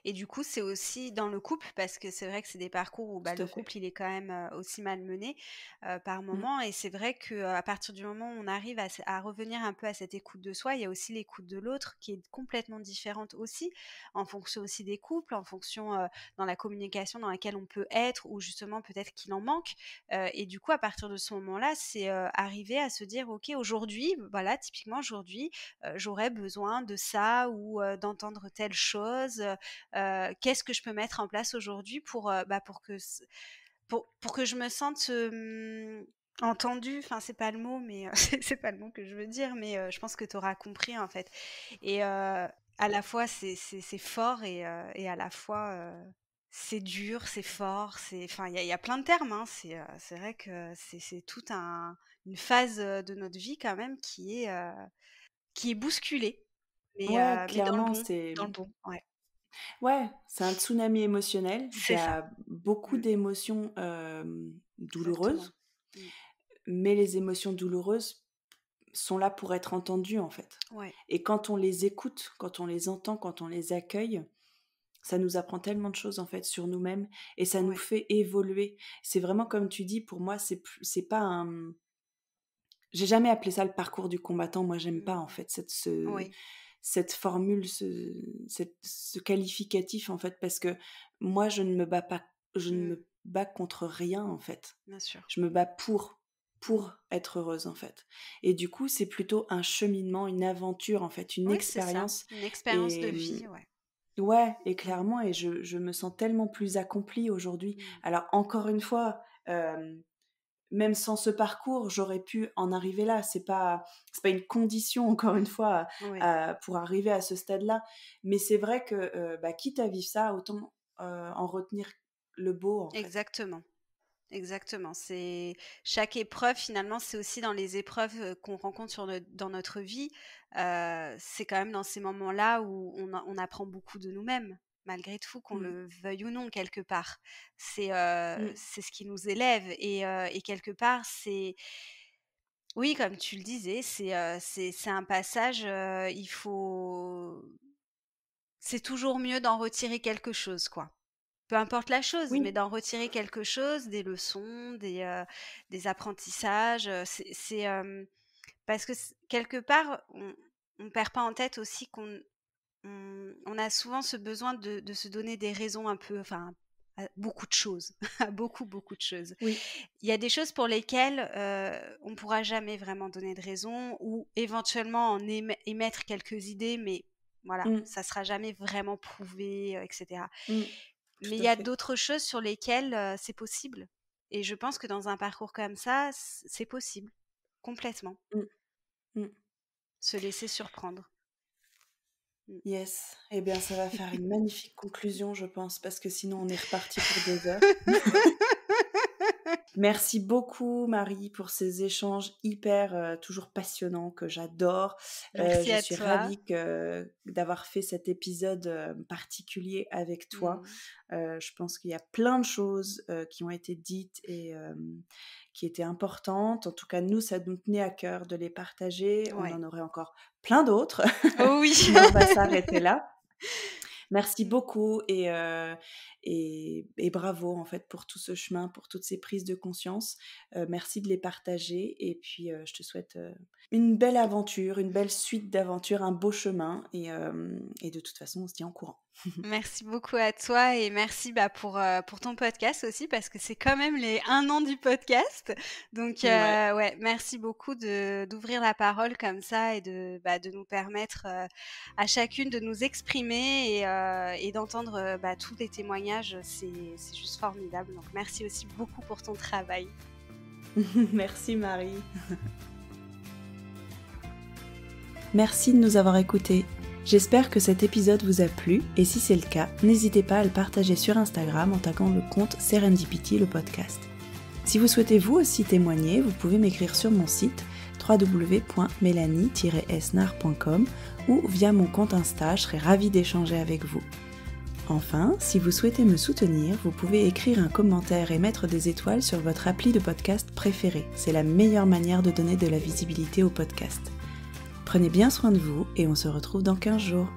et du coup, c'est aussi dans le couple parce que c'est vrai que c'est des parcours où, bah, Tout à le fait. couple, il est quand même, aussi malmené, par Mm. moment, et c'est vrai qu'à partir du moment où on arrive à revenir un peu à cette écoute de soi, il y a aussi l'écoute de l'autre qui est complètement différente aussi, en fonction aussi des couples, en fonction, dans la communication dans laquelle on peut être ou justement peut-être qu'il en manque, et du coup, à partir de ce moment-là, c'est, arriver à se dire: «OK, aujourd'hui, voilà, typiquement aujourd'hui, j'aurais besoin de ça ou d'entendre telle chose. Qu'est-ce que je peux mettre en place aujourd'hui pour, bah, pour que je me sente, entendue? Enfin, c'est pas le mot, mais c'est pas le mot que je veux dire, mais je pense que tu auras compris, en fait, et à la fois, c'est fort et à la fois, c'est dur, c'est fort, enfin, il y a plein de termes, hein. C'est vrai que c'est toute une phase, de notre vie quand même qui est bousculée. Ouais, Mais clairement, c'est... dans le bon, ouais. Ouais, c'est un tsunami émotionnel. Il y C'est ça. a beaucoup Mmh, d'émotions exactement. douloureuses. Mmh. mais les émotions douloureuses sont là pour être entendues, en fait. Ouais. Et quand on les écoute, quand on les entend, quand on les accueille, ça nous apprend tellement de choses, en fait, sur nous-mêmes, et ça nous Ouais. fait évoluer. C'est vraiment comme tu dis, pour moi, c'est pas un... J'ai jamais appelé ça le parcours du combattant. Moi, j'aime pas, en fait, Oui, cette formule, ce qualificatif, en fait, parce que moi, je ne me bats pas, je ne me bats contre rien, en fait. bien sûr. Je me bats pour être heureuse, en fait. Et du coup, c'est plutôt un cheminement, une aventure, en fait, une Oui, c'est ça. expérience. Une expérience de Et vie, ouais. ouais, et clairement, et je me sens tellement plus accomplie aujourd'hui. Alors, encore une fois, même sans ce parcours, j'aurais pu en arriver là. C'est pas une condition, encore une fois, Oui. pour arriver à ce stade-là. Mais c'est vrai que, quitte à vivre ça, autant en retenir le beau, en fait. Exactement. Exactement. C'est chaque épreuve, finalement, c'est aussi dans les épreuves qu'on rencontre dans notre vie. C'est quand même dans ces moments-là où on apprend beaucoup de nous-mêmes, malgré tout, qu'on Mm. le veuille ou non, quelque part. Mm. C'est ce qui nous élève. Et quelque part, oui, comme tu le disais, c'est un passage, c'est toujours mieux d'en retirer quelque chose, quoi. Peu importe la chose, mais Oui, d'en retirer quelque chose, des leçons, des apprentissages, parce que quelque part, on perd pas en tête aussi qu'on a souvent ce besoin de se donner des raisons un peu, enfin, à beaucoup de choses, à beaucoup de choses. oui. Il y a des choses pour lesquelles, on pourra jamais vraiment donner de raison, ou éventuellement émettre quelques idées, mais voilà, Mm. ça sera jamais vraiment prouvé, etc. Mm. Mais il Tout y à a fait. d'autres choses sur lesquelles, c'est possible, et je pense que dans un parcours comme ça, c'est possible, complètement. Mm. Mm. Se laisser surprendre. Mmh. Yes. Eh bien, ça va faire une magnifique conclusion, je pense, parce que sinon, on est reparti pour des heures. Merci beaucoup Marie pour ces échanges hyper, toujours passionnants que j'adore. Merci Je à suis toi. ravie d'avoir fait cet épisode, particulier avec toi. Mmh. Je pense qu'il y a plein de choses, qui ont été dites et qui étaient importantes. En tout cas, nous, ça nous tenait à cœur de les partager. On Ouais. en aurait encore plein d'autres, Oh oui! mais on va s'arrêter là. Merci Mmh. beaucoup et bravo en fait pour tout ce chemin, pour toutes ces prises de conscience. Merci de les partager et puis je te souhaite une belle aventure, une belle suite d'aventures, un beau chemin et de toute façon on se tient en courant. Merci beaucoup à toi, et merci, pour ton podcast aussi, parce que c'est quand même les 1 an du podcast. Donc Ouais. ouais, merci beaucoup d'ouvrir la parole comme ça, et de nous permettre, à chacune, de nous exprimer, et d'entendre, tous les témoignages. C'est juste formidable. Donc merci aussi beaucoup pour ton travail. Merci Marie. Merci de nous avoir écoutés. J'espère que cet épisode vous a plu et si c'est le cas, n'hésitez pas à le partager sur Instagram en taguant le compte Serendipity le podcast. Si vous souhaitez vous aussi témoigner, vous pouvez m'écrire sur mon site www.melanie-esnar.com ou via mon compte Insta, je serai ravie d'échanger avec vous. Enfin, si vous souhaitez me soutenir, vous pouvez écrire un commentaire et mettre des étoiles sur votre appli de podcast préféré. C'est la meilleure manière de donner de la visibilité au podcast. Prenez bien soin de vous et on se retrouve dans 15 jours.